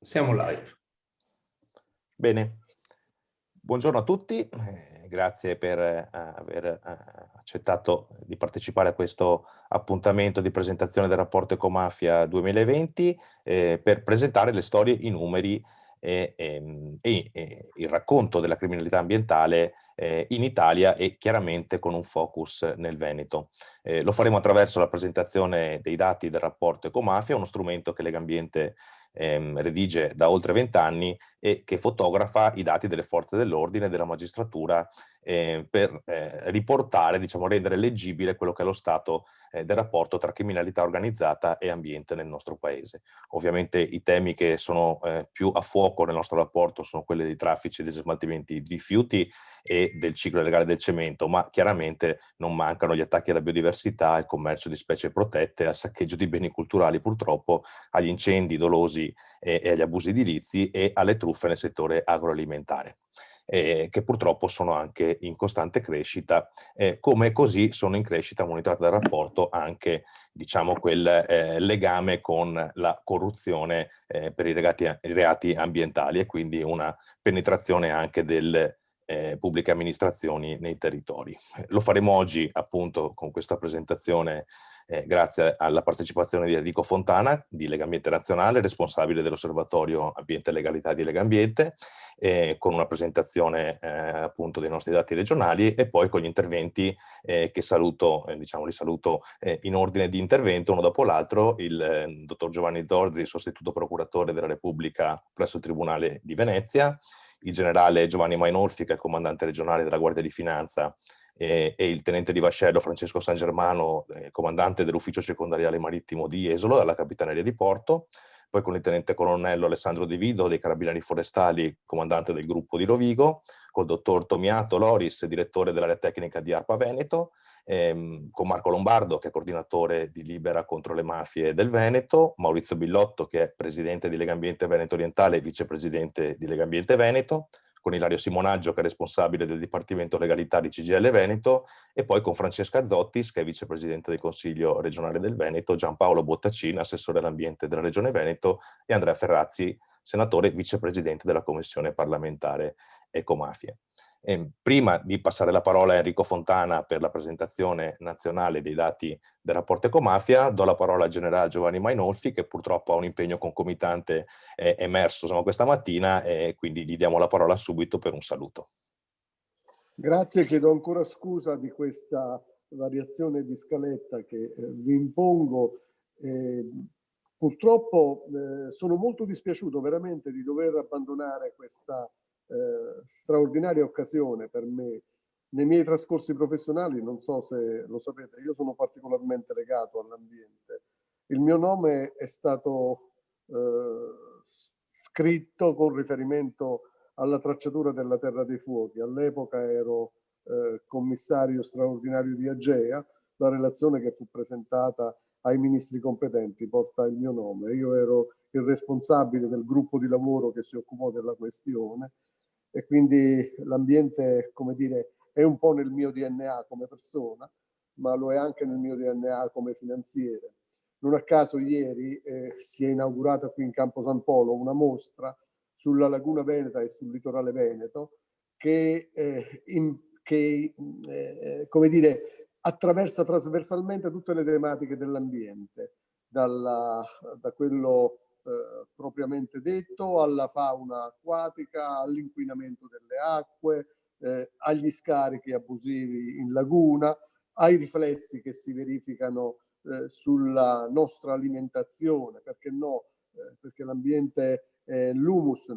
Siamo live. Bene, buongiorno a tutti, grazie per aver accettato di partecipare a questo appuntamento di presentazione del rapporto Ecomafia 2020 per presentare le storie, i numeri e il racconto della criminalità ambientale in Italia e chiaramente con un focus nel Veneto. Lo faremo attraverso la presentazione dei dati del rapporto Ecomafia, uno strumento che Legambiente redige da oltre 20 anni e che fotografa i dati delle forze dell'ordine e della magistratura per riportare, diciamo, rendere leggibile quello che è lo stato del rapporto tra criminalità organizzata e ambiente nel nostro paese. Ovviamente i temi che sono più a fuoco nel nostro rapporto sono quelli dei traffici e degli smaltimenti di rifiuti e del ciclo legale del cemento, ma chiaramente non mancano gli attacchi alla biodiversità, il commercio di specie protette, al saccheggio di beni culturali purtroppo, agli incendi dolosi e agli abusi edilizi e alle truffe nel settore agroalimentare, che purtroppo sono anche in costante crescita, come così sono in crescita, monitorato dal rapporto, anche diciamo quel legame con la corruzione per i reati ambientali e quindi una penetrazione anche delle pubbliche amministrazioni nei territori. Lo faremo oggi appunto con questa presentazione grazie alla partecipazione di Enrico Fontana di Legambiente Nazionale, responsabile dell'Osservatorio Ambiente e Legalità di Legambiente, con una presentazione appunto dei nostri dati regionali e poi con gli interventi che saluto, diciamo, li saluto in ordine di intervento uno dopo l'altro, il dottor Giovanni Zorzi, sostituto procuratore della Repubblica presso il Tribunale di Venezia, il generale Giovanni Mainolfi, che è il comandante regionale della Guardia di Finanza, e il tenente di vascello Francesco San Germano, comandante dell'ufficio circondariale marittimo di Jesolo, dalla Capitaneria di Porto, poi con il tenente colonnello Alessandro Di Vido, dei Carabinieri Forestali, comandante del gruppo di Rovigo, col dottor Tomiato Loris, direttore dell'area tecnica di ARPA Veneto, con Marco Lombardo, che è coordinatore di Libera contro le mafie del Veneto, Maurizio Billotto, che è presidente di Legambiente Veneto Orientale e vicepresidente di Legambiente Veneto, con Ilario Simonaggio, che è responsabile del Dipartimento Legalità di CGIL Veneto, e poi con Francesca Zottis, che è vicepresidente del Consiglio regionale del Veneto, Giampaolo Bottacin, assessore all'ambiente della Regione Veneto, e Andrea Ferrazzi, senatore vicepresidente della Commissione parlamentare Ecomafie. Prima di passare la parola a Enrico Fontana per la presentazione nazionale dei dati del rapporto Ecomafia, do la parola al generale Giovanni Mainolfi, che purtroppo ha un impegno concomitante emerso questa mattina, e quindi gli diamo la parola subito per un saluto. Grazie, chiedo ancora scusa di questa variazione di scaletta che vi impongo. Purtroppo sono molto dispiaciuto veramente di dover abbandonare questa straordinaria occasione per me. Nei miei trascorsi professionali, non so se lo sapete, io sono particolarmente legato all'ambiente. Il mio nome è stato scritto con riferimento alla tracciatura della Terra dei Fuochi. All'epoca ero commissario straordinario di Agea, la relazione che fu presentata ai ministri competenti porta il mio nome. Io ero il responsabile del gruppo di lavoro che si occupò della questione e quindi l'ambiente, come dire, è un po' nel mio DNA come persona, ma lo è anche nel mio DNA come finanziere. Non a caso ieri si è inaugurata qui in Campo San Polo una mostra sulla Laguna Veneta e sul litorale veneto che, come dire, attraversa trasversalmente tutte le tematiche dell'ambiente, da quello propriamente detto alla fauna acquatica, all'inquinamento delle acque, agli scarichi abusivi in laguna, ai riflessi che si verificano sulla nostra alimentazione, perché no? Perché l'ambiente è l'humus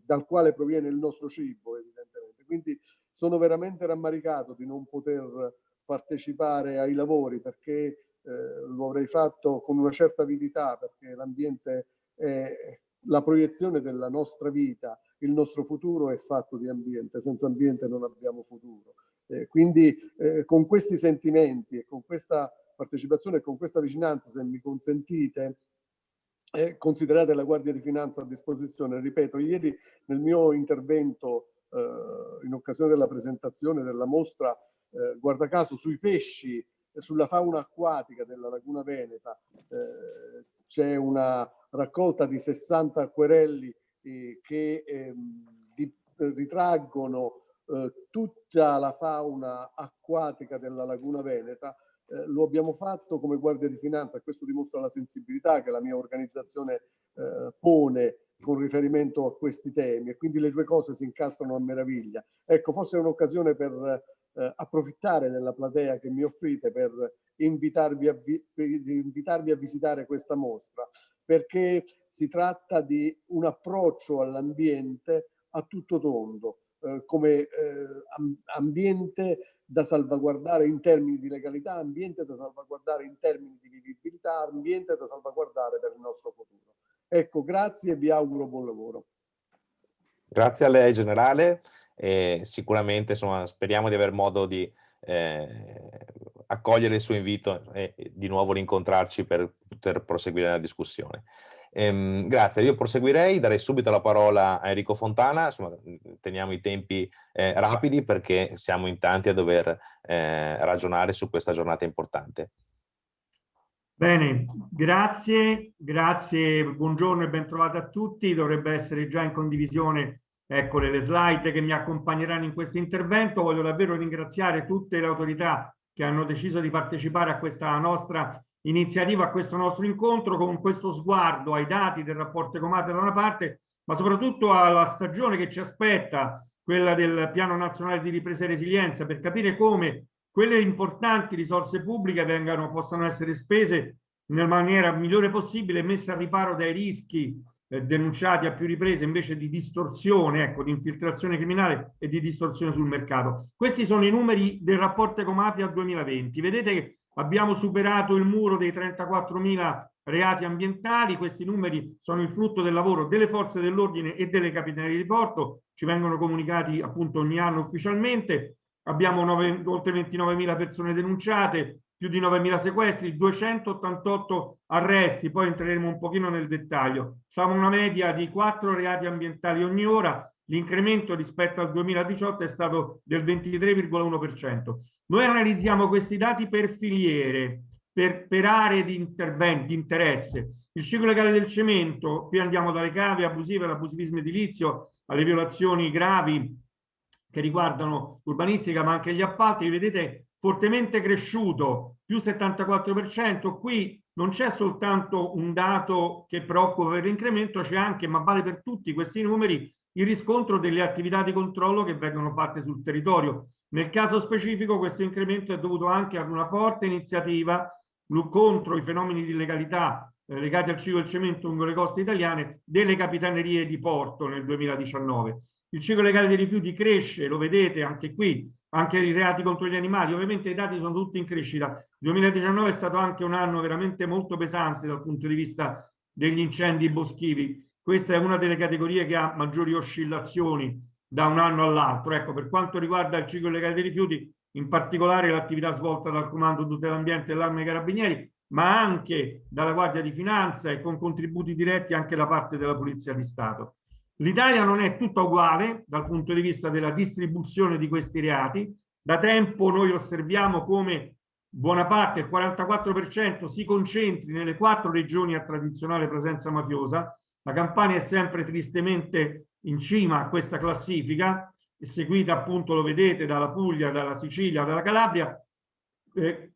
dal quale proviene il nostro cibo, evidentemente. Quindi sono veramente rammaricato di non poter partecipare ai lavori perché lo avrei fatto con una certa avidità, perché l'ambiente è la proiezione della nostra vita, il nostro futuro è fatto di ambiente, senza ambiente non abbiamo futuro. Quindi con questi sentimenti e con questa partecipazione e con questa vicinanza, se mi consentite, considerate la Guardia di Finanza a disposizione. Ripeto, ieri nel mio intervento in occasione della presentazione della mostra, guarda caso, sui pesci, sulla fauna acquatica della Laguna Veneta, c'è una raccolta di 60 querelli che ritraggono tutta la fauna acquatica della Laguna Veneta. Lo abbiamo fatto come Guardia di Finanza, e questo dimostra la sensibilità che la mia organizzazione pone con riferimento a questi temi, e quindi le due cose si incastrano a meraviglia. Ecco, forse è un'occasione per approfittare della platea che mi offrite per invitarvi a visitare questa mostra, perché si tratta di un approccio all'ambiente a tutto tondo, come ambiente da salvaguardare in termini di legalità, ambiente da salvaguardare in termini di vivibilità, ambiente da salvaguardare per il nostro futuro. Ecco, grazie e vi auguro buon lavoro. Grazie a lei, generale. Sicuramente, insomma, speriamo di aver modo di accogliere il suo invito e di nuovo rincontrarci per poter proseguire la discussione. Grazie, io proseguirei, darei subito la parola a Enrico Fontana. Insomma, teniamo i tempi rapidi perché siamo in tanti a dover ragionare su questa giornata importante. Bene, grazie, buongiorno e ben trovati a tutti. Dovrebbe essere già in condivisione, ecco, le slide che mi accompagneranno in questo intervento. Voglio davvero ringraziare tutte le autorità che hanno deciso di partecipare a questa nostra iniziativa, a questo nostro incontro, con questo sguardo ai dati del rapporto Ecomafia da una parte, ma soprattutto alla stagione che ci aspetta, quella del Piano Nazionale di Ripresa e Resilienza, per capire come quelle importanti risorse pubbliche possano essere spese nella maniera migliore possibile e messe a riparo dai rischi denunciati a più riprese, invece di distorsione, ecco, di infiltrazione criminale e di distorsione sul mercato. Questi sono i numeri del rapporto Ecomafia 2020. Vedete che abbiamo superato il muro dei 34.000 reati ambientali. Questi numeri sono il frutto del lavoro delle forze dell'ordine e delle capitanerie di porto, ci vengono comunicati appunto ogni anno ufficialmente. Abbiamo oltre 29.000 persone denunciate, più di 9.000 sequestri, 288 arresti, poi entreremo un pochino nel dettaglio. Siamo una media di 4 reati ambientali ogni ora, l'incremento rispetto al 2018 è stato del 23,1%. Noi analizziamo questi dati per filiere, per aree di interesse. Il ciclo legale del cemento, qui andiamo dalle cave abusive all'abusivismo edilizio, alle violazioni gravi che riguardano l'urbanistica ma anche gli appalti, vedete fortemente cresciuto, più 74%. Qui non c'è soltanto un dato che preoccupa per l'incremento, c'è anche, ma vale per tutti questi numeri, il riscontro delle attività di controllo che vengono fatte sul territorio. Nel caso specifico questo incremento è dovuto anche ad una forte iniziativa contro i fenomeni di illegalità legati al ciclo del cemento lungo le coste italiane delle capitanerie di porto nel 2019. Il ciclo legale dei rifiuti cresce, lo vedete anche qui, anche i reati contro gli animali. Ovviamente i dati sono tutti in crescita. Il 2019 è stato anche un anno veramente molto pesante dal punto di vista degli incendi boschivi. Questa è una delle categorie che ha maggiori oscillazioni da un anno all'altro. Ecco, per quanto riguarda il ciclo legale dei rifiuti, in particolare l'attività svolta dal Comando Tutela Ambiente dell'Arma dei Carabinieri, ma anche dalla Guardia di Finanza e con contributi diretti anche da parte della Polizia di Stato. L'Italia non è tutta uguale dal punto di vista della distribuzione di questi reati. Da tempo noi osserviamo come buona parte, il 44%, si concentri nelle 4 regioni a tradizionale presenza mafiosa. La Campania è sempre tristemente in cima a questa classifica, seguita appunto, lo vedete, dalla Puglia, dalla Sicilia, dalla Calabria.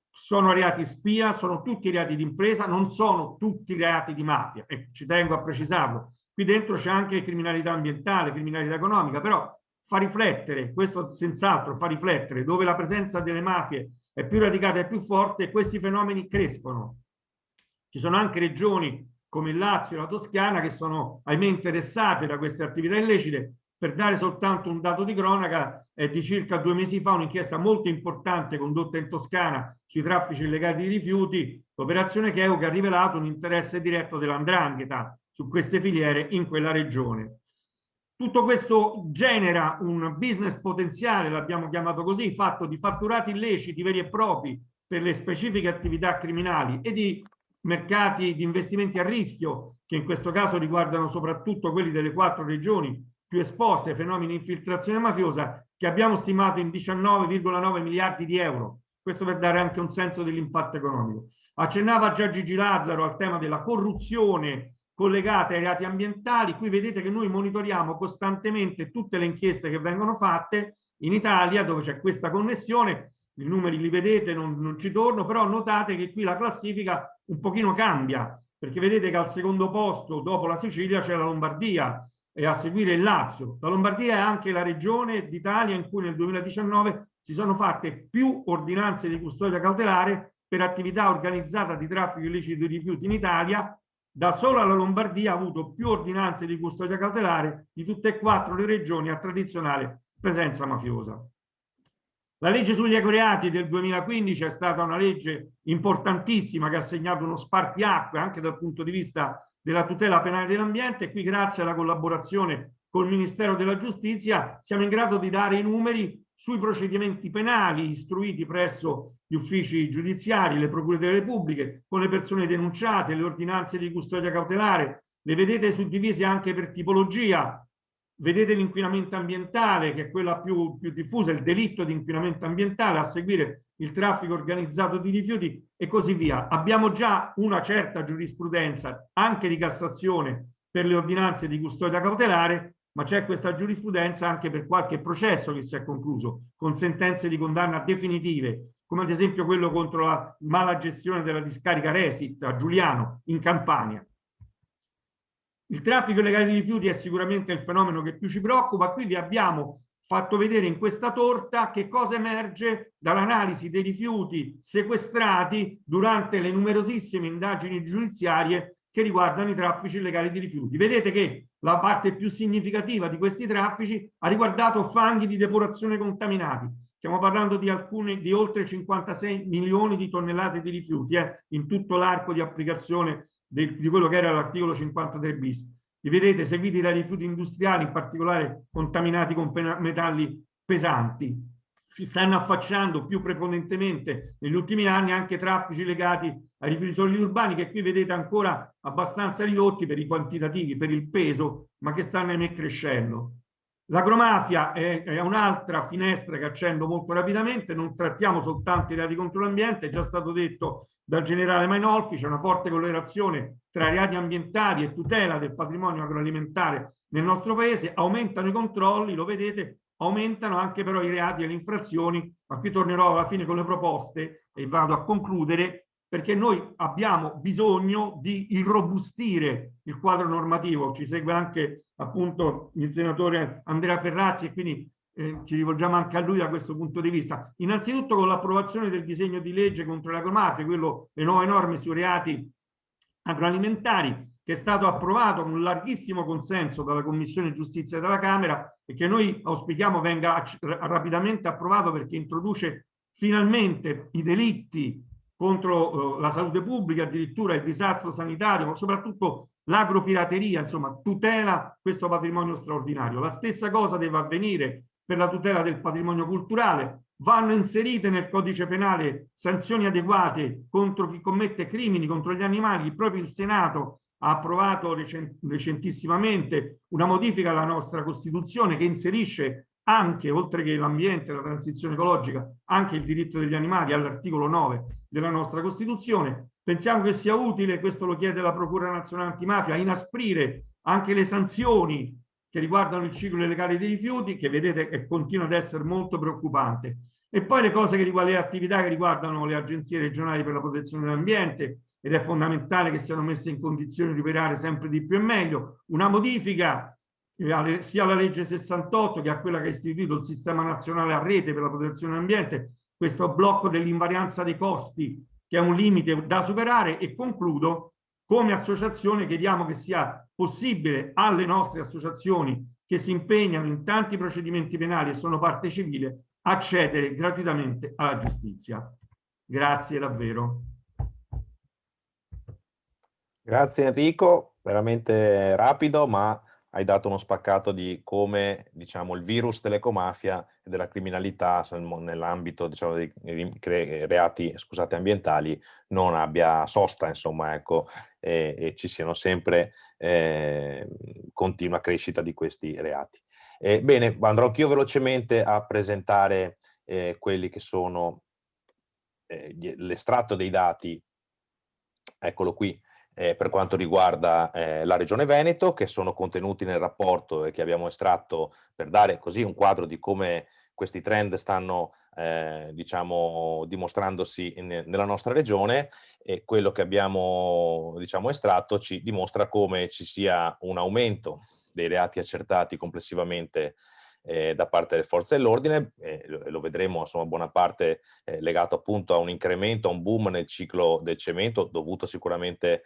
Sono reati spia, sono tutti reati di impresa, non sono tutti reati di mafia. Ci tengo a precisarlo. Qui dentro c'è anche criminalità ambientale, criminalità economica, però fa riflettere, questo senz'altro fa riflettere, dove la presenza delle mafie è più radicata e più forte, questi fenomeni crescono. Ci sono anche regioni come il Lazio e la Toscana che sono, ahimè, interessate da queste attività illecite. Per dare soltanto un dato di cronaca, è di circa 2 mesi fa un'inchiesta molto importante condotta in Toscana sui traffici illegali di rifiuti, l'operazione Cheo, che ha rivelato un interesse diretto dell''ndrangheta su queste filiere in quella regione. Tutto questo genera un business potenziale, l'abbiamo chiamato così, fatto di fatturati illeciti veri e propri per le specifiche attività criminali e di mercati di investimenti a rischio, che in questo caso riguardano soprattutto quelli delle 4 regioni più esposte ai fenomeni di infiltrazione mafiosa, che abbiamo stimato in 19,9 miliardi di euro. Questo per dare anche un senso dell'impatto economico. Accennava già Gigi Lazzaro al tema della corruzione collegate ai reati ambientali. Qui vedete che noi monitoriamo costantemente tutte le inchieste che vengono fatte in Italia, dove c'è questa connessione. I numeri li vedete, non ci torno, però notate che qui la classifica un pochino cambia, perché vedete che al secondo posto, dopo la Sicilia, c'è la Lombardia e a seguire il Lazio. La Lombardia è anche la regione d'Italia in cui nel 2019 si sono fatte più ordinanze di custodia cautelare per attività organizzata di traffico illecito di rifiuti in Italia. Da sola la Lombardia ha avuto più ordinanze di custodia cautelare di tutte e 4 le regioni a tradizionale presenza mafiosa. La legge sugli ecoreati del 2015 è stata una legge importantissima che ha segnato uno spartiacque anche dal punto di vista della tutela penale dell'ambiente, e qui grazie alla collaborazione col Ministero della Giustizia siamo in grado di dare i numeri sui procedimenti penali istruiti presso gli uffici giudiziari, le procure delle repubbliche, con le persone denunciate, le ordinanze di custodia cautelare. Le vedete suddivise anche per tipologia. Vedete l'inquinamento ambientale, che è quella più diffusa, il delitto di inquinamento ambientale, a seguire il traffico organizzato di rifiuti e così via. Abbiamo già una certa giurisprudenza, anche di Cassazione, per le ordinanze di custodia cautelare, ma c'è questa giurisprudenza anche per qualche processo che si è concluso, con sentenze di condanna definitive, come ad esempio quello contro la mala gestione della discarica Resit a Giuliano, in Campania. Il traffico illegale di rifiuti è sicuramente il fenomeno che più ci preoccupa. Qui vi abbiamo fatto vedere in questa torta che cosa emerge dall'analisi dei rifiuti sequestrati durante le numerosissime indagini giudiziarie che riguardano i traffici illegali di rifiuti. Vedete che la parte più significativa di questi traffici ha riguardato fanghi di depurazione contaminati. Stiamo parlando di oltre 56 milioni di tonnellate di rifiuti in tutto l'arco di applicazione di quello che era l'articolo 53 bis. Li vedete seguiti da rifiuti industriali, in particolare contaminati con metalli pesanti. Si stanno affacciando più prepotentemente negli ultimi anni anche traffici legati ai rifiuti solidi urbani, che qui vedete ancora abbastanza ridotti per i quantitativi, per il peso, ma che stanno ahimè crescendo. L'agromafia è un'altra finestra che accendo molto rapidamente. Non trattiamo soltanto i reati contro l'ambiente, è già stato detto dal generale Mainolfi, c'è una forte correlazione tra reati ambientali e tutela del patrimonio agroalimentare nel nostro paese. Aumentano i controlli, lo vedete, aumentano anche però i reati e le infrazioni, ma qui tornerò alla fine con le proposte e vado a concludere, perché noi abbiamo bisogno di irrobustire il quadro normativo. Ci segue anche appunto il senatore Andrea Ferrazzi e quindi ci rivolgiamo anche a lui da questo punto di vista. Innanzitutto con l'approvazione del disegno di legge contro le agromafie, le nuove norme sui reati agroalimentari, che è stato approvato con un larghissimo consenso dalla Commissione Giustizia della Camera e che noi auspichiamo venga rapidamente approvato, perché introduce finalmente i delitti contro la salute pubblica, addirittura il disastro sanitario, ma soprattutto l'agropirateria, insomma, tutela questo patrimonio straordinario. La stessa cosa deve avvenire per la tutela del patrimonio culturale. Vanno inserite nel codice penale sanzioni adeguate contro chi commette crimini contro gli animali. Proprio il Senato ha approvato recentissimamente una modifica alla nostra Costituzione che inserisce anche, oltre che l'ambiente e la transizione ecologica, anche il diritto degli animali all'articolo 9 della nostra Costituzione. Pensiamo che sia utile, questo lo chiede la Procura Nazionale Antimafia, inasprire anche le sanzioni che riguardano il ciclo illegale dei rifiuti, che vedete che continua ad essere molto preoccupante. E poi le cose che riguardano, le attività che riguardano le agenzie regionali per la protezione dell'ambiente, ed è fondamentale che siano messe in condizione di operare sempre di più e meglio. Una modifica sia alla legge 68 che a quella che ha istituito il Sistema Nazionale a Rete per la protezione dell'ambiente, questo blocco dell'invarianza dei costi, che è un limite da superare. E concludo, come associazione chiediamo che sia possibile alle nostre associazioni che si impegnano in tanti procedimenti penali e sono parte civile accedere gratuitamente alla giustizia. Grazie davvero. Grazie Enrico, veramente rapido, ma hai dato uno spaccato di come, diciamo, il virus dell'ecomafia e della criminalità nell'ambito, diciamo, dei reati, scusate, ambientali non abbia sosta, insomma, ecco, e ci siano sempre continua crescita di questi reati. Bene, andrò anch'io velocemente a presentare quelli che sono l'estratto dei dati, eccolo qui, per quanto riguarda la Regione Veneto, che sono contenuti nel rapporto e che abbiamo estratto per dare così un quadro di come questi trend stanno diciamo, dimostrandosi nella nostra regione, e quello che abbiamo diciamo, estratto ci dimostra come ci sia un aumento dei reati accertati complessivamente da parte delle forze dell'ordine, lo vedremo insomma buona parte legato appunto a un incremento, a un boom nel ciclo del cemento dovuto sicuramente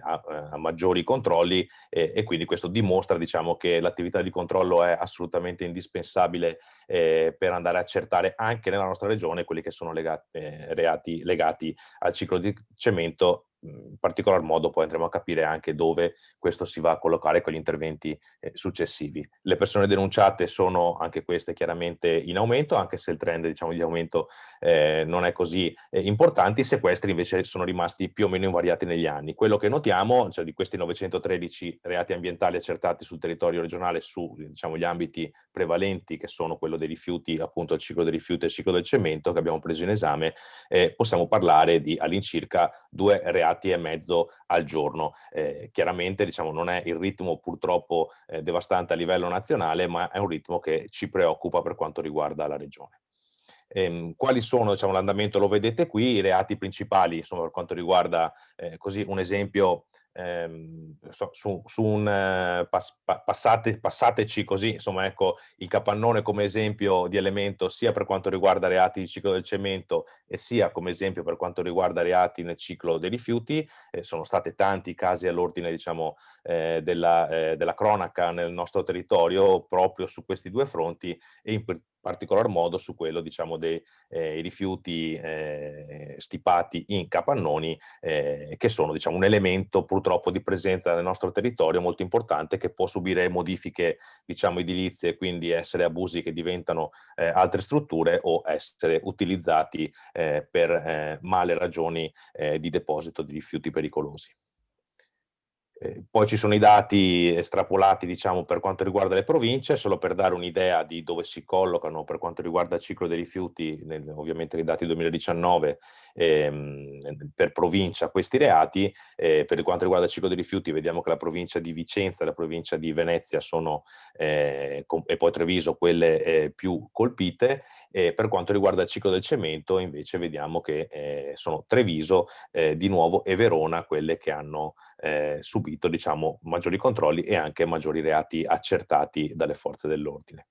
a maggiori controlli, e quindi questo dimostra diciamo che l'attività di controllo è assolutamente indispensabile per andare a accertare anche nella nostra regione quelli che sono reati legati al ciclo di cemento. In particolar modo poi andremo a capire anche dove questo si va a collocare con gli interventi successivi. Le persone denunciate sono anche queste chiaramente in aumento, anche se il trend diciamo, di aumento non è così importante. I sequestri invece sono rimasti più o meno invariati negli anni. Quello che notiamo, cioè di questi 913 reati ambientali accertati sul territorio regionale su diciamo, gli ambiti prevalenti, che sono quello dei rifiuti, appunto il ciclo dei rifiuti e il ciclo del cemento che abbiamo preso in esame, possiamo parlare di all'incirca 2 reati e mezzo al giorno. Chiaramente diciamo, non è il ritmo purtroppo devastante a livello nazionale, ma è un ritmo che ci preoccupa per quanto riguarda la regione. Quali sono diciamo, l'andamento? Lo vedete qui, i reati principali, insomma, per quanto riguarda così un esempio su un passateci così, insomma, ecco il capannone come esempio di elemento sia per quanto riguarda reati di ciclo del cemento e sia come esempio per quanto riguarda reati nel ciclo dei rifiuti. Sono stati tanti i casi all'ordine diciamo della cronaca nel nostro territorio proprio su questi due fronti, e in particolar modo su quello diciamo dei rifiuti stipati in capannoni, che sono diciamo un elemento purtroppo di presenza nel nostro territorio molto importante, che può subire modifiche diciamo edilizie e quindi essere abusi che diventano altre strutture o essere utilizzati per male ragioni di deposito di rifiuti pericolosi. Poi ci sono i dati estrapolati diciamo, per quanto riguarda le province, solo per dare un'idea di dove si collocano per quanto riguarda il ciclo dei rifiuti, ovviamente i dati 2019 per provincia questi reati. Per quanto riguarda il ciclo dei rifiuti vediamo che la provincia di Vicenza e la provincia di Venezia sono, e poi Treviso, quelle più colpite. Per quanto riguarda il ciclo del cemento invece vediamo che sono Treviso di nuovo e Verona quelle che hanno subito diciamo, maggiori controlli e anche maggiori reati accertati dalle forze dell'ordine.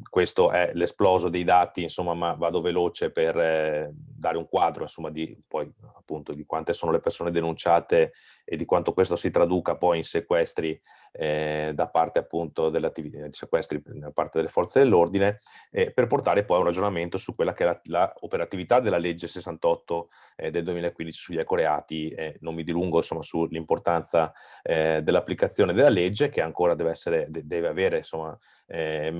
Questo è l'esploso dei dati, insomma, ma vado veloce per dare un quadro insomma, poi, appunto, di quante sono le persone denunciate e di quanto questo si traduca poi in sequestri da parte appunto dell'attività di sequestri da parte delle forze dell'ordine, per portare poi a un ragionamento su quella che è la operatività della legge 68 del 2015 sugli ecoreati. Non mi dilungo insomma sull'importanza dell'applicazione della legge, che ancora deve avere insomma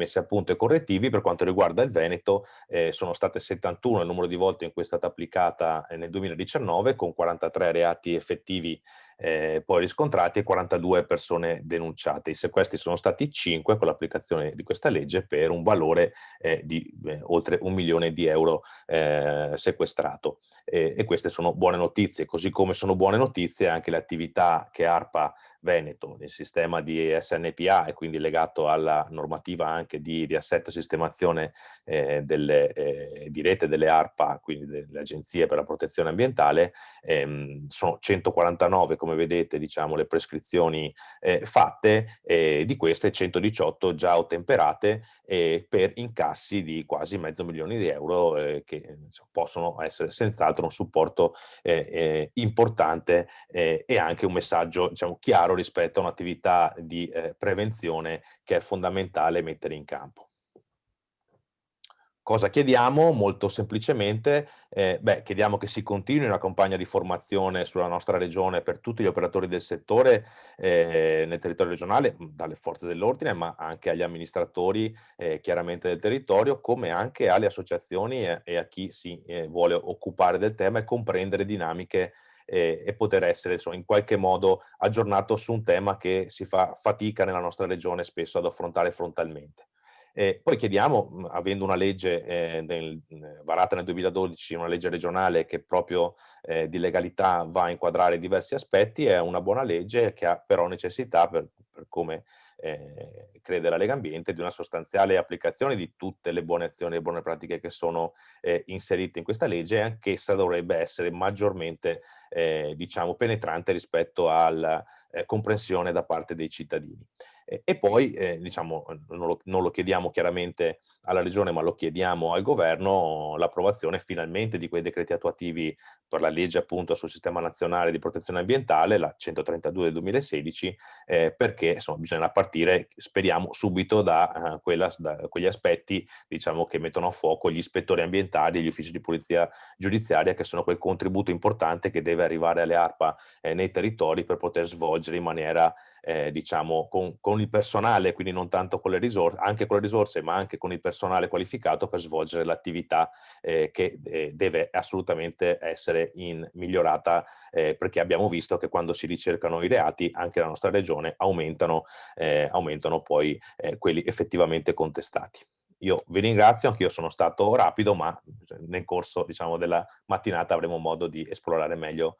messi a punto e correttivi. Per quanto riguarda il Veneto sono state 71 il numero di volte in cui è stata applicata nel 2019, con 43 reati effettivi poi riscontrati e 42 persone denunciate. I sequestri sono stati 5 con l'applicazione di questa legge, per un valore di oltre 1 milione di euro sequestrato. E queste sono buone notizie, così come sono buone notizie anche le attività che ARPA Veneto, nel sistema di SNPA, e quindi legato alla normativa anche di riassetto e sistemazione di rete delle ARPA, quindi delle agenzie per la protezione ambientale. Sono 149, come vedete, diciamo, le prescrizioni fatte, di queste 118 già ottemperate, per incassi di quasi $500.000 di euro, che possono essere senz'altro un supporto importante e anche un messaggio diciamo, chiaro rispetto a un'attività di prevenzione che è fondamentale mettere in campo. Cosa chiediamo? Molto semplicemente, chiediamo che si continui una campagna di formazione sulla nostra regione per tutti gli operatori del settore nel territorio regionale, dalle forze dell'ordine, ma anche agli amministratori chiaramente del territorio, come anche alle associazioni e a chi si vuole occupare del tema e comprendere dinamiche e poter essere insomma, in qualche modo aggiornato su un tema che si fa fatica nella nostra regione spesso ad affrontare frontalmente. Poi chiediamo, avendo una legge varata nel 2012, una legge regionale che proprio di legalità va a inquadrare diversi aspetti, è una buona legge che ha però necessità, per come crede la Lega Ambiente, di una sostanziale applicazione di tutte le buone azioni e buone pratiche che sono inserite in questa legge, e anch'essa dovrebbe essere maggiormente diciamo penetrante rispetto alla comprensione da parte dei cittadini. E poi diciamo, non lo chiediamo chiaramente alla Regione, ma lo chiediamo al Governo, l'approvazione finalmente di quei decreti attuativi per la legge appunto sul Sistema Nazionale di Protezione Ambientale, la 132 del 2016, perché insomma bisogna partire, speriamo, subito da quegli aspetti, diciamo, che mettono a fuoco gli ispettori ambientali e gli uffici di polizia giudiziaria, che sono quel contributo importante che deve arrivare alle ARPA nei territori per poter svolgere in maniera diciamo con il personale, quindi non tanto con le risorse, anche con le risorse, ma anche con il personale qualificato per svolgere l'attività che deve assolutamente essere migliorata, perché abbiamo visto che quando si ricercano i reati anche nella nostra regione aumentano poi quelli effettivamente contestati. Io vi ringrazio, anch'io sono stato rapido, ma nel corso, diciamo, della mattinata avremo modo di esplorare meglio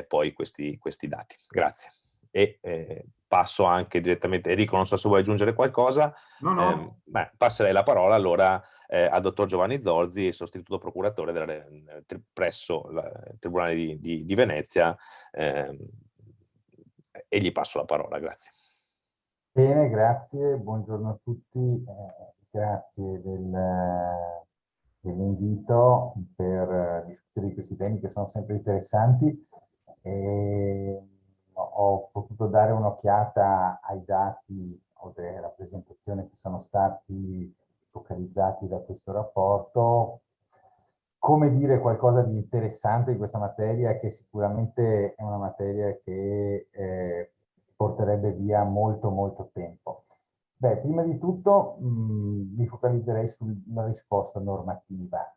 poi questi dati. Grazie. E passo anche direttamente, Enrico, non so se vuoi aggiungere qualcosa. No. Passerei la parola allora al dottor Giovanni Zorzi, sostituto procuratore presso il Tribunale di Venezia, e gli passo la parola. Grazie. Bene, grazie, buongiorno a tutti, grazie dell'invito per discutere di questi temi che sono sempre interessanti. Ho potuto dare un'occhiata ai dati o delle rappresentazioni che sono stati focalizzati da questo rapporto. Come dire qualcosa di interessante di questa materia, che sicuramente è una materia che porterebbe via molto tempo. Beh, prima di tutto mi focalizzerei sulla risposta normativa,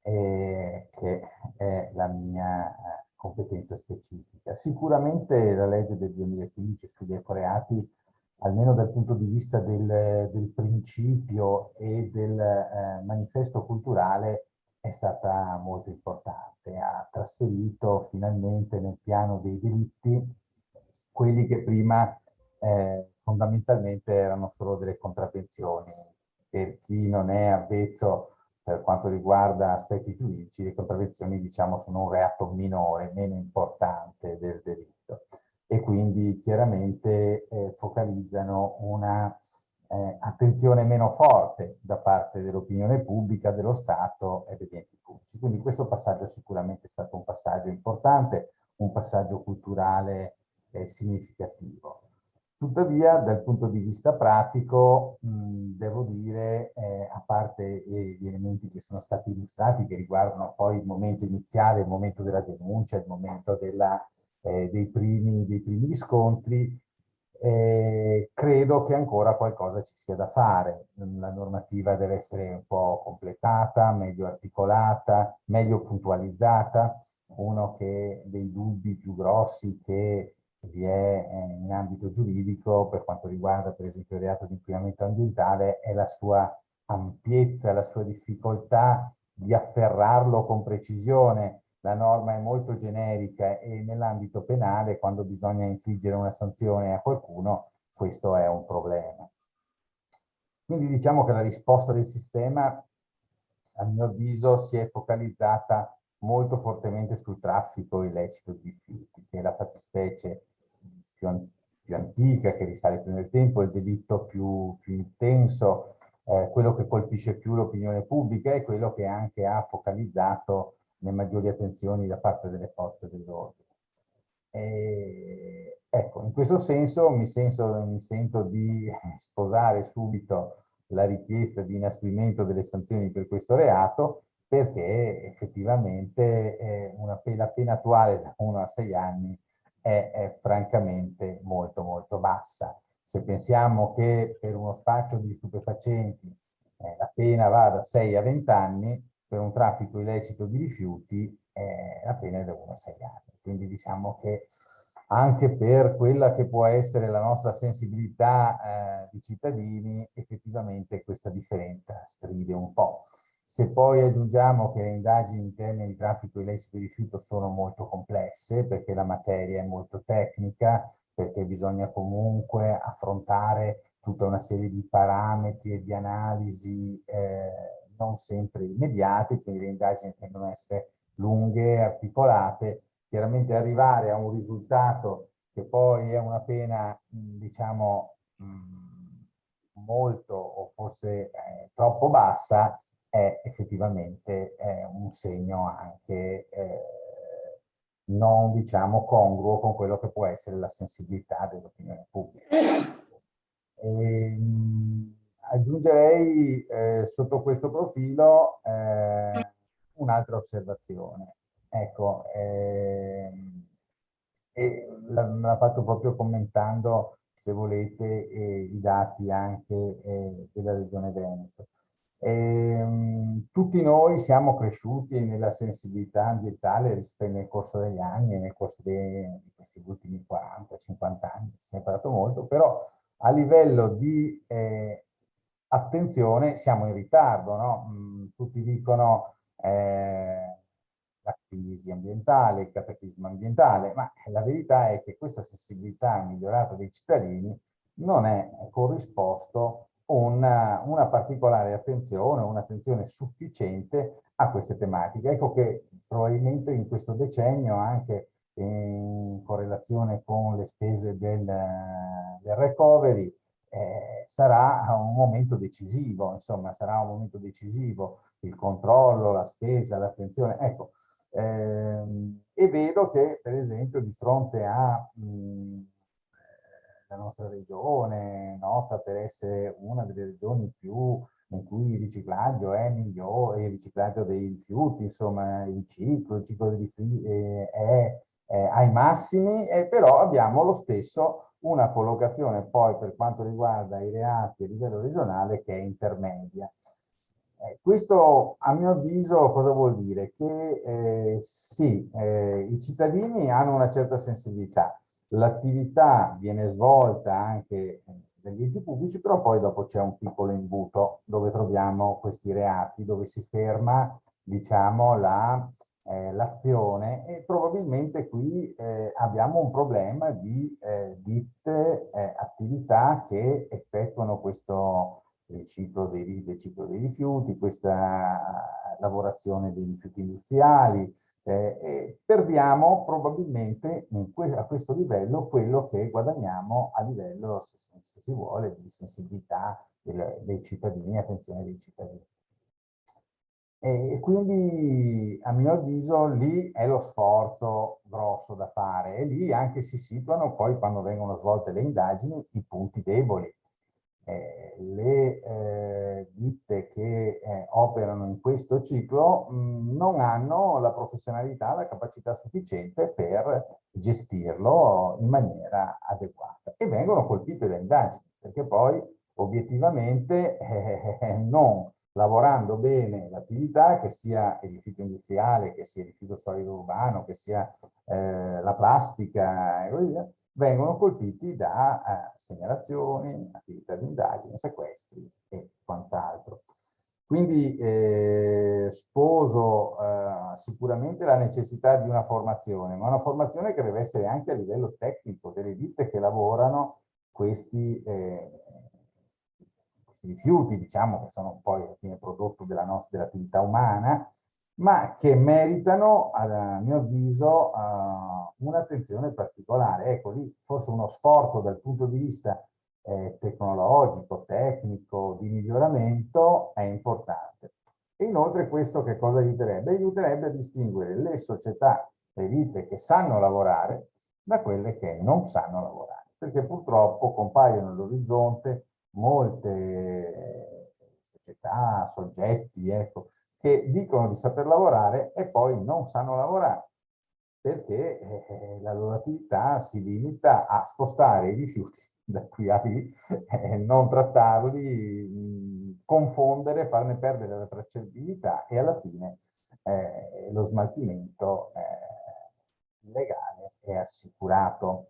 che è la mia competenza specifica. Sicuramente la legge del 2015 sugli ecoreati, almeno dal punto di vista del principio e del manifesto culturale, è stata molto importante. Ha trasferito finalmente nel piano dei delitti quelli che prima fondamentalmente erano solo delle contravvenzioni. Per chi non è avvezzo per quanto riguarda aspetti giuridici, le contravvenzioni, diciamo, sono un reato minore, meno importante del delitto, e quindi chiaramente focalizzano una attenzione meno forte da parte dell'opinione pubblica, dello Stato e degli enti pubblici. Quindi questo passaggio sicuramente è stato un passaggio importante, un passaggio culturale significativo. Tuttavia, dal punto di vista pratico, devo dire, a parte gli elementi che sono stati illustrati, che riguardano poi il momento iniziale, il momento della denuncia, il momento dei primi riscontri, credo che ancora qualcosa ci sia da fare. La normativa deve essere un po' completata, meglio articolata, meglio puntualizzata. Uno dei dubbi più grossi che vi è in ambito giuridico per quanto riguarda per esempio il reato di inquinamento ambientale è la sua ampiezza, la sua difficoltà di afferrarlo con precisione. La norma è molto generica e nell'ambito penale, quando bisogna infliggere una sanzione a qualcuno, questo è un problema. Quindi diciamo che la risposta del sistema, a mio avviso, si è focalizzata molto fortemente sul traffico illecito di rifiuti, che è la fattispecie più antica, che risale più nel tempo, è il delitto più intenso, quello che colpisce più l'opinione pubblica e quello che anche ha focalizzato le maggiori attenzioni da parte delle forze dell'ordine. Ecco, in questo senso mi sento di sposare subito la richiesta di inasprimento delle sanzioni per questo reato, perché effettivamente la pena attuale da 1 a 6 anni è francamente molto bassa. Se pensiamo che per uno spaccio di stupefacenti la pena va da 6 a 20 anni, per un traffico illecito di rifiuti la pena è da 1 a 6 anni. Quindi diciamo che anche per quella che può essere la nostra sensibilità di cittadini, effettivamente questa differenza stride un po'. Se poi aggiungiamo che le indagini in termini di traffico illecito di rifiuto sono molto complesse, perché la materia è molto tecnica, perché bisogna comunque affrontare tutta una serie di parametri e di analisi non sempre immediate, quindi le indagini tendono a essere lunghe, articolate. Chiaramente arrivare a un risultato che poi è una pena, diciamo, molto o forse troppo bassa, è effettivamente un segno anche non, diciamo, congruo con quello che può essere la sensibilità dell'opinione pubblica. Aggiungerei sotto questo profilo un'altra osservazione. Ecco, e la faccio proprio commentando, se volete, i dati anche della Regione Veneto. Tutti noi siamo cresciuti nella sensibilità ambientale nel corso degli anni, nel corso di questi ultimi 40-50 anni, si è parlato molto, però a livello di attenzione siamo in ritardo, no? Tutti dicono la crisi ambientale, il cataclisma ambientale, ma la verità è che questa sensibilità migliorata dei cittadini non è corrisposto una particolare attenzione, un'attenzione sufficiente a queste tematiche. Ecco che probabilmente in questo decennio, anche in correlazione con le spese del recovery, sarà un momento decisivo, insomma, sarà un momento decisivo il controllo, la spesa, l'attenzione. Ecco, e vedo che, per esempio, di fronte a la nostra regione, nota per essere una delle regioni più in cui il riciclaggio è migliore, il riciclaggio dei rifiuti, insomma, il ciclo dei rifiuti è ai massimi, però abbiamo lo stesso una collocazione poi per quanto riguarda i reati a livello regionale che è intermedia. Questo a mio avviso cosa vuol dire? Che sì, i cittadini hanno una certa sensibilità, l'attività viene svolta anche dagli enti pubblici, però poi dopo c'è un piccolo imbuto dove troviamo questi reati, dove si ferma, diciamo, l'azione e probabilmente qui abbiamo un problema di ditte attività che effettuano questo riciclo dei rifiuti, questa lavorazione dei rifiuti industriali, e perdiamo probabilmente a questo livello quello che guadagniamo a livello, se si vuole, di sensibilità dei cittadini, attenzione dei cittadini. E quindi, a mio avviso, lì è lo sforzo grosso da fare e lì anche si situano poi, quando vengono svolte le indagini, i punti deboli. Le ditte che operano in questo ciclo non hanno la professionalità, la capacità sufficiente per gestirlo in maniera adeguata e vengono colpite da indagini, perché poi obiettivamente non lavorando bene l'attività, che sia il rifiuto industriale, che sia il rifiuto solido urbano, che sia la plastica e così via, vengono colpiti da segnalazioni, attività di indagine, sequestri e quant'altro. Quindi sposo sicuramente la necessità di una formazione, ma una formazione che deve essere anche a livello tecnico delle ditte che lavorano questi rifiuti, diciamo, che sono poi alla fine prodotto dell'attività umana, ma che meritano, a mio avviso, un'attenzione particolare. Ecco, lì forse uno sforzo dal punto di vista tecnologico, tecnico, di miglioramento è importante. E inoltre questo che cosa aiuterebbe? Aiuterebbe a distinguere le società, le ditte che sanno lavorare da quelle che non sanno lavorare, perché purtroppo compaiono all'orizzonte molte società, soggetti, ecco, che dicono di saper lavorare e poi non sanno lavorare, perché la loro attività si limita a spostare i rifiuti da qui a lì, non trattarli, confondere, farne perdere la tracciabilità e alla fine lo smaltimento illegale è assicurato.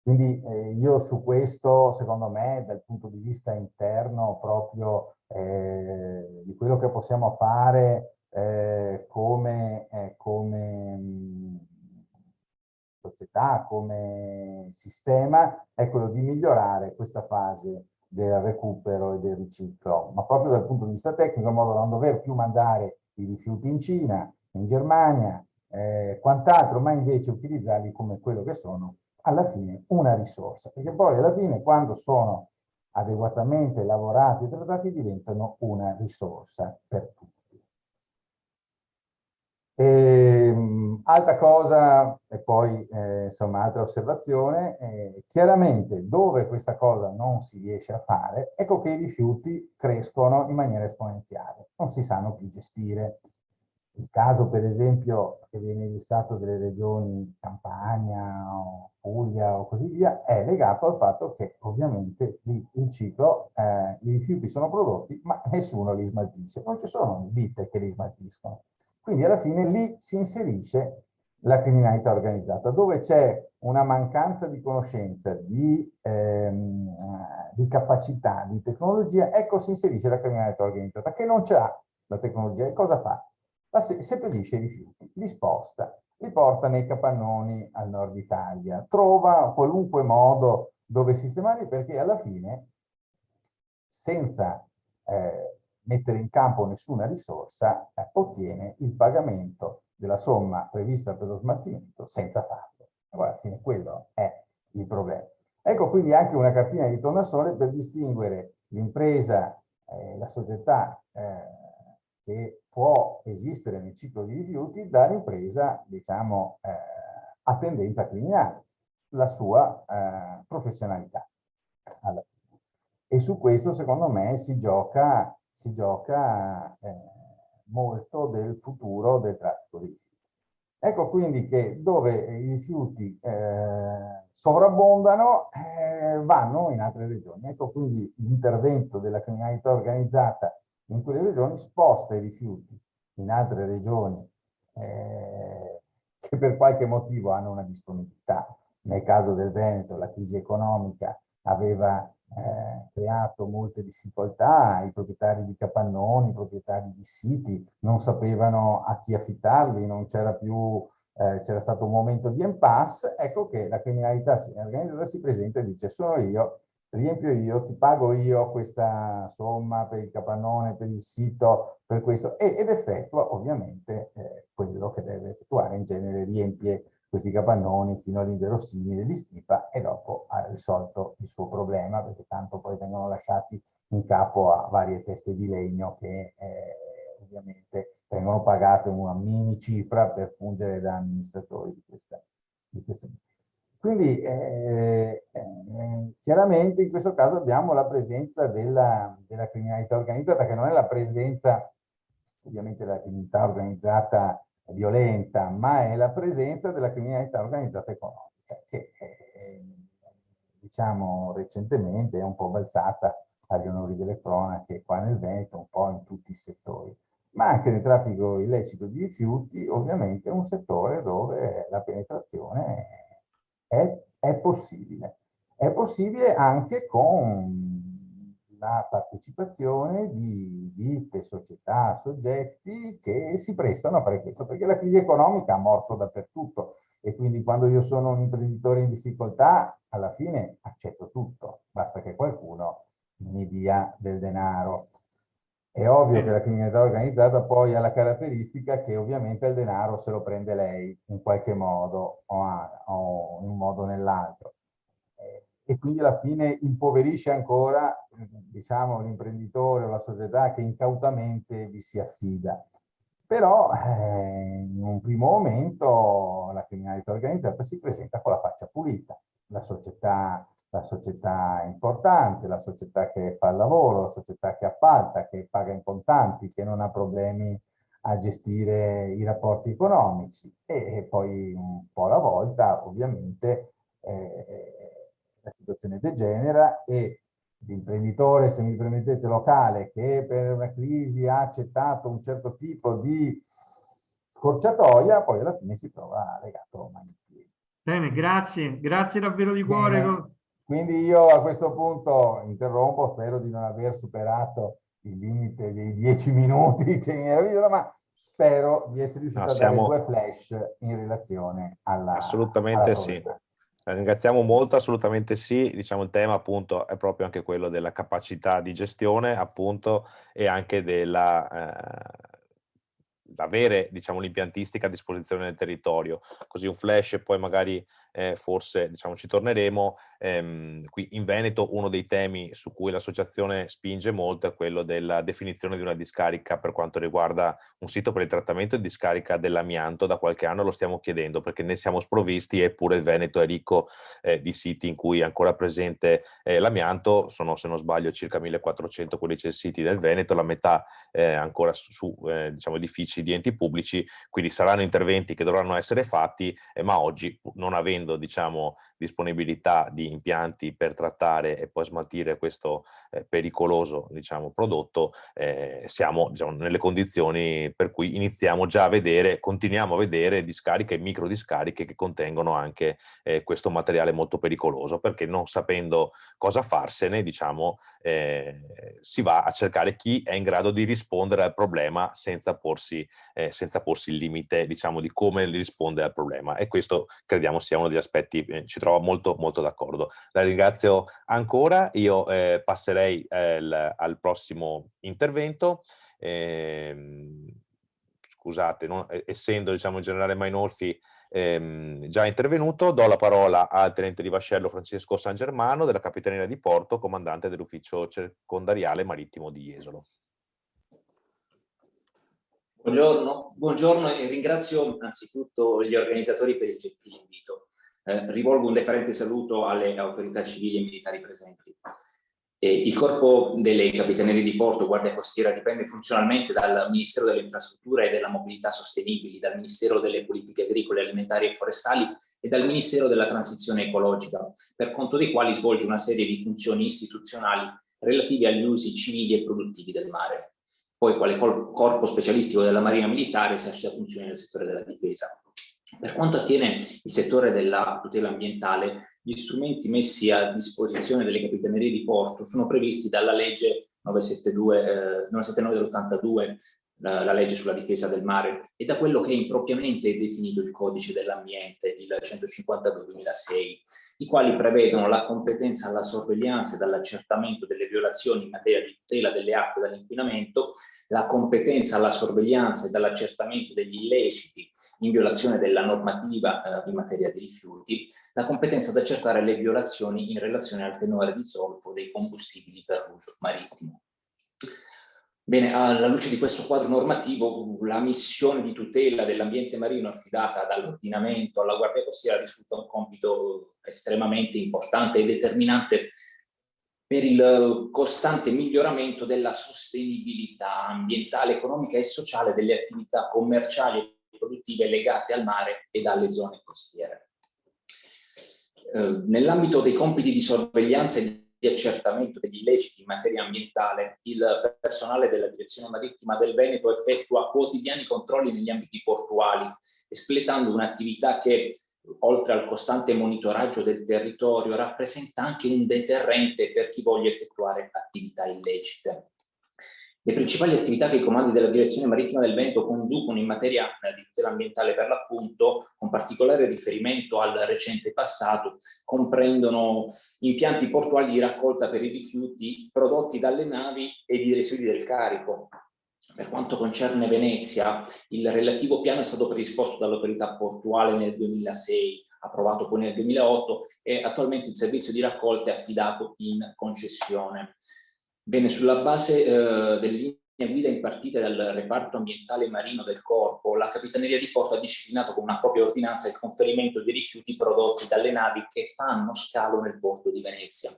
Quindi io su questo, secondo me, dal punto di vista interno, proprio di quello che possiamo fare come società, come sistema, è quello di migliorare questa fase del recupero e del riciclo, ma proprio dal punto di vista tecnico, in modo da non dover più mandare i rifiuti in Cina, in Germania, quant'altro, ma invece utilizzarli come quello che sono, alla fine una risorsa, perché poi alla fine quando sono adeguatamente lavorati e trattati diventano una risorsa per tutti. Altra cosa, e poi insomma altra osservazione, chiaramente dove questa cosa non si riesce a fare, ecco che i rifiuti crescono in maniera esponenziale, non si sanno più gestire. Il caso per esempio che viene illustrato delle regioni Campania o Puglia o così via è legato al fatto che ovviamente lì il ciclo, i rifiuti sono prodotti ma nessuno li smaltisce, non ci sono ditte che li smaltiscono. Quindi alla fine lì si inserisce la criminalità organizzata, dove c'è una mancanza di conoscenza, di capacità, di tecnologia, ecco si inserisce la criminalità organizzata, che non ce l'ha la tecnologia. E cosa fa? Seppellisce i rifiuti, li sposta, li porta nei capannoni al nord Italia, trova qualunque modo dove sistemarli, perché alla fine, senza mettere in campo nessuna risorsa, ottiene il pagamento della somma prevista per lo smaltimento senza farlo. Allora, alla fine quello è il problema. Ecco quindi anche una cartina di tornasole per distinguere l'impresa, la società che può esistere nel ciclo di rifiuti dall'impresa, diciamo, a tendenza criminale, la sua professionalità. Alla fine. E su questo, secondo me, si gioca molto del futuro del traffico di rifiuti. Ecco quindi che dove i rifiuti sovrabbondano vanno in altre regioni. Ecco quindi l'intervento della criminalità organizzata in quelle regioni sposta i rifiuti in altre regioni che per qualche motivo hanno una disponibilità. Nel caso del Veneto la crisi economica aveva creato molte difficoltà, i proprietari di capannoni, i proprietari di siti non sapevano a chi affittarli, non c'era più, c'era stato un momento di impasse, ecco che la criminalità organizzata si presenta e dice sono io, riempio io, ti pago io questa somma per il capannone, per il sito, per questo, ed effettua ovviamente quello che deve effettuare, in genere riempie questi capannoni fino all'inverosimile, li stipa e dopo ha risolto il suo problema, perché tanto poi vengono lasciati in capo a varie teste di legno che ovviamente vengono pagate una mini cifra per fungere da amministratori di questa. Quindi chiaramente in questo caso abbiamo la presenza della criminalità organizzata, che non è la presenza ovviamente della criminalità organizzata violenta, ma è la presenza della criminalità organizzata economica, che diciamo recentemente è un po' balzata agli onori delle cronache qua nel Veneto, un po' in tutti i settori. Ma anche nel traffico illecito di rifiuti, ovviamente è un settore dove la penetrazione è possibile. È possibile anche con la partecipazione di ditte, società, soggetti che si prestano a fare questo, perché la crisi economica ha morso dappertutto e quindi quando io sono un imprenditore in difficoltà, alla fine accetto tutto, basta che qualcuno mi dia del denaro. È ovvio che la criminalità organizzata poi ha la caratteristica che ovviamente il denaro se lo prende lei in qualche modo o in un modo o nell'altro. E quindi alla fine impoverisce ancora, diciamo, l'imprenditore o la società che incautamente vi si affida. Però in un primo momento la criminalità organizzata si presenta con la faccia pulita. La società importante, la società che fa il lavoro, la società che appalta, che paga in contanti, che non ha problemi a gestire i rapporti economici e poi un po' alla volta ovviamente la situazione degenera e l'imprenditore, se mi permettete, locale che per una crisi ha accettato un certo tipo di scorciatoia, poi alla fine si trova legato mani in piedi. Bene, grazie davvero di cuore. Bene. Quindi io a questo punto interrompo, spero di non aver superato il limite dei 10 minuti che mi ero visto, ma spero di essere riuscito a dare 2 flash in relazione alla assolutamente sì. presentazione. La ringraziamo molto, assolutamente sì. Diciamo, il tema appunto è proprio anche quello della capacità di gestione, appunto, e anche avere, diciamo, l'impiantistica a disposizione del territorio. Così un flash e poi magari forse, diciamo, ci torneremo. Qui in Veneto uno dei temi su cui l'associazione spinge molto è quello della definizione di una discarica per quanto riguarda un sito per il trattamento e discarica dell'amianto. Da qualche anno lo stiamo chiedendo perché ne siamo sprovvisti, eppure il Veneto è ricco di siti in cui è ancora presente l'amianto. Sono, se non sbaglio, circa 1400 quelli censiti del Veneto, la metà ancora su diciamo, edifici di enti pubblici, quindi saranno interventi che dovranno essere fatti, ma oggi, non avendo, diciamo, disponibilità di impianti per trattare e poi smaltire questo pericoloso, diciamo, prodotto, siamo, diciamo, nelle condizioni per cui iniziamo già a vedere, continuiamo a vedere discariche e microdiscariche che contengono anche questo materiale molto pericoloso, perché non sapendo cosa farsene, diciamo, si va a cercare chi è in grado di rispondere al problema senza porsi il limite, diciamo, di come rispondere al problema, e questo crediamo sia uno degli aspetti, ci trovo molto molto d'accordo. La ringrazio ancora, io passerei al prossimo intervento. Scusate, essendo, diciamo, il generale Mainolfi già intervenuto, do la parola al tenente di vascello Francesco San Germano della Capitaneria di Porto, comandante dell'ufficio circondariale marittimo di Jesolo. Buongiorno e ringrazio anzitutto gli organizzatori per il gentile invito. Rivolgo un deferente saluto alle autorità civili e militari presenti. Il corpo delle Capitanerie di Porto, Guardia Costiera, dipende funzionalmente dal Ministero delle Infrastrutture e della Mobilità Sostenibili, dal Ministero delle Politiche Agricole, Alimentari e Forestali e dal Ministero della Transizione Ecologica, per conto dei quali svolge una serie di funzioni istituzionali relative agli usi civili e produttivi del mare. Poi, quale corpo specialistico della Marina Militare, esercita funzioni nel settore della difesa. Per quanto attiene il settore della tutela ambientale, gli strumenti messi a disposizione delle Capitanerie di Porto sono previsti dalla legge 979 dell'82, la legge sulla difesa del mare, e da quello che impropriamente è definito il Codice dell'Ambiente, il 152/2006, i quali prevedono la competenza alla sorveglianza e dall'accertamento delle violazioni in materia di tutela delle acque dall'inquinamento, la competenza alla sorveglianza e dall'accertamento degli illeciti in violazione della normativa in materia di rifiuti, la competenza ad accertare le violazioni in relazione al tenore di solfo dei combustibili per uso marittimo. Bene, alla luce di questo quadro normativo, la missione di tutela dell'ambiente marino affidata dall'ordinamento alla Guardia Costiera risulta un compito estremamente importante e determinante per il costante miglioramento della sostenibilità ambientale, economica e sociale delle attività commerciali e produttive legate al mare e alle zone costiere. Nell'ambito dei compiti di sorveglianza e di accertamento degli illeciti in materia ambientale, il personale della Direzione Marittima del Veneto effettua quotidiani controlli negli ambiti portuali, espletando un'attività che, oltre al costante monitoraggio del territorio, rappresenta anche un deterrente per chi voglia effettuare attività illecite. Le principali attività che i comandi della Direzione Marittima del Veneto conducono in materia di tutela ambientale, per l'appunto, con particolare riferimento al recente passato, comprendono impianti portuali di raccolta per i rifiuti prodotti dalle navi e i residui del carico. Per quanto concerne Venezia, il relativo piano è stato predisposto dall'autorità portuale nel 2006, approvato poi nel 2008, e attualmente il servizio di raccolta è affidato in concessione. Bene, sulla base delle linee guida impartite dal reparto ambientale marino del Corpo, la Capitaneria di Porto ha disciplinato con una propria ordinanza il conferimento dei rifiuti prodotti dalle navi che fanno scalo nel porto di Venezia.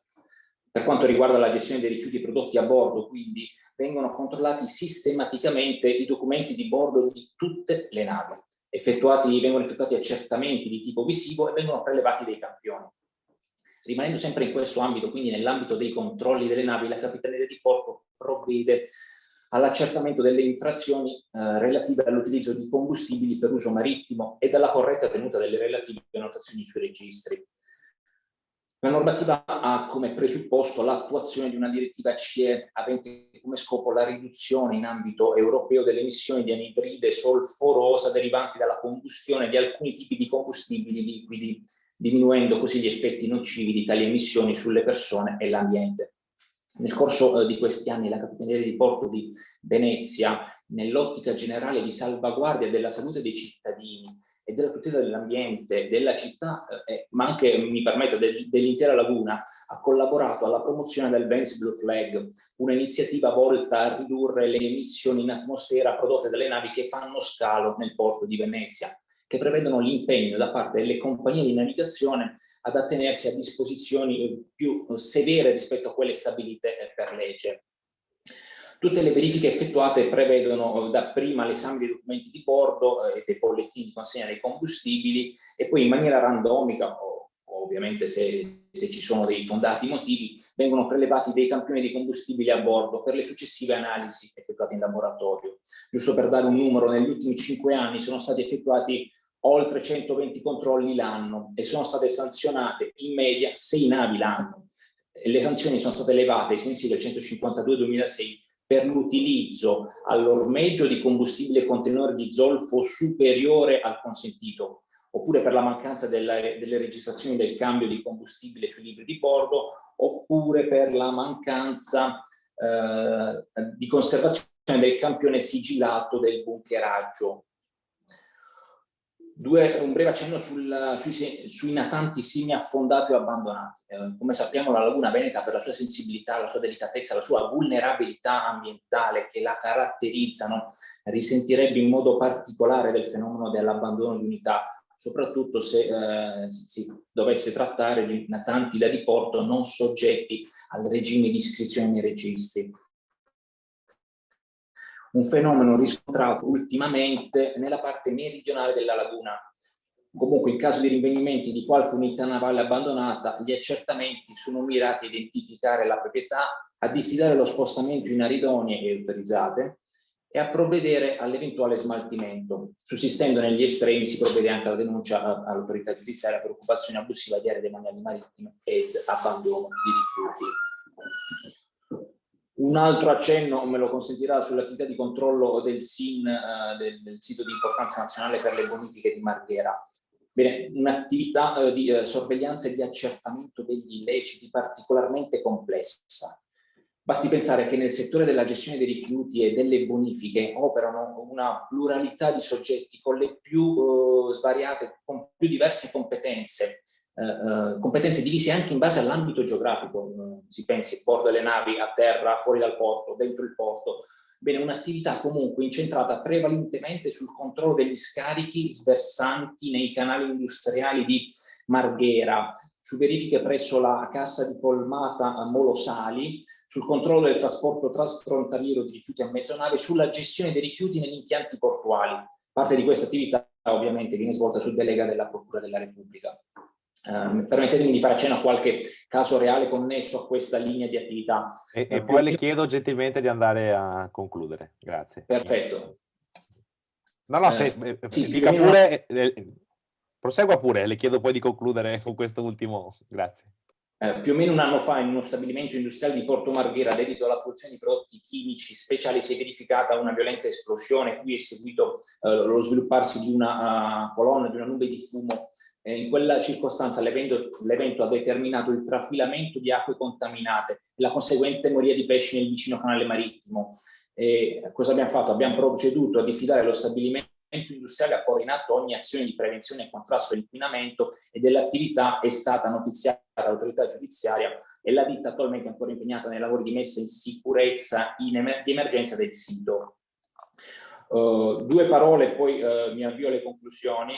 Per quanto riguarda la gestione dei rifiuti prodotti a bordo, quindi, vengono controllati sistematicamente i documenti di bordo di tutte le navi. Vengono effettuati accertamenti di tipo visivo e vengono prelevati dei campioni. Rimanendo sempre in questo ambito, quindi nell'ambito dei controlli delle navi, la Capitaneria di Porto provvede all'accertamento delle infrazioni relative all'utilizzo di combustibili per uso marittimo e dalla corretta tenuta delle relative annotazioni sui registri. La normativa ha come presupposto l'attuazione di una direttiva CE avente come scopo la riduzione in ambito europeo delle emissioni di anidride solforosa derivanti dalla combustione di alcuni tipi di combustibili liquidi, diminuendo così gli effetti nocivi di tali emissioni sulle persone e l'ambiente. Nel corso di questi anni la Capitaneria di Porto di Venezia, nell'ottica generale di salvaguardia della salute dei cittadini e della tutela dell'ambiente, della città, ma anche, mi permetta, dell'intera laguna, ha collaborato alla promozione del Venice Blue Flag, un'iniziativa volta a ridurre le emissioni in atmosfera prodotte dalle navi che fanno scalo nel porto di Venezia, che prevedono l'impegno da parte delle compagnie di navigazione ad attenersi a disposizioni più severe rispetto a quelle stabilite per legge. Tutte le verifiche effettuate prevedono dapprima l'esame dei documenti di bordo e dei bollettini di consegna dei combustibili e poi in maniera randomica, o ovviamente se ci sono dei fondati motivi, vengono prelevati dei campioni di combustibili a bordo per le successive analisi effettuate in laboratorio. Giusto per dare un numero, negli ultimi 5 anni sono stati effettuati oltre 120 controlli l'anno e sono state sanzionate in media 6 navi l'anno. Le sanzioni sono state elevate ai sensi del 152/2006 per l'utilizzo all'ormeggio di combustibile contenore di zolfo superiore al consentito, oppure per la mancanza delle registrazioni del cambio di combustibile sui libri di bordo, oppure per la mancanza di conservazione del campione sigillato del bunkeraggio. Un breve accenno sui natanti semiaffondati o abbandonati. Come sappiamo, la laguna veneta, per la sua sensibilità, la sua delicatezza, la sua vulnerabilità ambientale che la caratterizzano, risentirebbe in modo particolare del fenomeno dell'abbandono di unità, soprattutto se si dovesse trattare di natanti da diporto non soggetti al regime di iscrizione nei registri. Un fenomeno riscontrato ultimamente nella parte meridionale della laguna. Comunque, in caso di rinvenimenti di qualche unità navale abbandonata, gli accertamenti sono mirati a identificare la proprietà, a diffidare lo spostamento in aree idonee e autorizzate e a provvedere all'eventuale smaltimento. Sussistendo negli estremi si provvede anche alla denuncia all'autorità giudiziaria per occupazione abusiva di aree demaniali marittime ed abbandono di rifiuti. Un altro accenno me lo consentirà sull'attività di controllo del SIN, del sito di importanza nazionale per le bonifiche di Marghera. Bene, un'attività di sorveglianza e di accertamento degli illeciti particolarmente complessa. Basti pensare che nel settore della gestione dei rifiuti e delle bonifiche operano una pluralità di soggetti con le più svariate, con più diverse competenze. Competenze divise anche in base all'ambito geografico, si pensi porto delle navi, a terra, fuori dal porto, dentro il porto. Bene, un'attività comunque incentrata prevalentemente sul controllo degli scarichi sversanti nei canali industriali di Marghera, su verifiche presso la cassa di colmata Molosali, sul controllo del trasporto transfrontaliero di rifiuti a mezzonave, sulla gestione dei rifiuti negli impianti portuali. Parte di questa attività ovviamente viene svolta su delega della Procura della Repubblica. Permettetemi di fare accenno a qualche caso reale connesso a questa linea di attività. E poi le chiedo gentilmente di andare a concludere. Grazie. Perfetto. No, sì, dica pure, prosegua pure, le chiedo poi di concludere con questo ultimo. Grazie. Più o meno un anno fa in uno stabilimento industriale di Porto Marghera dedito alla produzione di prodotti chimici speciali si è verificata una violenta esplosione, cui è seguito lo svilupparsi di una colonna, di una nube di fumo. In quella circostanza l'evento ha determinato il trafilamento di acque contaminate e la conseguente moria di pesci nel vicino canale marittimo. Cosa abbiamo fatto? Abbiamo proceduto a diffidare lo stabilimento industriale a porre in atto ogni azione di prevenzione e contrasto all'inquinamento e dell'attività è stata notiziata all'autorità giudiziaria e la ditta attualmente è ancora impegnata nei lavori di messa in sicurezza di emergenza del sito. Due parole, poi mi avvio alle conclusioni,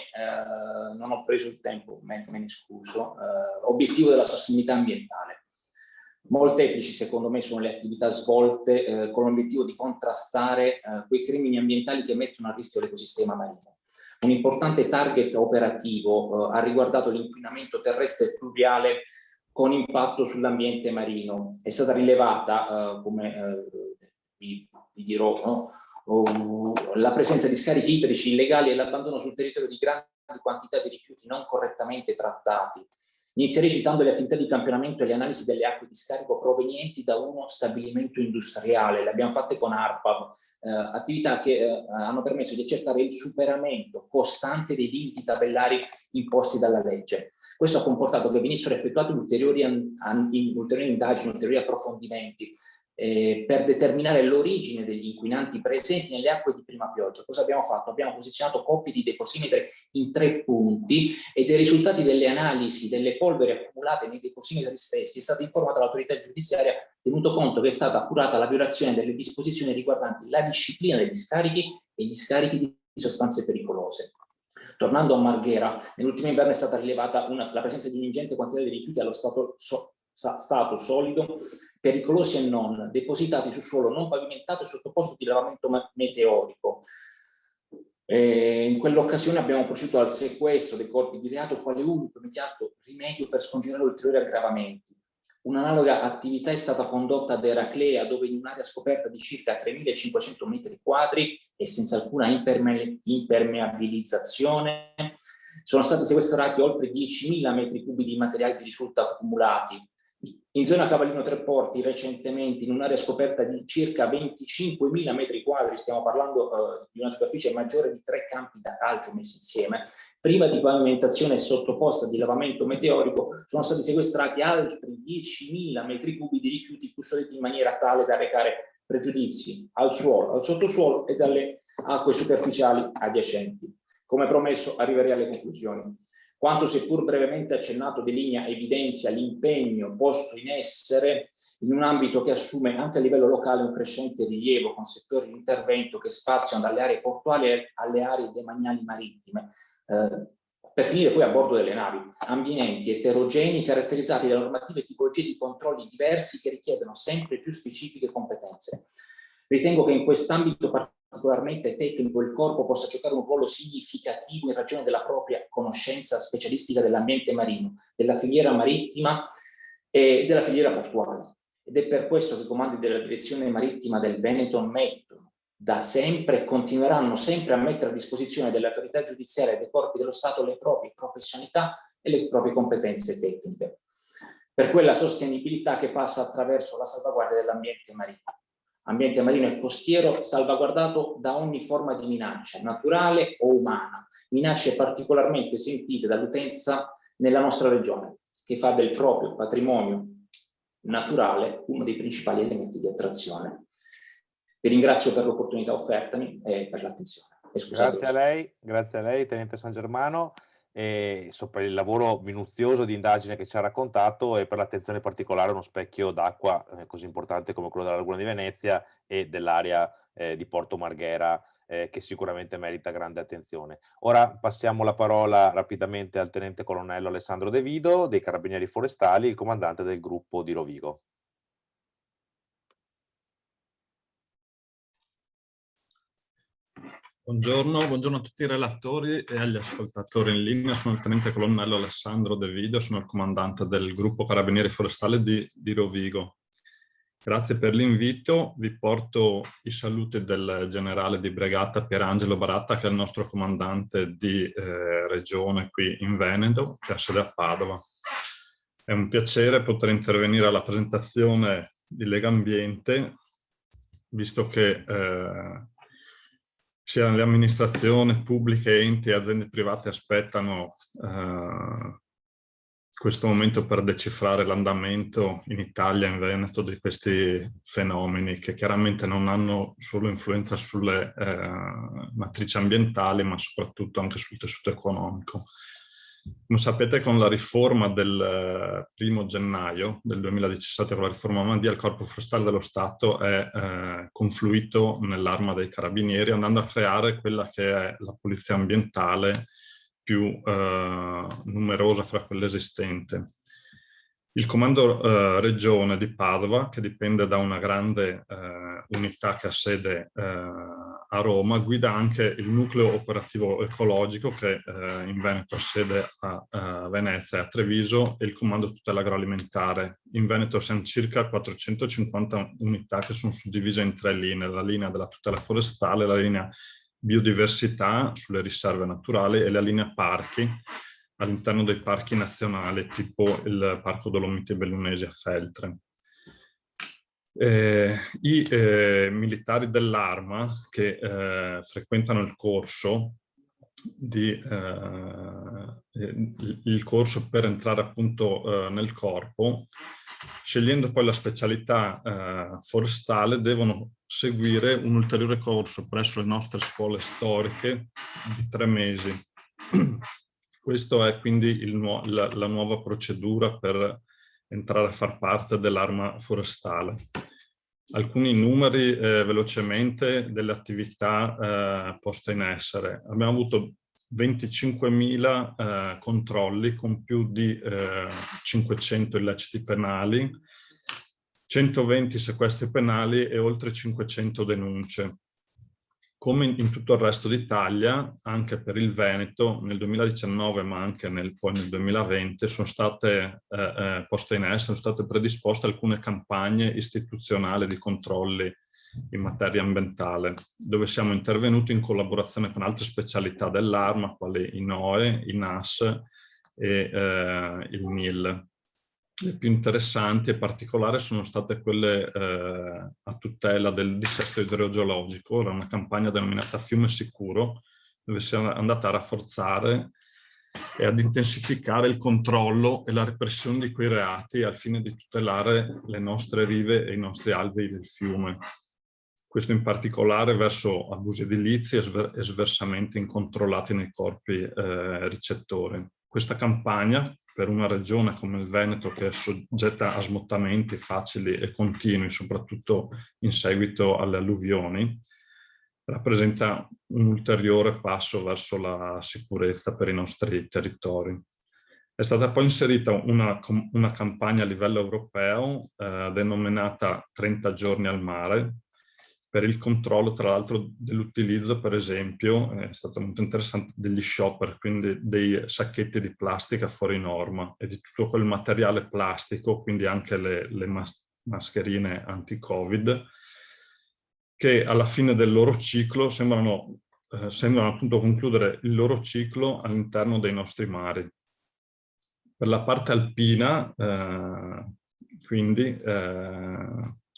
non ho preso il tempo, me ne scuso. Obiettivo della sostenibilità ambientale. Molteplici secondo me sono le attività svolte con l'obiettivo di contrastare quei crimini ambientali che mettono a rischio l'ecosistema marino. Un importante target operativo ha riguardato l'inquinamento terrestre e fluviale con impatto sull'ambiente marino. È stata rilevata, come vi dirò, no? La presenza di scarichi idrici illegali e l'abbandono sul territorio di grandi quantità di rifiuti non correttamente trattati. Inizierei citando le attività di campionamento e le analisi delle acque di scarico provenienti da uno stabilimento industriale. Le abbiamo fatte con ARPAV, attività che hanno permesso di accertare il superamento costante dei limiti tabellari imposti dalla legge. Questo ha comportato che venissero effettuati ulteriori indagini, ulteriori approfondimenti per determinare l'origine degli inquinanti presenti nelle acque di prima pioggia. Cosa abbiamo fatto? Abbiamo posizionato coppie di deposimetri in 3 punti e dei risultati delle analisi delle polveri accumulate nei deposimetri stessi è stata informata l'autorità giudiziaria, tenuto conto che è stata appurata la violazione delle disposizioni riguardanti la disciplina degli scarichi e gli scarichi di sostanze pericolose. Tornando a Marghera, nell'ultimo inverno è stata rilevata la presenza di un'ingente quantità di rifiuti allo stato solido, pericolosi e non, depositati su suolo non pavimentato e sottoposto di lavamento meteorico. In quell'occasione abbiamo proceduto al sequestro dei corpi di reato quale unico immediato rimedio per scongiurare ulteriori aggravamenti. Un'analoga attività è stata condotta ad Eraclea, dove in un'area scoperta di circa 3.500 metri quadri e senza alcuna impermeabilizzazione sono stati sequestrati oltre 10.000 metri cubi di materiali di risulta accumulati. In zona Cavallino Tre Porti recentemente, in un'area scoperta di circa 25.000 metri quadri, stiamo parlando di una superficie maggiore di 3 campi da calcio messi insieme, priva di pavimentazione e sottoposta di lavamento meteorico, sono stati sequestrati altri 10.000 metri cubi di rifiuti custoditi in maniera tale da recare pregiudizi al suolo, al sottosuolo e alle acque superficiali adiacenti. Come promesso, arriverei alle conclusioni. Quanto seppur brevemente accennato delinea evidenzia l'impegno posto in essere in un ambito che assume anche a livello locale un crescente rilievo, con settori di intervento che spaziano dalle aree portuali alle aree demaniali marittime, per finire poi a bordo delle navi, ambienti eterogenei caratterizzati da normative e tipologie di controlli diversi che richiedono sempre più specifiche competenze. Ritengo che in quest'ambito particolarmente tecnico il corpo possa giocare un ruolo significativo in ragione della propria conoscenza specialistica dell'ambiente marino, della filiera marittima e della filiera portuale. Ed è per questo che i comandi della direzione marittima del Veneto mettono da sempre e continueranno sempre a mettere a disposizione delle autorità giudiziarie e dei corpi dello Stato le proprie professionalità e le proprie competenze tecniche, per quella sostenibilità che passa attraverso la salvaguardia dell'ambiente marino. Ambiente marino e costiero salvaguardato da ogni forma di minaccia, naturale o umana, minacce particolarmente sentite dall'utenza nella nostra regione, che fa del proprio patrimonio naturale uno dei principali elementi di attrazione. Vi ringrazio per l'opportunità offertami e per l'attenzione. Grazie a lei, Tenente San Germano, e per il lavoro minuzioso di indagine che ci ha raccontato e per l'attenzione particolare a uno specchio d'acqua così importante come quello della Laguna di Venezia e dell'area di Porto Marghera, che sicuramente merita grande attenzione. Ora passiamo la parola rapidamente al Tenente Colonnello Alessandro De Vido dei Carabinieri Forestali, il comandante del gruppo di Rovigo. Buongiorno a tutti i relatori e agli ascoltatori in linea. Sono il Tenente Colonnello Alessandro De Vido, sono il comandante del gruppo Carabinieri Forestali di Rovigo. Grazie per l'invito. Vi porto i saluti del generale di brigata Pierangelo Baratta, che è il nostro comandante di regione qui in Veneto, che ha sede a Padova. È un piacere poter intervenire alla presentazione di Legambiente, visto che sia le amministrazioni pubbliche, enti e aziende private aspettano questo momento per decifrare l'andamento in Italia, in Veneto, di questi fenomeni che chiaramente non hanno solo influenza sulle matrici ambientali, ma soprattutto anche sul tessuto economico. Come sapete, con la riforma del 1° gennaio del 2017, con la riforma Madia, il Corpo Forestale dello Stato è confluito nell'Arma dei Carabinieri, andando a creare quella che è la polizia ambientale più numerosa fra quelle esistenti. Il comando regione di Padova, che dipende da una grande unità che ha sede a Roma, guida anche il nucleo operativo ecologico che in Veneto ha sede a Venezia e a Treviso, e il comando tutela agroalimentare. In Veneto siamo circa 450 unità che sono suddivise in 3 linee: la linea della tutela forestale, la linea biodiversità sulle riserve naturali e la linea parchi all'interno dei parchi nazionali, tipo il Parco Dolomiti Bellunesi a Feltre. I militari dell'Arma che frequentano il corso per entrare appunto nel corpo, scegliendo poi la specialità forestale, devono seguire un ulteriore corso presso le nostre scuole storiche di 3 mesi. Questa è quindi la nuova procedura per entrare a far parte dell'Arma forestale. Alcuni numeri velocemente delle attività poste in essere. Abbiamo avuto 25.000 controlli con più di 500 illeciti penali, 120 sequestri penali e oltre 500 denunce. Come in tutto il resto d'Italia, anche per il Veneto, nel 2019 ma anche poi nel 2020 sono state poste in essere, sono state predisposte alcune campagne istituzionali di controlli in materia ambientale, dove siamo intervenuti in collaborazione con altre specialità dell'Arma, quali i NOE, i NAS e il NIL. Le più interessanti e particolari sono state quelle a tutela del dissesto idrogeologico. Era una campagna denominata Fiume Sicuro, dove si è andata a rafforzare e ad intensificare il controllo e la repressione di quei reati al fine di tutelare le nostre rive e i nostri alvei del fiume. Questo in particolare verso abusi edilizi e sversamenti incontrollati nei corpi ricettori. Questa campagna, per una regione come il Veneto, che è soggetta a smottamenti facili e continui, soprattutto in seguito alle alluvioni, rappresenta un ulteriore passo verso la sicurezza per i nostri territori. È stata poi inserita una campagna a livello europeo denominata 30 giorni al mare, per il controllo, tra l'altro, dell'utilizzo, per esempio, è stato molto interessante, degli shopper, quindi dei sacchetti di plastica fuori norma e di tutto quel materiale plastico, quindi anche le mascherine anti-Covid, che alla fine del loro ciclo sembrano appunto concludere il loro ciclo all'interno dei nostri mari. Per la parte alpina, quindi,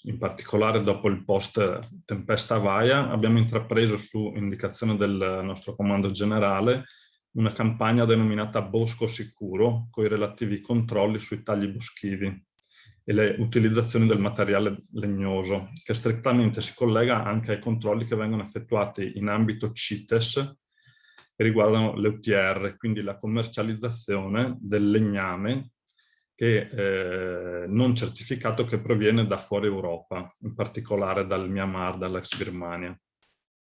in particolare dopo il post tempesta Vaia, abbiamo intrapreso su indicazione del nostro comando generale una campagna denominata Bosco Sicuro, con i relativi controlli sui tagli boschivi e le utilizzazioni del materiale legnoso, che strettamente si collega anche ai controlli che vengono effettuati in ambito CITES e riguardano le UTR, quindi la commercializzazione del legname non certificato che proviene da fuori Europa, in particolare dal Myanmar, dall'ex Birmania.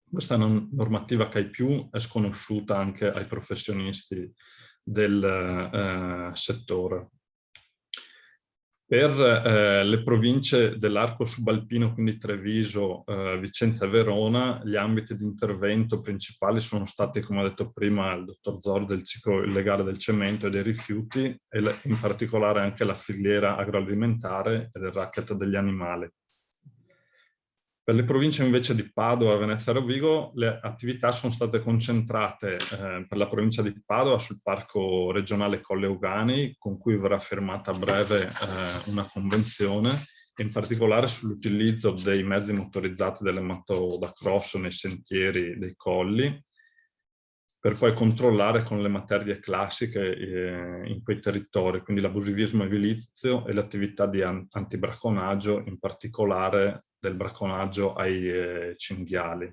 Questa normativa CAI+ è sconosciuta anche ai professionisti del settore. Per le province dell'arco subalpino, quindi Treviso, Vicenza e Verona, gli ambiti di intervento principali sono stati, come ho detto prima, il dottor Zor, del ciclo illegale del cemento e dei rifiuti, e in particolare anche la filiera agroalimentare e del racket degli animali. Per le province invece di Padova, Venezia e Rovigo, le attività sono state concentrate per la provincia di Padova sul Parco regionale Colle Euganei, con cui verrà firmata a breve una convenzione, e in particolare sull'utilizzo dei mezzi motorizzati delle moto da cross nei sentieri dei colli, per poi controllare con le materie classiche in quei territori, quindi l'abusivismo edilizio e le attività di antibracconaggio, in particolare del bracconaggio ai cinghiali.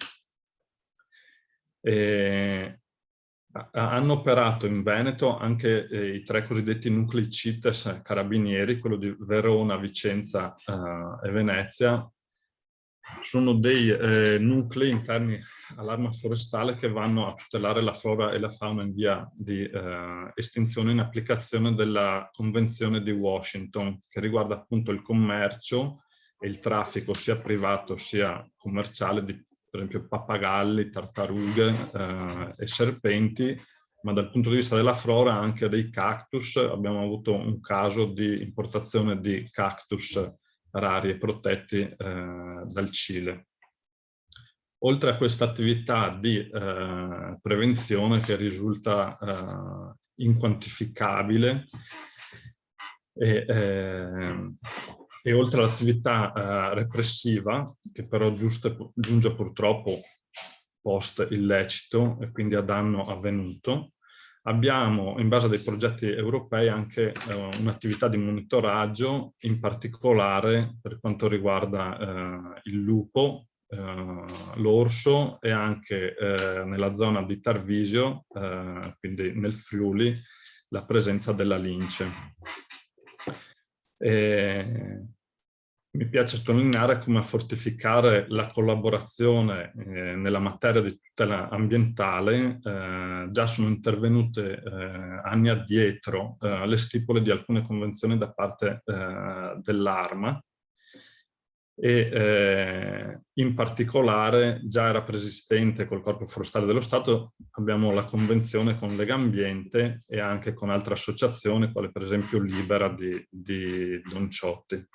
Hanno operato in Veneto anche i 3 cosiddetti nuclei CITES carabinieri, quello di Verona, Vicenza e Venezia. Sono dei nuclei interni all'Arma forestale che vanno a tutelare la flora e la fauna in via di estinzione, in applicazione della Convenzione di Washington, che riguarda appunto il commercio e il traffico sia privato sia commerciale di per esempio pappagalli, tartarughe e serpenti, ma dal punto di vista della flora anche dei cactus. Abbiamo avuto un caso di importazione di cactus rari e protetti dal Cile. Oltre a questa attività di prevenzione che risulta inquantificabile e oltre all'attività repressiva, che però giunge purtroppo post illecito e quindi a danno avvenuto, abbiamo, in base a dei progetti europei, anche un'attività di monitoraggio, in particolare per quanto riguarda il lupo, l'orso e anche nella zona di Tarvisio, quindi nel Friuli, la presenza della lince. Mi piace sottolineare come a fortificare la collaborazione nella materia di tutela ambientale già sono intervenute anni addietro le stipule di alcune convenzioni da parte dell'ARMA e in particolare già era preesistente col Corpo Forestale dello Stato, abbiamo la convenzione con Legambiente e anche con altre associazioni, quale per esempio Libera di Don Ciotti.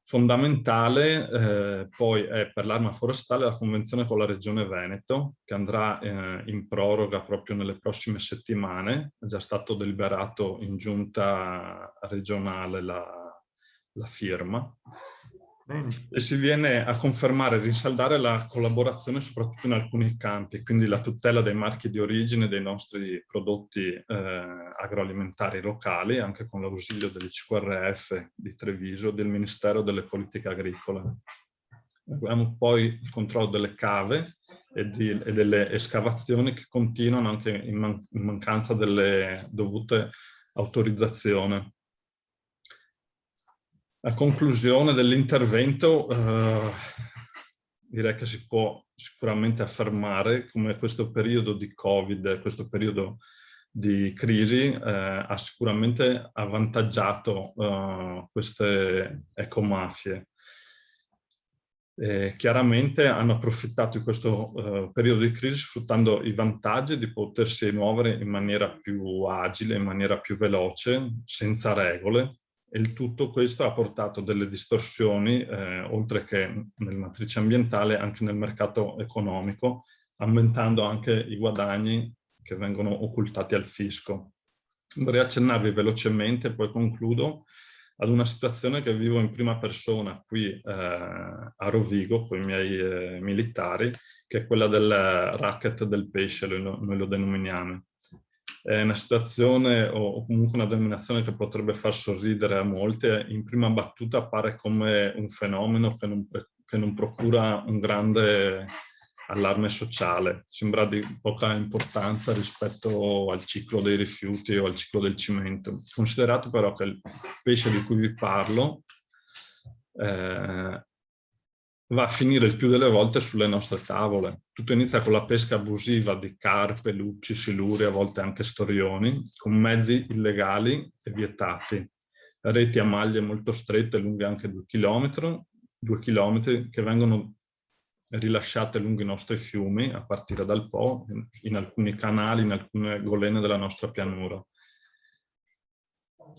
Fondamentale poi è per l'Arma Forestale la convenzione con la Regione Veneto, che andrà in proroga proprio nelle prossime settimane. È già stato deliberato in giunta regionale la firma. E si viene a confermare e rinsaldare la collaborazione soprattutto in alcuni campi, quindi la tutela dei marchi di origine dei nostri prodotti agroalimentari locali, anche con l'ausilio dell'ICQRF di Treviso e del Ministero delle Politiche Agricole. Abbiamo poi il controllo delle cave e delle escavazioni che continuano anche in mancanza delle dovute autorizzazioni. A conclusione dell'intervento direi che si può sicuramente affermare come questo periodo di Covid, questo periodo di crisi ha sicuramente avvantaggiato queste ecomafie. Chiaramente hanno approfittato di questo periodo di crisi sfruttando i vantaggi di potersi muovere in maniera più agile, in maniera più veloce, senza regole. E tutto questo ha portato delle distorsioni, oltre che nella matrice ambientale, anche nel mercato economico, aumentando anche i guadagni che vengono occultati al fisco. Vorrei accennarvi velocemente, poi concludo, ad una situazione che vivo in prima persona qui a Rovigo con i miei militari, che è quella del racket del pesce, noi lo denominiamo. È una situazione o comunque una denominazione che potrebbe far sorridere a molti. In prima battuta appare come un fenomeno che non procura un grande allarme sociale. Sembra di poca importanza rispetto al ciclo dei rifiuti o al ciclo del cemento. Considerato però che il pesce di cui vi parlo va a finire il più delle volte sulle nostre tavole. Tutto inizia con la pesca abusiva di carpe, lucci, siluri, a volte anche storioni, con mezzi illegali e vietati. Reti a maglie molto strette, lunghe anche 2 chilometri, che vengono rilasciate lungo i nostri fiumi, a partire dal Po, in alcuni canali, in alcune golene della nostra pianura.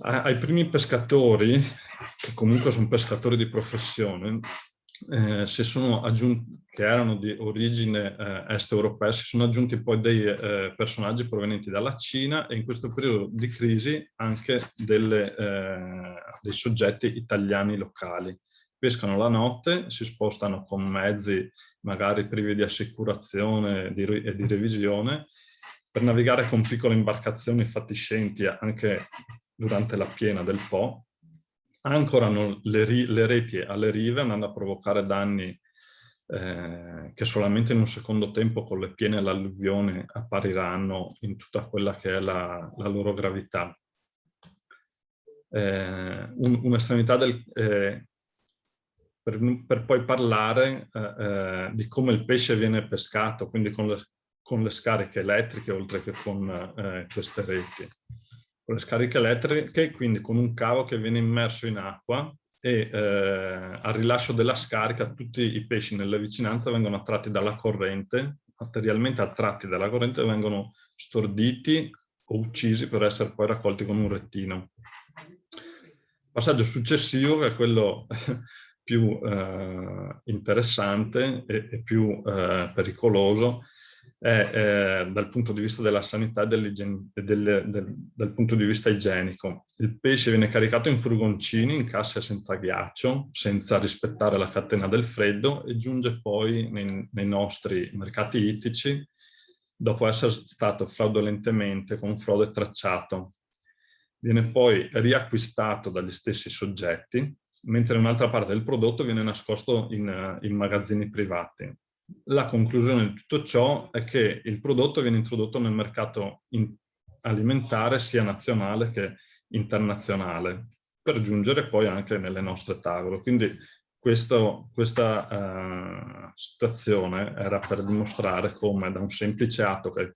Ai primi pescatori, che comunque sono pescatori di professione, si sono aggiunti, che erano di origine est europea, si sono aggiunti poi dei personaggi provenienti dalla Cina e in questo periodo di crisi anche dei soggetti italiani locali. Pescano la notte, si spostano con mezzi magari privi di assicurazione e di revisione, per navigare con piccole imbarcazioni fatiscenti anche durante la piena del Po. Ancorano le reti alle rive, andando a provocare danni che solamente in un secondo tempo, con le piene all'alluvione, appariranno in tutta quella che è la loro gravità. Un'estremità per poi parlare di come il pesce viene pescato, quindi con le scariche elettriche, oltre che con queste reti. Con le scariche elettriche, quindi con un cavo che viene immerso in acqua e al rilascio della scarica tutti i pesci nelle vicinanze vengono attratti dalla corrente, materialmente attratti dalla corrente, e vengono storditi o uccisi per essere poi raccolti con un rettino. Passaggio successivo, che è quello più interessante e più pericoloso, è dal punto di vista della sanità e dal punto di vista igienico. Il pesce viene caricato in furgoncini, in casse senza ghiaccio, senza rispettare la catena del freddo, e giunge poi nei nostri mercati ittici dopo essere stato fraudolentemente, con frode, tracciato. Viene poi riacquistato dagli stessi soggetti, mentre un'altra parte del prodotto viene nascosto in magazzini privati. La conclusione di tutto ciò è che il prodotto viene introdotto nel mercato alimentare sia nazionale che internazionale, per giungere poi anche nelle nostre tavole. Quindi questa situazione era per dimostrare come da un semplice atto che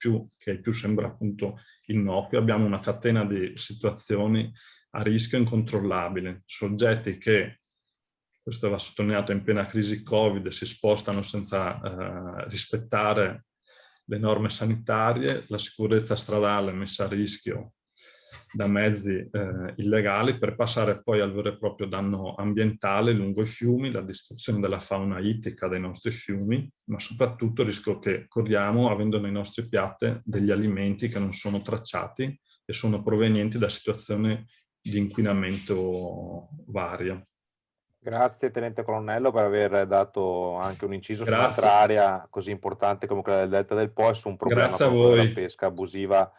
ai più sembra appunto innocuo, abbiamo una catena di situazioni a rischio incontrollabile, soggetti che, questo va sottolineato, in piena crisi Covid si spostano senza rispettare le norme sanitarie, la sicurezza stradale messa a rischio da mezzi illegali, per passare poi al vero e proprio danno ambientale lungo i fiumi, la distruzione della fauna ittica dei nostri fiumi, ma soprattutto il rischio che corriamo avendo nei nostri piatti degli alimenti che non sono tracciati e sono provenienti da situazioni di inquinamento varia. Grazie Tenente Colonnello per aver dato anche un inciso su un'altra area così importante come quella del Delta del Po e su un problema come della pesca abusiva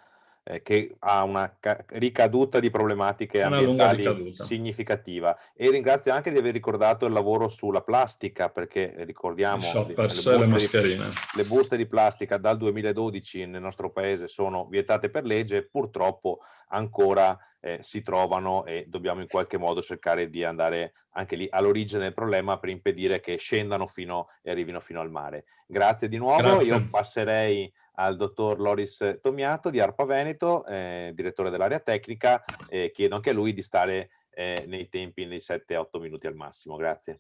che ha una ricaduta di problematiche ambientali significativa. E ringrazio anche di aver ricordato il lavoro sulla plastica, perché ricordiamo le buste di plastica dal 2012 nel nostro paese sono vietate per legge, purtroppo ancora si trovano, e dobbiamo in qualche modo cercare di andare anche lì all'origine del problema per impedire che scendano e arrivino fino al mare. Grazie di nuovo. Grazie. Io passerei al dottor Loris Tomiato di ARPA Veneto, direttore dell'area tecnica, chiedo anche a lui di stare nei tempi, nei 7-8 minuti al massimo. Grazie.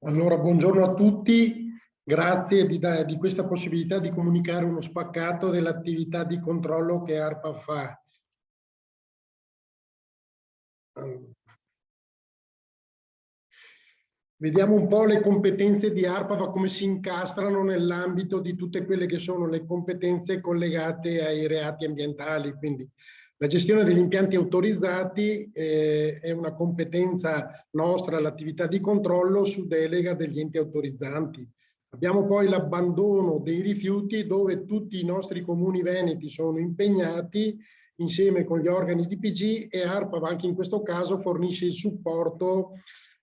Allora, buongiorno a tutti. Grazie di questa possibilità di comunicare uno spaccato dell'attività di controllo che ARPA fa. Vediamo un po' le competenze di ARPA, come si incastrano nell'ambito di tutte quelle che sono le competenze collegate ai reati ambientali. Quindi la gestione degli impianti autorizzati è una competenza nostra, l'attività di controllo su delega degli enti autorizzanti. Abbiamo poi l'abbandono dei rifiuti, dove tutti i nostri comuni veneti sono impegnati insieme con gli organi di PG, e ARPA anche in questo caso fornisce il supporto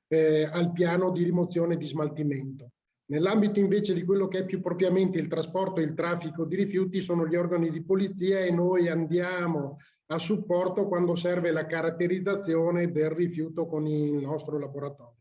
al piano di rimozione e di smaltimento. Nell'ambito invece di quello che è più propriamente il trasporto e il traffico di rifiuti sono gli organi di polizia, e noi andiamo a supporto quando serve la caratterizzazione del rifiuto con il nostro laboratorio.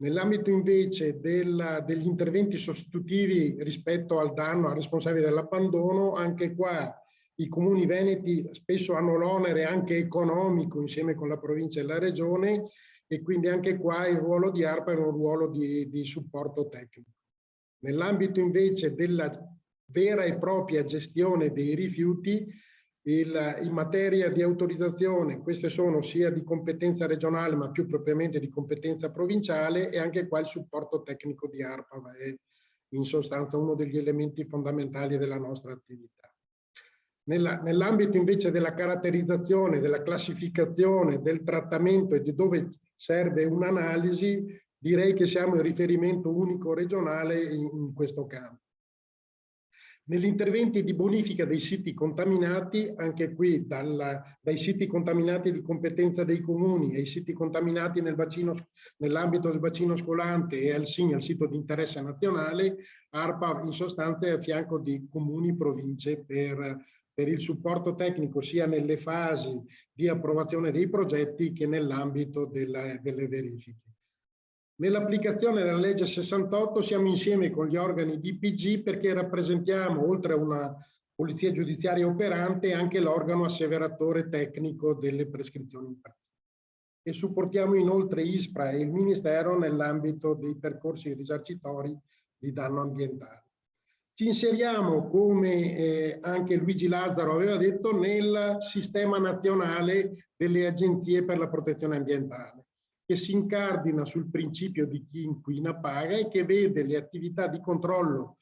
Nell'ambito invece degli interventi sostitutivi rispetto al danno al responsabile dell'abbandono, anche qua i comuni veneti spesso hanno l'onere anche economico insieme con la provincia e la regione, e quindi anche qua il ruolo di ARPA è un ruolo di supporto tecnico. Nell'ambito invece della vera e propria gestione dei rifiuti, in materia di autorizzazione, queste sono sia di competenza regionale ma più propriamente di competenza provinciale, e anche qua il supporto tecnico di ARPA è in sostanza uno degli elementi fondamentali della nostra attività. Nell'ambito invece della caratterizzazione, della classificazione, del trattamento e di dove serve un'analisi, direi che siamo il riferimento unico regionale in questo campo. Negli interventi di bonifica dei siti contaminati, anche qui dai siti contaminati di competenza dei comuni ai siti contaminati nell'ambito del bacino scolante e al SIN, al sito di interesse nazionale, ARPA in sostanza è a fianco di comuni, province per il supporto tecnico sia nelle fasi di approvazione dei progetti che nell'ambito delle verifiche. Nell'applicazione della legge 68 siamo insieme con gli organi di PG, perché rappresentiamo, oltre a una polizia giudiziaria operante e anche l'organo asseveratore tecnico delle prescrizioni impartite. E supportiamo inoltre ISPRA e il Ministero nell'ambito dei percorsi risarcitori di danno ambientale. Ci inseriamo, come anche Luigi Lazzaro aveva detto, nel sistema nazionale delle agenzie per la protezione ambientale, che si incardina sul principio di chi inquina paga e che vede le attività di controllo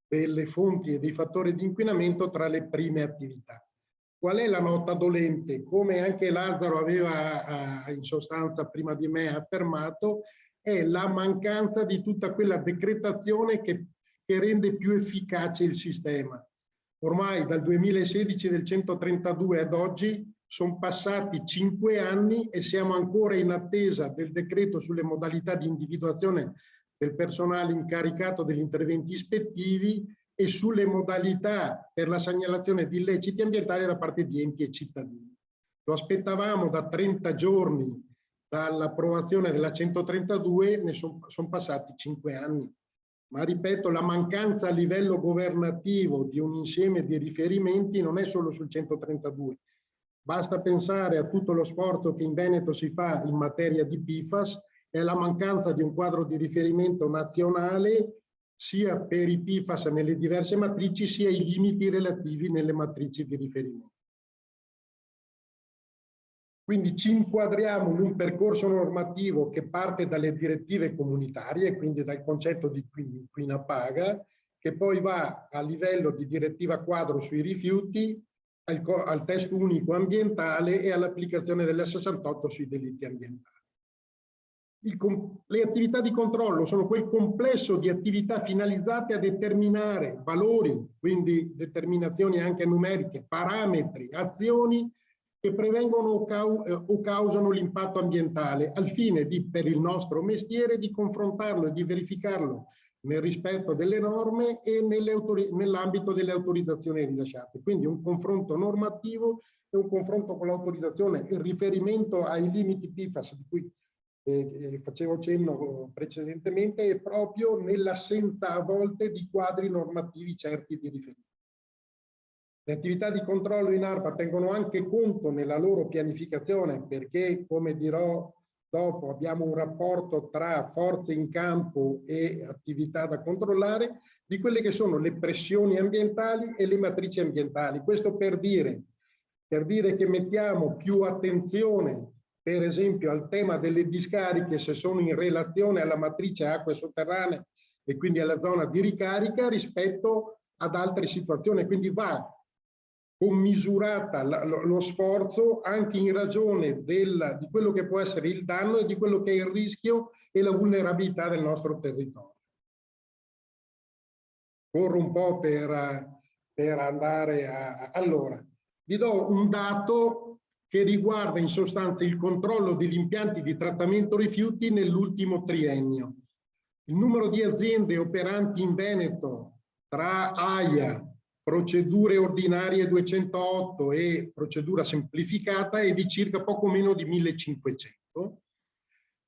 delle fonti e dei fattori di inquinamento tra le prime attività. Qual è la nota dolente? Come anche Lazzaro aveva in sostanza prima di me affermato, è la mancanza di tutta quella decretazione che rende più efficace il sistema. Ormai dal 2016 del 132 ad oggi sono passati 5 anni e siamo ancora in attesa del decreto sulle modalità di individuazione del personale incaricato degli interventi ispettivi e sulle modalità per la segnalazione di illeciti ambientali da parte di enti e cittadini. Lo aspettavamo da 30 giorni dall'approvazione della 132, ne sono passati 5 anni. Ma ripeto, la mancanza a livello governativo di un insieme di riferimenti non è solo sul 132. Basta pensare a tutto lo sforzo che in Veneto si fa in materia di PFAS e la mancanza di un quadro di riferimento nazionale sia per i PFAS nelle diverse matrici, sia i limiti relativi nelle matrici di riferimento. Quindi ci inquadriamo in un percorso normativo che parte dalle direttive comunitarie, quindi dal concetto di inquina paga, che poi va a livello di direttiva quadro sui rifiuti, al testo unico ambientale e all'applicazione della 68 sui delitti ambientali. Le attività di controllo sono quel complesso di attività finalizzate a determinare valori, quindi determinazioni anche numeriche, parametri, azioni che prevengono o causano l'impatto ambientale, al fine di, per il nostro mestiere, di confrontarlo e di verificarlo nel rispetto delle norme e nell'ambito delle autorizzazioni rilasciate. Quindi un confronto normativo e un confronto con l'autorizzazione, il riferimento ai limiti PFAS di cui facevo cenno precedentemente, è proprio nell'assenza a volte di quadri normativi certi di riferimento. Le attività di controllo in ARPA tengono anche conto nella loro pianificazione perché, come dirò dopo, abbiamo un rapporto tra forze in campo e attività da controllare di quelle che sono le pressioni ambientali e le matrici ambientali. Questo per dire che mettiamo più attenzione, per esempio, al tema delle discariche se sono in relazione alla matrice acque sotterranee e quindi alla zona di ricarica rispetto ad altre situazioni. Quindi va commisurata lo sforzo anche in ragione di quello che può essere il danno e di quello che è il rischio e la vulnerabilità del nostro territorio. Corro un po' per andare a... Allora, vi do un dato che riguarda in sostanza il controllo degli impianti di trattamento rifiuti nell'ultimo triennio. Il numero di aziende operanti in Veneto tra AIA, procedure ordinarie 208 e procedura semplificata è di circa poco meno di 1500.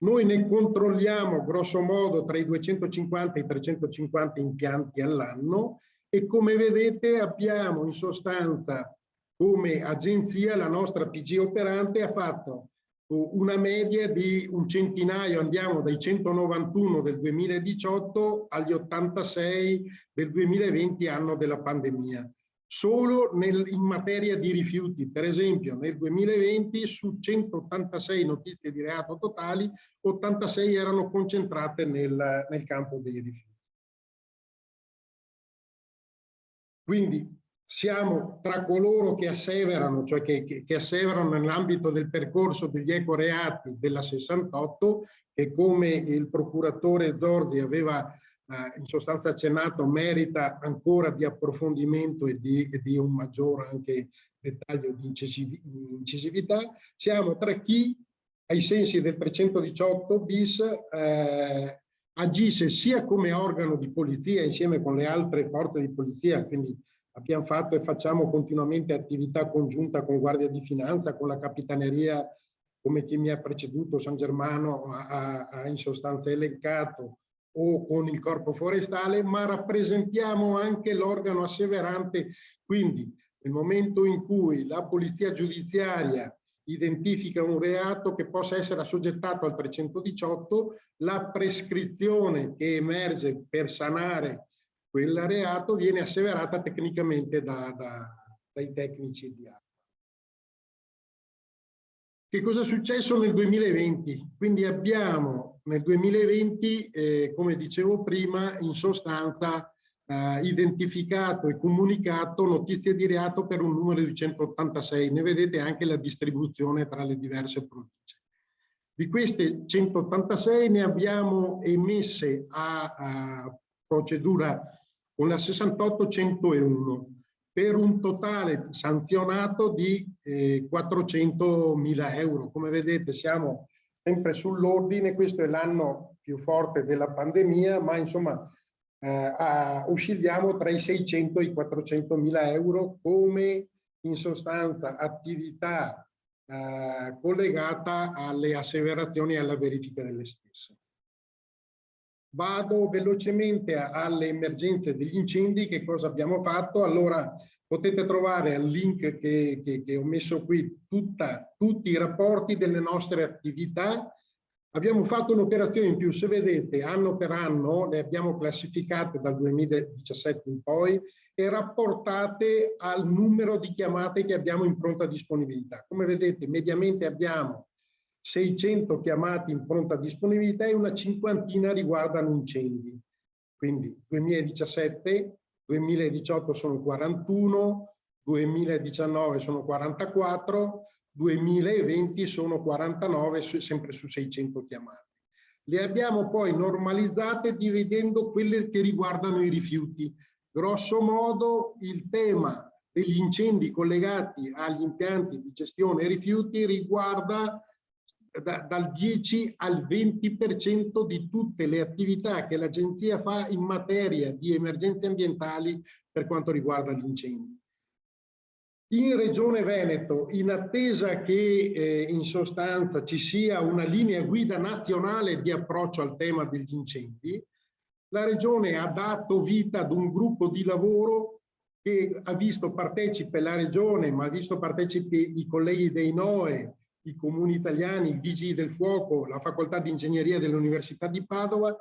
Noi ne controlliamo grosso modo tra i 250 e i 350 impianti all'anno e come vedete abbiamo in sostanza come agenzia la nostra PG operante ha fatto una media di un centinaio, andiamo dai 191 del 2018 agli 86 del 2020, anno della pandemia. Solo in materia di rifiuti, per esempio nel 2020 su 186 notizie di reato totali, 86 erano concentrate nel campo dei rifiuti. Quindi siamo tra coloro che asseverano, cioè che asseverano nell'ambito del percorso degli ecoreati della 68, che come il procuratore Zorzi aveva in sostanza accennato, merita ancora di approfondimento e di un maggior anche dettaglio di incisività. Siamo tra chi, ai sensi del 318 bis, agisce sia come organo di polizia insieme con le altre forze di polizia, quindi abbiamo fatto e facciamo continuamente attività congiunta con Guardia di Finanza, con la Capitaneria, come chi mi ha preceduto, San Germano, ha in sostanza elencato, o con il corpo forestale, ma rappresentiamo anche l'organo asseverante. Quindi nel momento in cui la polizia giudiziaria identifica un reato che possa essere assoggettato al 318, la prescrizione che emerge per sanare quel reato viene asseverata tecnicamente dai tecnici di ARPA. Che cosa è successo nel 2020? Quindi abbiamo nel 2020, come dicevo prima, in sostanza identificato e comunicato notizie di reato per un numero di 186. Ne vedete anche la distribuzione tra le diverse province. Di queste 186 ne abbiamo emesse a procedura con la 68-101 per un totale sanzionato di 400.000 euro. Come vedete siamo sempre sull'ordine, questo è l'anno più forte della pandemia, ma insomma oscilliamo tra i 600 e i 400.000 euro come in sostanza attività collegata alle asseverazioni e alla verifica delle stesse. Vado velocemente alle emergenze degli incendi. Che cosa abbiamo fatto? Allora potete trovare al link che ho messo qui tutti i rapporti delle nostre attività. Abbiamo fatto un'operazione in più, se vedete anno per anno le abbiamo classificate dal 2017 in poi e rapportate al numero di chiamate che abbiamo in pronta disponibilità. Come vedete mediamente abbiamo 600 chiamate in pronta disponibilità e una cinquantina riguardano incendi. Quindi 2017, 2018 sono 41, 2019 sono 44, 2020 sono 49, sempre su 600 chiamate. Le abbiamo poi normalizzate dividendo quelle che riguardano i rifiuti. Grosso modo il tema degli incendi collegati agli impianti di gestione rifiuti riguarda dal 10 al 20% di tutte le attività che l'Agenzia fa in materia di emergenze ambientali per quanto riguarda gli incendi. In Regione Veneto, in attesa che in sostanza ci sia una linea guida nazionale di approccio al tema degli incendi, la Regione ha dato vita ad un gruppo di lavoro che ha visto partecipe la Regione, ma ha visto partecipi i colleghi dei NOE, i comuni italiani, i vigili del fuoco, la facoltà di ingegneria dell'Università di Padova,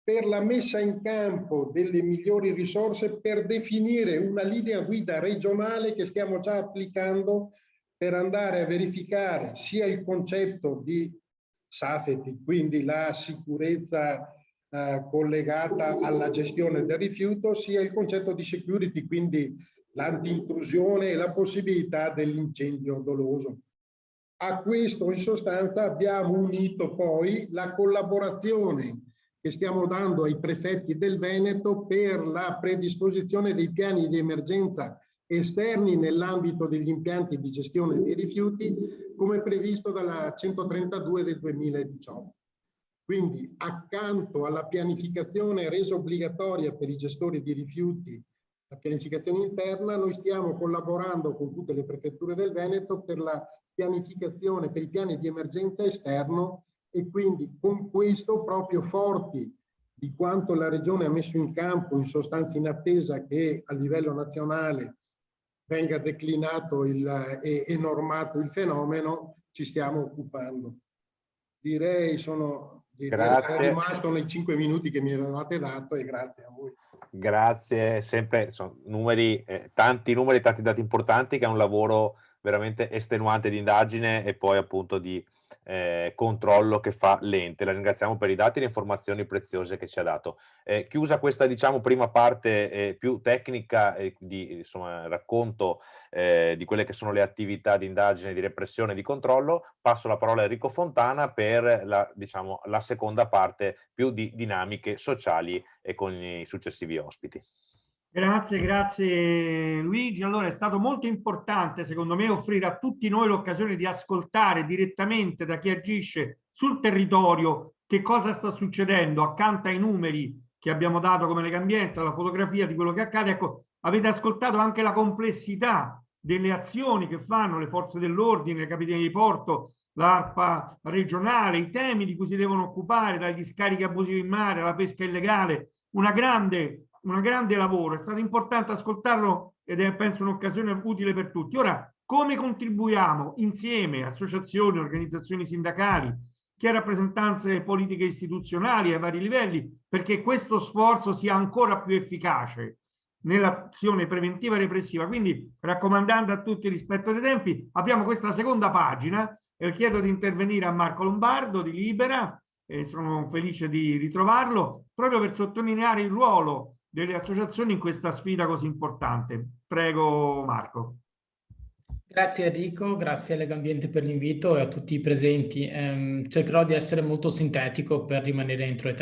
per la messa in campo delle migliori risorse per definire una linea guida regionale che stiamo già applicando per andare a verificare sia il concetto di safety, quindi la sicurezza collegata alla gestione del rifiuto, sia il concetto di security, quindi l'anti-intrusione e la possibilità dell'incendio doloso. A questo in sostanza abbiamo unito poi la collaborazione che stiamo dando ai prefetti del Veneto per la predisposizione dei piani di emergenza esterni nell'ambito degli impianti di gestione dei rifiuti, come previsto dalla 132 del 2018. Quindi accanto alla pianificazione resa obbligatoria per i gestori di rifiuti, la pianificazione interna, noi stiamo collaborando con tutte le prefetture del Veneto per la pianificazione, per i piani di emergenza esterno, e quindi con questo proprio forti di quanto la Regione ha messo in campo, in sostanza in attesa che a livello nazionale venga declinato e normato il fenomeno, ci stiamo occupando. Direi sono rimasto nei 5 minuti che mi avevate dato e grazie a voi. Grazie, sempre sono numeri, tanti numeri, tanti dati importanti, che è un lavoro veramente estenuante di indagine e poi appunto di controllo che fa l'ente. La ringraziamo per i dati e le informazioni preziose che ci ha dato. Chiusa questa, diciamo, prima parte più tecnica di insomma, racconto di quelle che sono le attività di indagine, di repressione e di controllo, passo la parola a Enrico Fontana per la, diciamo, la seconda parte più di dinamiche sociali e con i successivi ospiti. Grazie, grazie Luigi. Allora è stato molto importante secondo me offrire a tutti noi l'occasione di ascoltare direttamente da chi agisce sul territorio che cosa sta succedendo accanto ai numeri che abbiamo dato come Legambiente, la fotografia di quello che accade. Ecco, avete ascoltato anche la complessità delle azioni che fanno le forze dell'ordine, le capitanerie di porto, l'ARPA regionale, i temi di cui si devono occupare, dagli scarichi abusivi in mare alla pesca illegale, un grande lavoro. È stato importante ascoltarlo ed è, penso, un'occasione utile per tutti. Ora, come contribuiamo insieme, associazioni, organizzazioni sindacali, chi ha rappresentanze politiche istituzionali ai vari livelli, perché questo sforzo sia ancora più efficace nell'azione preventiva e repressiva. Quindi, raccomandando a tutti il rispetto dei tempi, abbiamo questa seconda pagina e chiedo di intervenire a Marco Lombardo di Libera, e sono felice di ritrovarlo, proprio per sottolineare il ruolo delle associazioni in questa sfida così importante. Prego Marco. Grazie Enrico, grazie a Legambiente per l'invito e a tutti i presenti. Cercherò di essere molto sintetico per rimanere entro i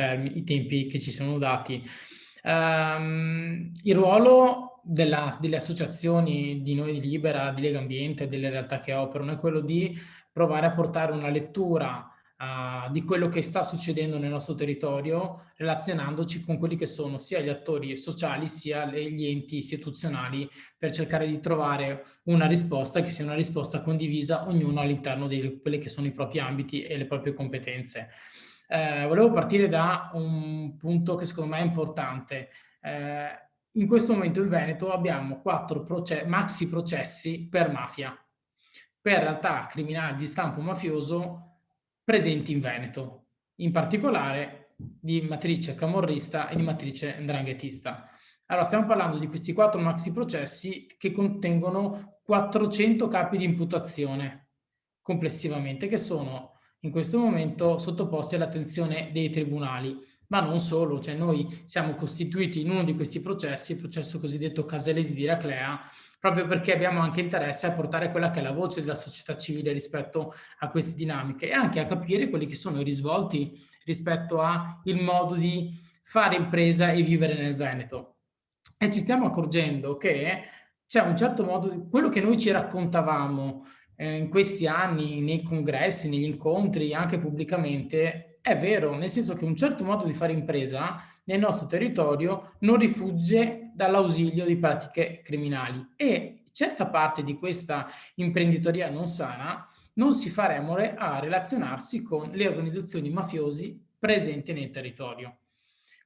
tempi che ci sono dati. Il ruolo delle associazioni di noi di Libera, di Legambiente, delle realtà che operano è quello di provare a portare una lettura di quello che sta succedendo nel nostro territorio, relazionandoci con quelli che sono sia gli attori sociali sia gli enti istituzionali, per cercare di trovare una risposta che sia una risposta condivisa, ognuno all'interno di quelli che sono i propri ambiti e le proprie competenze. Volevo partire da un punto che secondo me è importante. In questo momento in Veneto abbiamo 4 maxi processi per mafia, per realtà criminali di stampo mafioso presenti in Veneto, in particolare di matrice camorrista e di matrice 'ndranghetista. Allora, stiamo parlando di questi 4 maxi processi che contengono 400 capi di imputazione complessivamente, che sono in questo momento sottoposti all'attenzione dei tribunali. Ma non solo, cioè noi siamo costituiti in uno di questi processi, il processo cosiddetto Casalesi di Raclea, proprio perché abbiamo anche interesse a portare quella che è la voce della società civile rispetto a queste dinamiche e anche a capire quelli che sono i risvolti rispetto al modo di fare impresa e vivere nel Veneto. E ci stiamo accorgendo che c'è un certo modo, quello che noi ci raccontavamo in questi anni, nei congressi, negli incontri, anche pubblicamente, è vero, nel senso che un certo modo di fare impresa nel nostro territorio non rifugge dall'ausilio di pratiche criminali e certa parte di questa imprenditoria non sana non si fa remore a relazionarsi con le organizzazioni mafiosi presenti nel territorio.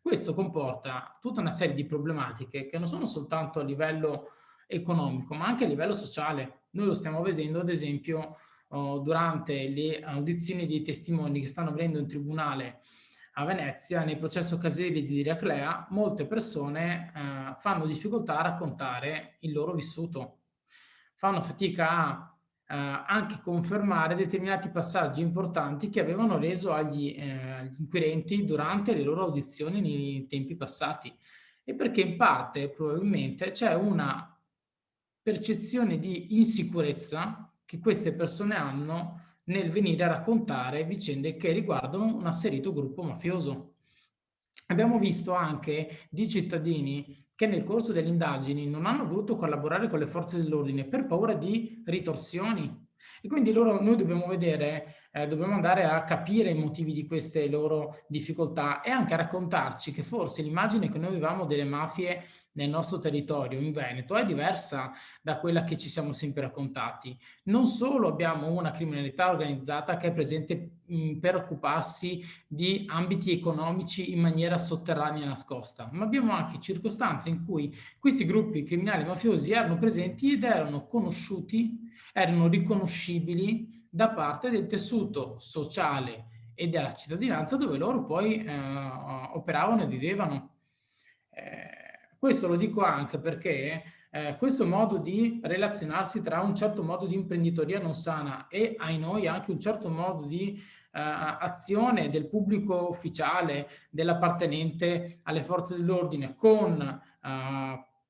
Questo comporta tutta una serie di problematiche che non sono soltanto a livello economico, ma anche a livello sociale. Noi lo stiamo vedendo, ad esempio, durante le audizioni dei testimoni che stanno avvenendo in tribunale a Venezia, nel processo Caselesi di Raclea, molte persone fanno difficoltà a raccontare il loro vissuto, fanno fatica a anche confermare determinati passaggi importanti che avevano reso agli inquirenti durante le loro audizioni nei tempi passati, e perché in parte probabilmente c'è una percezione di insicurezza che queste persone hanno nel venire a raccontare vicende che riguardano un asserito gruppo mafioso. Abbiamo visto anche di cittadini che nel corso delle indagini non hanno voluto collaborare con le forze dell'ordine per paura di ritorsioni. E quindi noi dobbiamo vedere, dobbiamo andare a capire i motivi di queste loro difficoltà e anche a raccontarci che forse l'immagine che noi avevamo delle mafie nel nostro territorio in Veneto è diversa da quella che ci siamo sempre raccontati. Non solo abbiamo una criminalità organizzata che è presente per occuparsi di ambiti economici in maniera sotterranea e nascosta, ma abbiamo anche circostanze in cui questi gruppi criminali mafiosi erano presenti ed erano conosciuti, erano riconoscibili da parte del tessuto sociale e della cittadinanza dove loro poi operavano e vivevano. Questo lo dico anche perché questo modo di relazionarsi tra un certo modo di imprenditoria non sana e ai noi anche un certo modo di azione del pubblico ufficiale, dell'appartenente alle forze dell'ordine con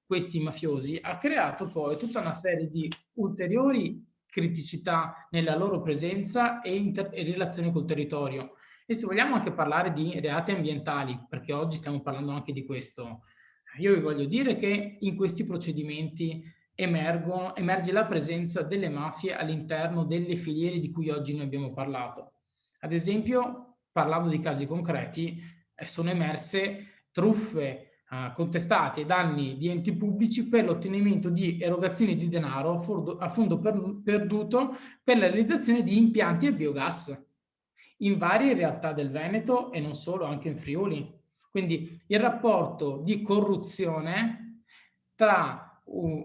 questi mafiosi ha creato poi tutta una serie di ulteriori criticità nella loro presenza e in relazione col territorio. E se vogliamo anche parlare di reati ambientali, perché oggi stiamo parlando anche di questo, io vi voglio dire che in questi procedimenti emerge la presenza delle mafie all'interno delle filiere di cui oggi noi abbiamo parlato. Ad esempio, parlando di casi concreti, sono emerse truffe contestati ai danni di enti pubblici per l'ottenimento di erogazioni di denaro a fondo perduto per la realizzazione di impianti a biogas in varie realtà del Veneto e non solo, anche in Friuli. Quindi il rapporto di corruzione tra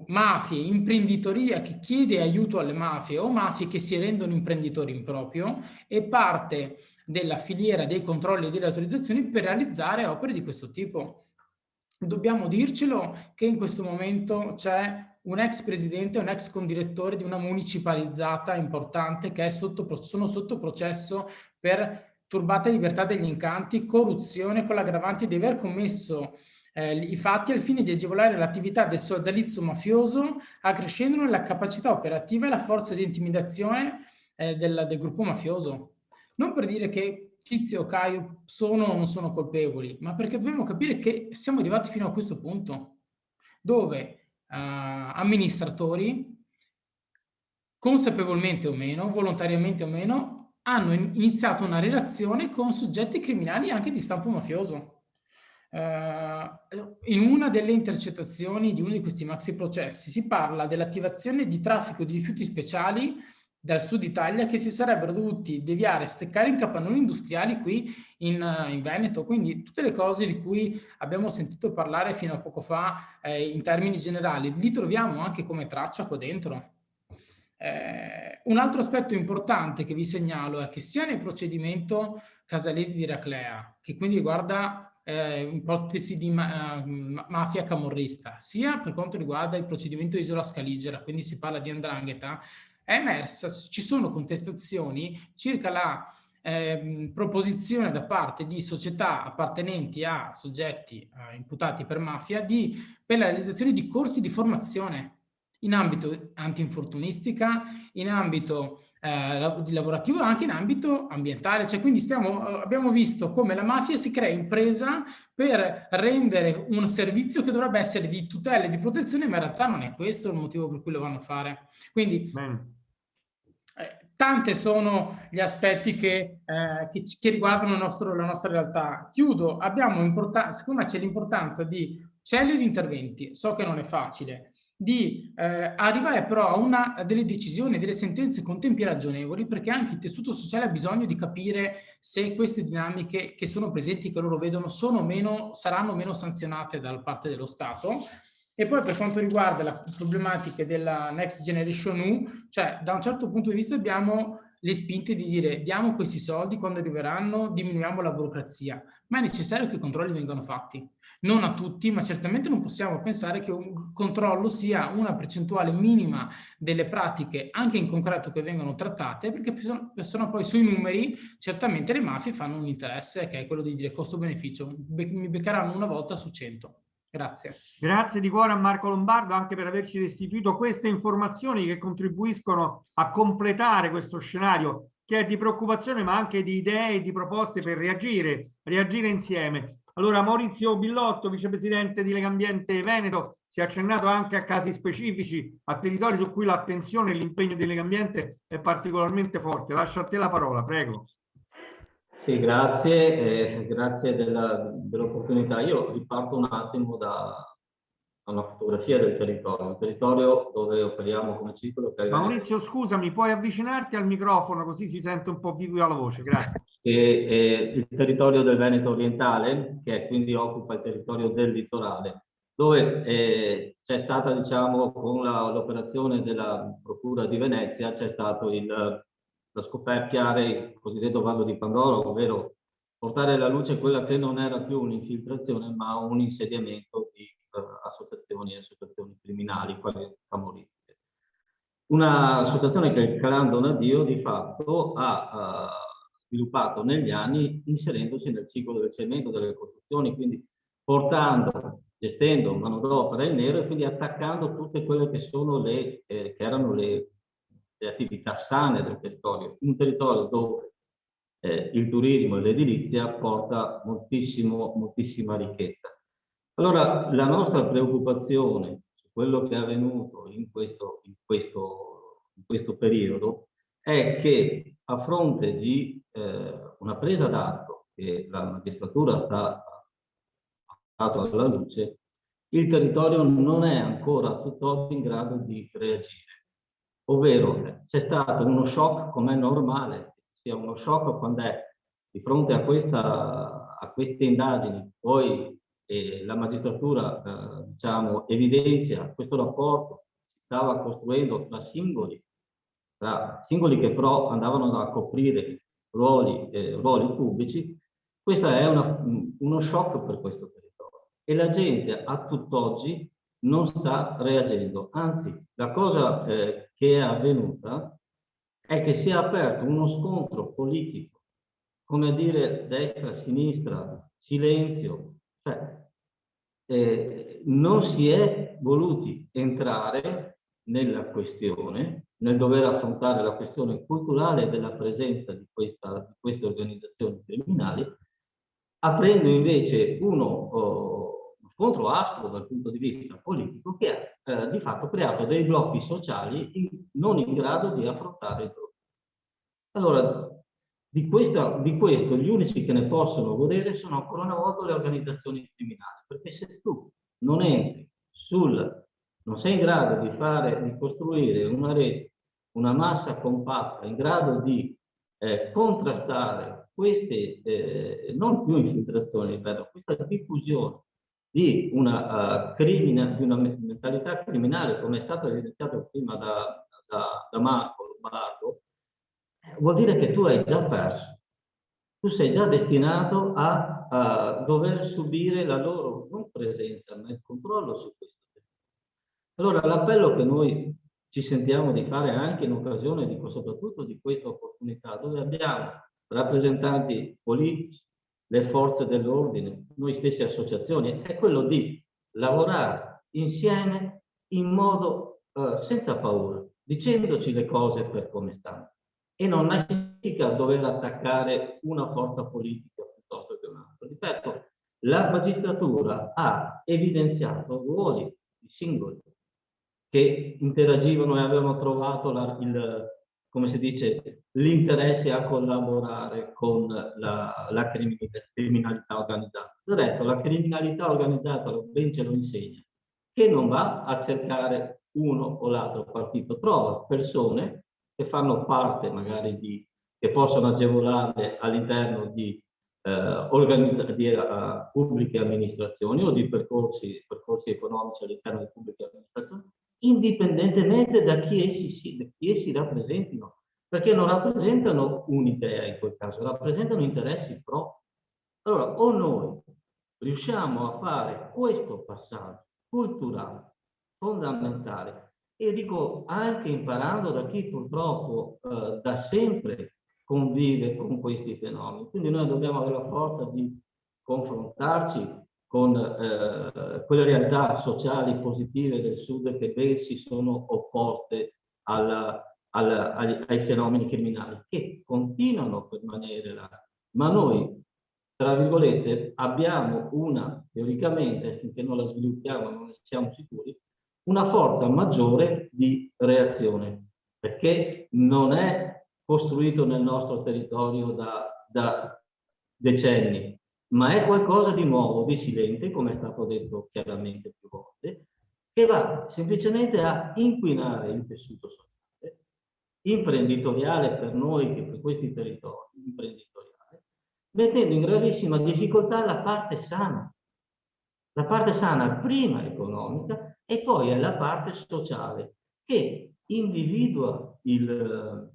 mafie, imprenditoria che chiede aiuto alle mafie o mafie che si rendono imprenditori in proprio e parte della filiera dei controlli e delle autorizzazioni per realizzare opere di questo tipo. Dobbiamo dircelo che in questo momento c'è un ex presidente, un ex condirettore di una municipalizzata importante che sono sotto processo per turbata libertà degli incanti, corruzione con l'aggravante di aver commesso i fatti al fine di agevolare l'attività del sodalizio mafioso, accrescendone la capacità operativa e la forza di intimidazione del gruppo mafioso. Non per dire che Tizio o Caio sono o non sono colpevoli, ma perché dobbiamo capire che siamo arrivati fino a questo punto, dove amministratori, consapevolmente o meno, volontariamente o meno, hanno iniziato una relazione con soggetti criminali anche di stampo mafioso. In una delle intercettazioni di uno di questi maxi processi si parla dell'attivazione di traffico di rifiuti speciali dal sud Italia che si sarebbero dovuti deviare, steccare in capannoni industriali qui in Veneto, quindi tutte le cose di cui abbiamo sentito parlare fino a poco fa in termini generali, li troviamo anche come traccia qua dentro. Un altro aspetto importante che vi segnalo è che sia nel procedimento Casalesi di Raclea, che quindi riguarda ipotesi di mafia camorrista, sia per quanto riguarda il procedimento Isola Scaligera, quindi si parla di 'ndrangheta, è emersa, ci sono contestazioni circa la proposizione da parte di società appartenenti a soggetti imputati per mafia per la realizzazione di corsi di formazione in ambito antinfortunistica, in ambito lavorativo e anche in ambito ambientale. Cioè, quindi abbiamo visto come la mafia si crea impresa per rendere un servizio che dovrebbe essere di tutela e di protezione, ma in realtà non è questo il motivo per cui lo vanno a fare. Quindi tanti sono gli aspetti che riguardano la nostra realtà. Chiudo, secondo me c'è l'importanza di celeri interventi, so che non è facile, di arrivare però a delle decisioni, delle sentenze con tempi ragionevoli, perché anche il tessuto sociale ha bisogno di capire se queste dinamiche che sono presenti, che loro vedono, saranno meno sanzionate da parte dello Stato. E poi per quanto riguarda la problematica della Next Generation EU, cioè da un certo punto di vista abbiamo le spinte di dire diamo questi soldi, quando arriveranno diminuiamo la burocrazia, ma è necessario che i controlli vengano fatti. Non a tutti, ma certamente non possiamo pensare che un controllo sia una percentuale minima delle pratiche, anche in concreto, che vengono trattate, perché sono poi sui numeri, certamente le mafie fanno un interesse, che è quello di dire costo-beneficio. Mi beccheranno una volta su 100. Grazie. Grazie di cuore a Marco Lombardo anche per averci restituito queste informazioni che contribuiscono a completare questo scenario che è di preoccupazione ma anche di idee e di proposte per reagire insieme. Allora Maurizio Billotto, vicepresidente di Legambiente Veneto, si è accennato anche a casi specifici, a territori su cui l'attenzione e l'impegno di Legambiente è particolarmente forte. Lascio a te la parola, prego. Sì, grazie, grazie dell'opportunità. Io riparto un attimo da una fotografia del territorio, un territorio dove operiamo come ciclo. Maurizio, scusami, puoi avvicinarti al microfono così si sente un po' viva la voce, grazie. Il territorio del Veneto orientale, che quindi occupa il territorio del litorale, dove c'è stata, diciamo, con l'operazione della Procura di Venezia, c'è stato lo scoperchiare il cosiddetto vaso di Pandora, ovvero portare alla luce quella che non era più un'infiltrazione, ma un insediamento di associazioni criminali, quali camorristiche. Un'associazione che, calando un addio, di fatto ha sviluppato negli anni, inserendosi nel ciclo del cemento, delle costruzioni, quindi gestendo manodopera in nero e quindi attaccando tutte quelle che sono che erano le attività sane del territorio, un territorio dove il turismo e l'edilizia porta moltissima ricchezza. Allora la nostra preoccupazione su quello che è avvenuto in questo periodo è che a fronte di una presa d'atto che la magistratura sta alla luce, il territorio non è ancora tutt'oggi in grado di reagire. Ovvero c'è stato uno shock, come è normale, sia uno shock quando è di fronte a queste indagini, poi la magistratura diciamo, evidenzia questo rapporto, si stava costruendo tra singoli che però andavano a coprire ruoli pubblici. Questo è uno shock per questo territorio e la gente a tutt'oggi non sta reagendo. Anzi, la cosa che è avvenuta è che si è aperto uno scontro politico, come a dire destra, sinistra, silenzio, cioè non si è voluti entrare nella questione, nel dover affrontare la questione culturale della presenza di queste organizzazioni criminali, aprendo invece uno scontro aspro dal punto di vista politico che ha di fatto creato dei blocchi sociali non in grado di affrontare il problema. Allora, di questo gli unici che ne possono godere sono ancora una volta le organizzazioni criminali, perché se tu non entri non sei in grado di costruire una rete, una massa compatta in grado di contrastare queste, non più infiltrazioni, però questa diffusione di una mentalità criminale, come è stato evidenziato prima da Marco Lombardo, vuol dire che tu hai già perso. Tu sei già destinato a dover subire la loro non presenza, ma il controllo su questo. Allora, l'appello che noi ci sentiamo di fare anche in occasione soprattutto di questa opportunità, dove abbiamo rappresentanti politici, le forze dell'ordine, noi stessi associazioni, è quello di lavorare insieme in modo senza paura, dicendoci le cose per come stanno. E non significa dover attaccare una forza politica piuttosto che un'altra. Ripeto, la magistratura ha evidenziato ruoli di singoli che interagivano e avevano trovato come si dice, l'interesse a collaborare con la criminalità organizzata. Del resto, la criminalità organizzata, ben ce lo insegna, che non va a cercare uno o l'altro partito, trova persone che fanno parte magari che possono agevolarle all'interno di pubbliche amministrazioni o di percorsi economici all'interno di pubbliche amministrazioni, indipendentemente da chi essi rappresentino, perché non rappresentano un'idea in quel caso, rappresentano interessi propri. Allora, o noi riusciamo a fare questo passaggio culturale fondamentale, e dico anche imparando da chi purtroppo da sempre convive con questi fenomeni. Quindi noi dobbiamo avere la forza di confrontarci con quelle realtà sociali positive del Sud che ben si sono opposte ai fenomeni criminali, che continuano a permanere là. Ma noi, tra virgolette, abbiamo teoricamente, finché non la sviluppiamo non ne siamo sicuri, una forza maggiore di reazione, perché non è costruito nel nostro territorio da decenni, ma è qualcosa di nuovo, di silente, come è stato detto chiaramente più volte, che va semplicemente a inquinare il tessuto sociale, imprenditoriale per noi, che per questi territori, imprenditoriale, mettendo in gravissima difficoltà la parte sana. La parte sana prima economica e poi è la parte sociale che individua il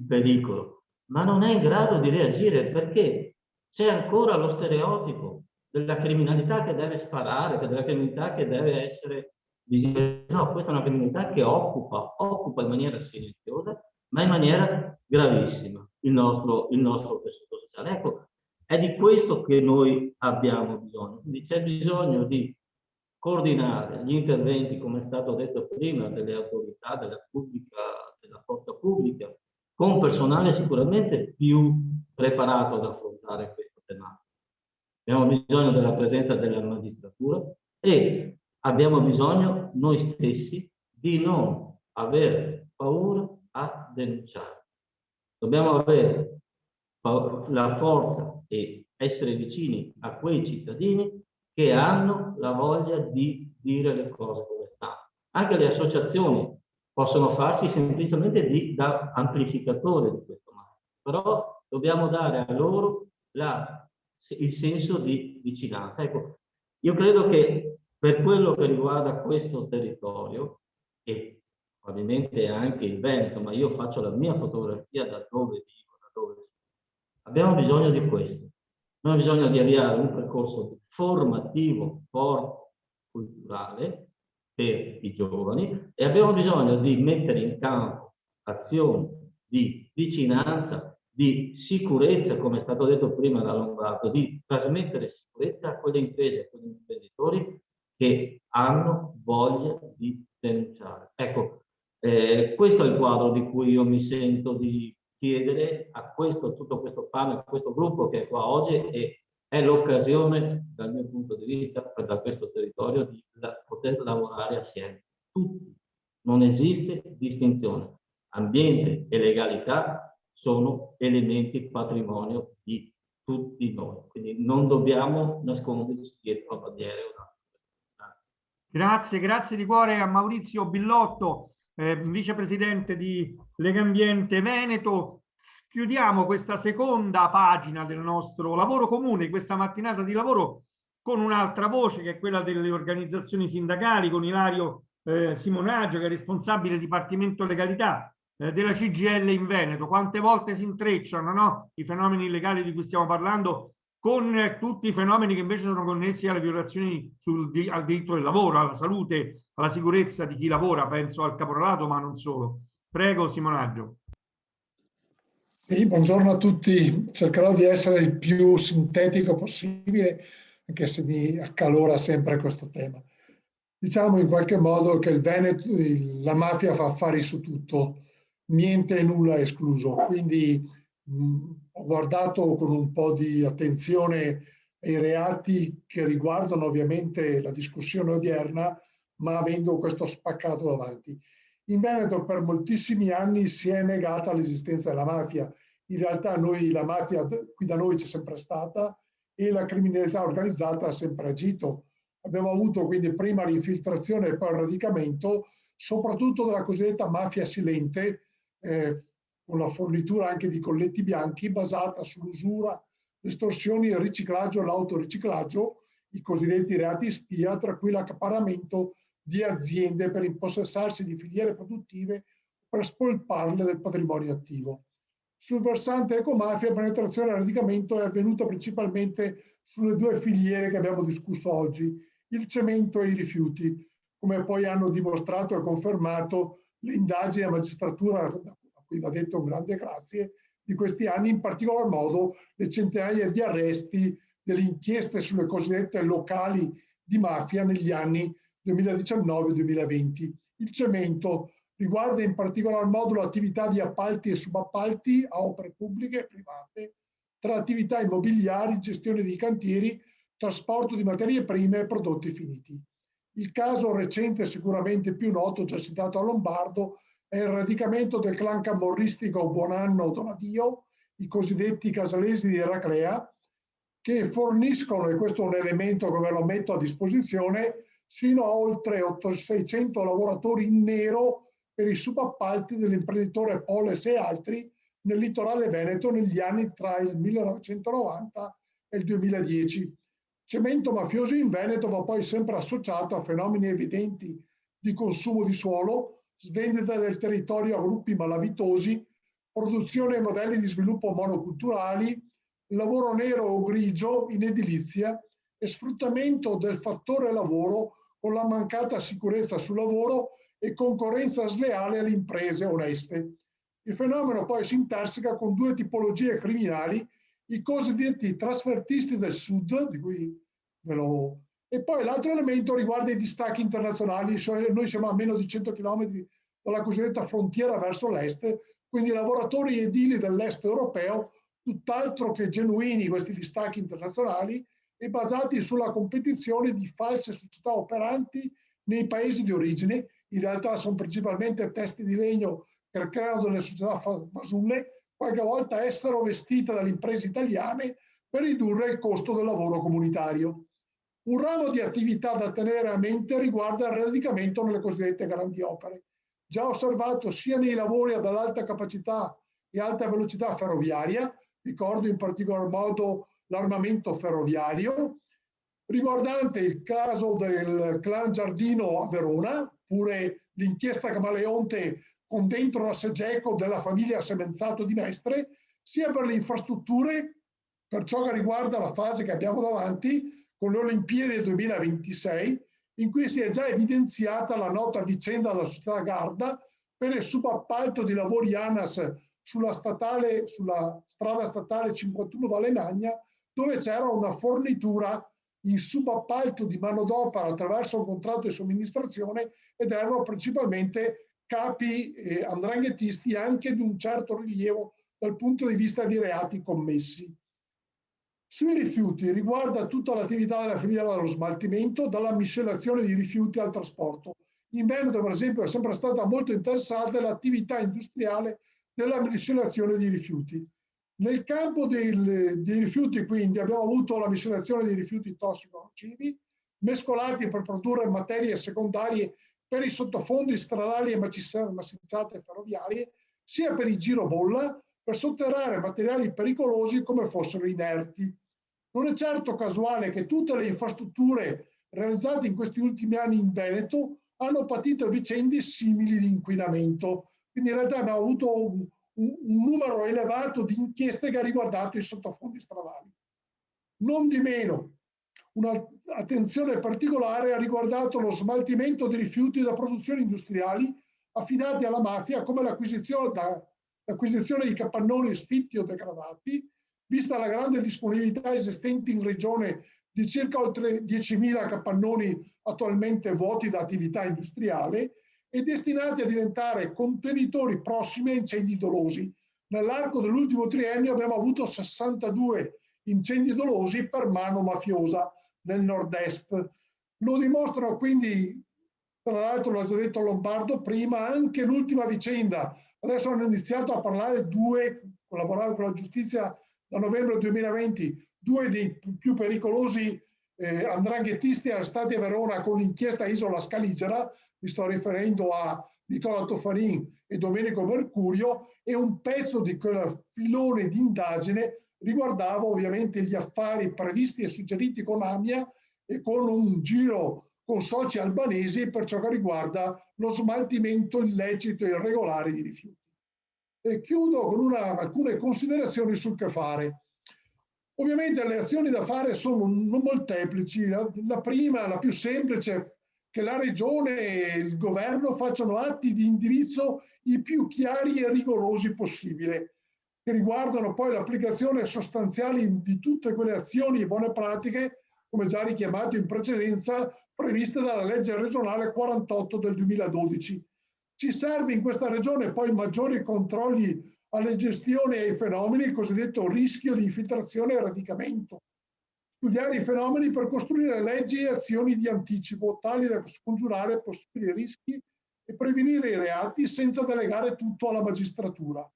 pericolo, ma non è in grado di reagire perché c'è ancora lo stereotipo della criminalità che deve sparare, della criminalità che deve essere visibile. No, questa è una criminalità che occupa in maniera silenziosa, ma in maniera gravissima il nostro tessuto sociale. Ecco, è di questo che noi abbiamo bisogno. Quindi c'è bisogno di coordinare gli interventi, come è stato detto prima, delle autorità, della forza pubblica, con personale sicuramente più preparato ad affrontare questo tema. Abbiamo bisogno della presenza della magistratura e abbiamo bisogno noi stessi di non avere paura a denunciare. Dobbiamo avere la forza e essere vicini a quei cittadini che hanno la voglia di dire le cose come stanno. Anche le associazioni possono farsi semplicemente da amplificatore di questo male, però dobbiamo dare a loro il senso di vicinanza. Ecco, io credo che per quello che riguarda questo territorio, e probabilmente anche il Veneto, ma io faccio la mia fotografia da dove vivo, da dove sono, abbiamo bisogno di questo. Noi abbiamo bisogno di avviare un percorso formativo, forte, culturale per i giovani, e abbiamo bisogno di mettere in campo azioni di vicinanza, di sicurezza, come è stato detto prima da Lombardo, di trasmettere sicurezza a quelle imprese, a quegli imprenditori che hanno voglia di denunciare. Ecco, questo è il quadro di cui io mi sento di chiedere a tutto questo panel, a questo gruppo che è qua oggi, e è l'occasione, dal mio punto di vista, da questo territorio, di poter lavorare assieme. Tutti. Non esiste distinzione. Ambiente e legalità sono elementi patrimonio di tutti noi. Quindi non dobbiamo nasconderci dietro a bandiere. Grazie di cuore a Maurizio Billotto, vicepresidente di Legambiente Veneto. Chiudiamo questa seconda pagina del nostro lavoro comune, questa mattinata di lavoro, con un'altra voce che è quella delle organizzazioni sindacali, con Ilario Simonaggio, che è responsabile Dipartimento Legalità della CGIL in Veneto. Quante volte si intrecciano, no? I fenomeni illegali di cui stiamo parlando con tutti i fenomeni che invece sono connessi alle violazioni al diritto del lavoro, alla salute, alla sicurezza di chi lavora, penso al caporalato, ma non solo. Prego, Simonaggio. Sì, buongiorno a tutti. Cercherò di essere il più sintetico possibile, anche se mi accalora sempre questo tema. Diciamo in qualche modo che il Veneto, la mafia fa affari su tutto, niente e nulla è escluso. Quindi ho guardato con un po' di attenzione ai reati che riguardano ovviamente la discussione odierna, ma avendo questo spaccato davanti. In Veneto per moltissimi anni si è negata l'esistenza della mafia. In realtà la mafia qui da noi c'è sempre stata e la criminalità organizzata ha sempre agito. Abbiamo avuto quindi prima l'infiltrazione e poi il radicamento, soprattutto della cosiddetta mafia silente, con la fornitura anche di colletti bianchi basata sull'usura, l'estorsione, il riciclaggio e l'autoriciclaggio, i cosiddetti reati spia, tra cui l'accaparramento di aziende per impossessarsi di filiere produttive per spolparle del patrimonio attivo. Sul versante ecomafia, la penetrazione e il radicamento è avvenuta principalmente sulle due filiere che abbiamo discusso oggi, il cemento e i rifiuti, come poi hanno dimostrato e confermato le indagini della magistratura, a cui va detto un grande grazie, di questi anni, in particolar modo le centinaia di arresti delle inchieste sulle cosiddette locali di mafia negli anni 2019-2020. Il cemento riguarda in particolar modo l'attività di appalti e subappalti a opere pubbliche e private, tra attività immobiliari, gestione di cantieri, trasporto di materie prime e prodotti finiti. Il caso recente, sicuramente più noto, già citato a Lombardo, è il radicamento del clan camorristico Buonanno Donadio, i cosiddetti casalesi di Eraclea, che forniscono, e questo è un elemento che ve lo metto a disposizione, sino a oltre 600 lavoratori in nero per i subappalti dell'imprenditore Poles e altri nel litorale veneto negli anni tra il 1990 e il 2010. Cemento mafioso in Veneto va poi sempre associato a fenomeni evidenti di consumo di suolo, svendita del territorio a gruppi malavitosi, produzione e modelli di sviluppo monoculturali, lavoro nero o grigio in edilizia e sfruttamento del fattore lavoro con la mancata sicurezza sul lavoro e concorrenza sleale alle imprese oneste. Il fenomeno poi si interseca con due tipologie criminali, i cosiddetti trasfertisti del sud, di cui e poi l'altro elemento riguarda i distacchi internazionali, cioè noi siamo a meno di 100 km dalla cosiddetta frontiera verso l'est, quindi lavoratori edili dell'est europeo, tutt'altro che genuini questi distacchi internazionali e basati sulla competizione di false società operanti nei paesi di origine. In realtà sono principalmente testi di legno che creano delle società fasulle, qualche volta estero vestite dalle imprese italiane per ridurre il costo del lavoro comunitario. Un ramo di attività da tenere a mente riguarda il radicamento nelle cosiddette grandi opere, già osservato sia nei lavori ad alta capacità e alta velocità ferroviaria, ricordo in particolar modo l'armamento ferroviario, riguardante il caso del clan Giardino a Verona, oppure l'inchiesta Camaleonte con dentro la Segeco della famiglia Semenzato di Mestre, sia per le infrastrutture, per ciò che riguarda la fase che abbiamo davanti, con le Olimpiadi del 2026, in cui si è già evidenziata la nota vicenda della società Garda per il subappalto di lavori ANAS sulla strada statale 51 d'Alemagna, dove c'era una fornitura in subappalto di manodopera attraverso un contratto di somministrazione ed erano principalmente capi 'ndranghetisti anche di un certo rilievo dal punto di vista di reati commessi. Sui rifiuti riguarda tutta l'attività della filiera dello smaltimento, dalla miscelazione di rifiuti al trasporto. In Veneto, per esempio, è sempre stata molto interessante l'attività industriale della miscelazione di rifiuti. Nel campo dei rifiuti, quindi, abbiamo avuto la miscelazione di rifiuti tossico-nocivi, mescolati per produrre materie secondarie per i sottofondi stradali e massizzate ferroviarie, sia per il girobolla, per sotterrare materiali pericolosi come fossero inerti. Non è certo casuale che tutte le infrastrutture realizzate in questi ultimi anni in Veneto hanno patito vicende simili di inquinamento. Quindi in realtà abbiamo avuto un numero elevato di inchieste che ha riguardato i sottofondi stradali. Non di meno, un'attenzione particolare ha riguardato lo smaltimento di rifiuti da produzioni industriali affidati alla mafia, come l'acquisizione di capannoni sfitti o degradati, vista la grande disponibilità esistente in regione di circa oltre 10.000 capannoni attualmente vuoti da attività industriale e destinati a diventare contenitori prossimi a incendi dolosi. Nell'arco dell'ultimo triennio abbiamo avuto 62 incendi dolosi per mano mafiosa nel nord-est. Lo dimostrano quindi, tra l'altro l'ha già detto Lombardo prima, anche l'ultima vicenda. Adesso hanno iniziato a parlare collaborando con la giustizia da novembre 2020, due dei più pericolosi 'ndranghetisti arrestati a Verona con l'inchiesta Isola Scaligera, mi sto riferendo a Nicola Toffanin e Domenico Mercurio, e un pezzo di quel filone di indagine riguardava ovviamente gli affari previsti e suggeriti con AMIA e con un giro con soci albanesi per ciò che riguarda lo smaltimento illecito e irregolare di rifiuti. E chiudo con alcune considerazioni sul che fare. Ovviamente le azioni da fare sono non molteplici. La prima, la più semplice, che la Regione e il Governo facciano atti di indirizzo i più chiari e rigorosi possibile, che riguardano poi l'applicazione sostanziale di tutte quelle azioni e buone pratiche, come già richiamato in precedenza, previste dalla legge regionale 48 del 2012. Ci serve in questa regione poi maggiori controlli alle gestioni e ai fenomeni, il cosiddetto rischio di infiltrazione e radicamento. Studiare i fenomeni per costruire leggi e azioni di anticipo, tali da scongiurare possibili rischi e prevenire i reati senza delegare tutto alla magistratura.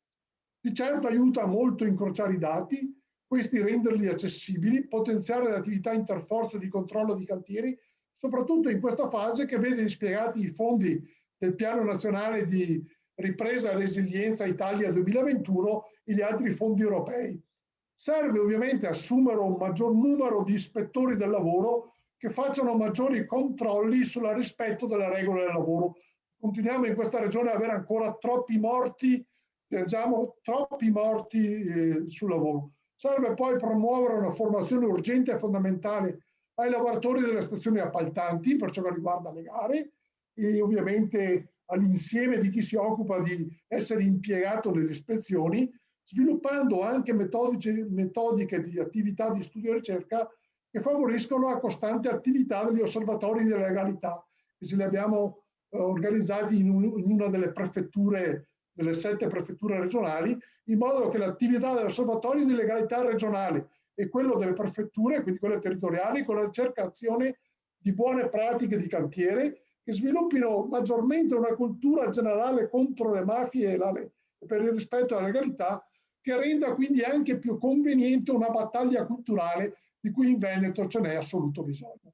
Di certo aiuta molto a incrociare i dati, questi renderli accessibili, potenziare l'attività interforze di controllo di cantieri, soprattutto in questa fase che vede dispiegati i fondi del Piano Nazionale di Ripresa e Resilienza Italia 2021 e gli altri fondi europei. Serve ovviamente assumere un maggior numero di ispettori del lavoro che facciano maggiori controlli sul rispetto delle regole del lavoro. Continuiamo in questa regione ad avere ancora troppi morti, sul lavoro. Serve poi promuovere una formazione urgente e fondamentale ai lavoratori delle stazioni appaltanti per ciò che riguarda le gare e ovviamente all'insieme di chi si occupa di essere impiegato nelle ispezioni, sviluppando anche metodiche di attività di studio e ricerca che favoriscono la costante attività degli osservatori della legalità, che ce li abbiamo organizzati in una delle prefetture, delle 7 prefetture regionali, in modo che l'attività dell'osservatorio di legalità regionale e quello delle prefetture, quindi quelle territoriali, con la ricercazione di buone pratiche di cantiere, che sviluppino maggiormente una cultura generale contro le mafie e per il rispetto della legalità, che renda quindi anche più conveniente una battaglia culturale di cui in Veneto ce n'è assoluto bisogno.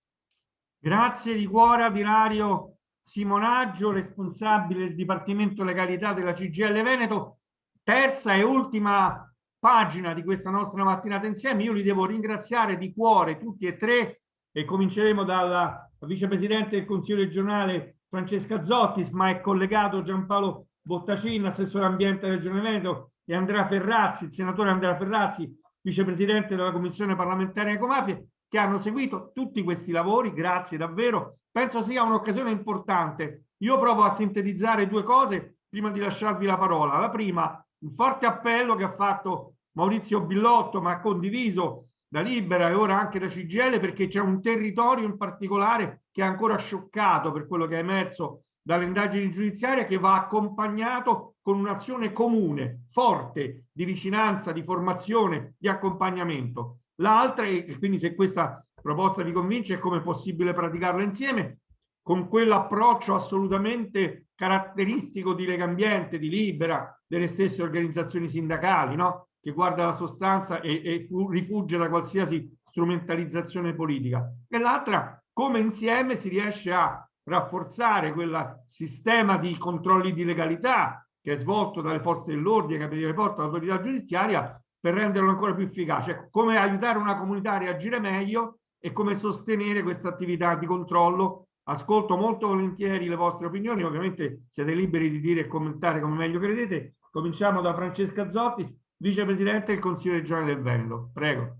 Grazie di cuore ad Ilario Simonaggio, responsabile del Dipartimento Legalità della CGIL Veneto. Terza e ultima pagina di questa nostra mattinata insieme. Io li devo ringraziare di cuore tutti e tre, e cominceremo dalla vicepresidente del Consiglio regionale Francesca Zottis, ma è collegato Giampaolo Bottacin, assessore ambiente del Regione Veneto, e Andrea Ferrazzi, il senatore Andrea Ferrazzi, vicepresidente della Commissione parlamentare ecomafie, che hanno seguito tutti questi lavori. Grazie davvero. Penso sia un'occasione importante. Io provo a sintetizzare due cose prima di lasciarvi la parola. La prima, un forte appello che ha fatto Maurizio Billotto, ma condiviso da Libera e ora anche da CGIL, perché c'è un territorio in particolare che è ancora scioccato per quello che è emerso dalle indagini giudiziarie, che va accompagnato con un'azione comune, forte, di vicinanza, di formazione, di accompagnamento. L'altra, e quindi se questa proposta vi convince, è come è possibile praticarla insieme, con quell'approccio assolutamente caratteristico di Legambiente, di Libera, delle stesse organizzazioni sindacali, no? Che guarda la sostanza e rifugge da qualsiasi strumentalizzazione politica. E l'altra, come insieme si riesce a rafforzare quel sistema di controlli di legalità che è svolto dalle forze dell'ordine, capitani di porto, l'autorità giudiziaria, per renderlo ancora più efficace. Come aiutare una comunità a reagire meglio e come sostenere questa attività di controllo. Ascolto molto volentieri le vostre opinioni, ovviamente siete liberi di dire e commentare come meglio credete. Cominciamo da Francesca Zottis, vicepresidente del Consiglio regionale del Veneto. Prego.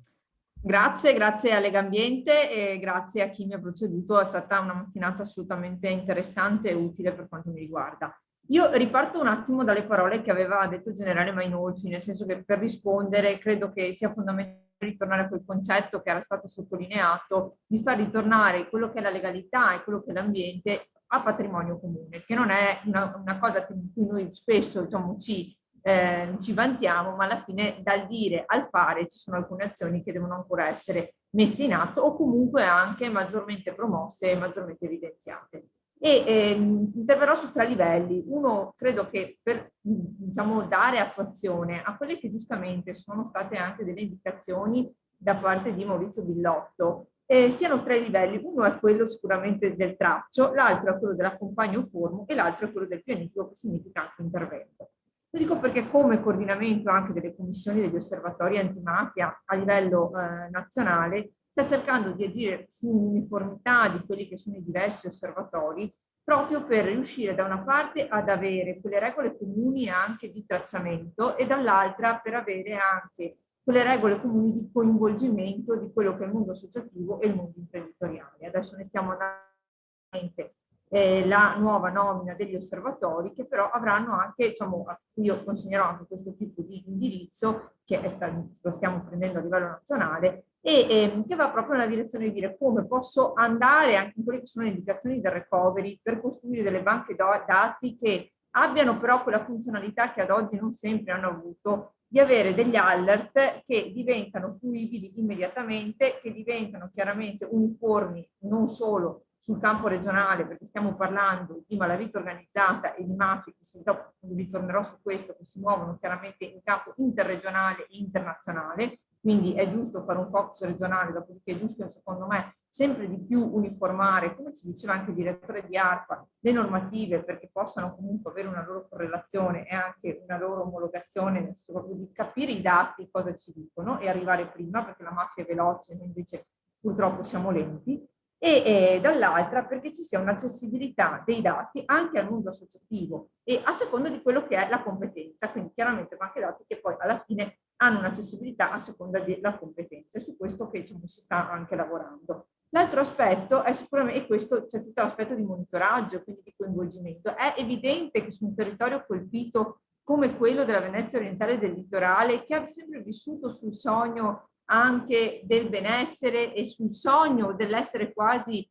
Grazie a Legambiente e grazie a chi mi ha preceduto. È stata una mattinata assolutamente interessante e utile per quanto mi riguarda. Io riparto un attimo dalle parole che aveva detto il generale Mainolfi, nel senso che per rispondere credo che sia fondamentale ritornare a quel concetto che era stato sottolineato, di far ritornare quello che è la legalità e quello che è l'ambiente a patrimonio comune, che non è una cosa di cui noi spesso, diciamo, ci vantiamo, ma alla fine dal dire al fare ci sono alcune azioni che devono ancora essere messe in atto o comunque anche maggiormente promosse e maggiormente evidenziate. Interverrò su tre livelli. Uno, credo che per, diciamo, dare attuazione a quelle che giustamente sono state anche delle indicazioni da parte di Maurizio Billotto, siano tre livelli. Uno è quello sicuramente del traccio, l'altro è quello dell'accompagno formo e l'altro è quello del pianifico, che significa anche intervento. Lo dico perché come coordinamento anche delle commissioni degli osservatori antimafia a livello nazionale sta cercando di agire su un'uniformità di quelli che sono i diversi osservatori, proprio per riuscire da una parte ad avere quelle regole comuni anche di tracciamento e dall'altra per avere anche quelle regole comuni di coinvolgimento di quello che è il mondo associativo e il mondo imprenditoriale. Adesso ne stiamo andando la nuova nomina degli osservatori, che però avranno anche, diciamo, io consegnerò anche questo tipo di indirizzo che lo stiamo prendendo a livello nazionale e che va proprio nella direzione di dire come posso andare anche in quelle che sono le indicazioni del recovery per costruire delle banche dati che abbiano però quella funzionalità che ad oggi non sempre hanno avuto, di avere degli alert che diventano fruibili immediatamente, che diventano chiaramente uniformi non solo sul campo regionale, perché stiamo parlando di malavita organizzata e di mafie, che dopo ritornerò su questo, che si muovono chiaramente in campo interregionale e internazionale, quindi è giusto fare un focus regionale, dopodiché è giusto secondo me sempre di più uniformare, come ci diceva anche il direttore di ARPA, le normative perché possano comunque avere una loro correlazione e anche una loro omologazione, nel senso proprio di capire i dati, cosa ci dicono e arrivare prima, perché la mafia è veloce, noi invece purtroppo siamo lenti. E dall'altra perché ci sia un'accessibilità dei dati anche al mondo associativo e a seconda di quello che è la competenza, quindi chiaramente anche dati che poi alla fine hanno un'accessibilità a seconda della competenza, e su questo che diciamo, si sta anche lavorando. L'altro aspetto è sicuramente, e questo c'è tutto l'aspetto di monitoraggio, quindi di coinvolgimento. È evidente che su un territorio colpito come quello della Venezia orientale e del litorale, che ha sempre vissuto sul sogno anche del benessere e sul sogno dell'essere quasi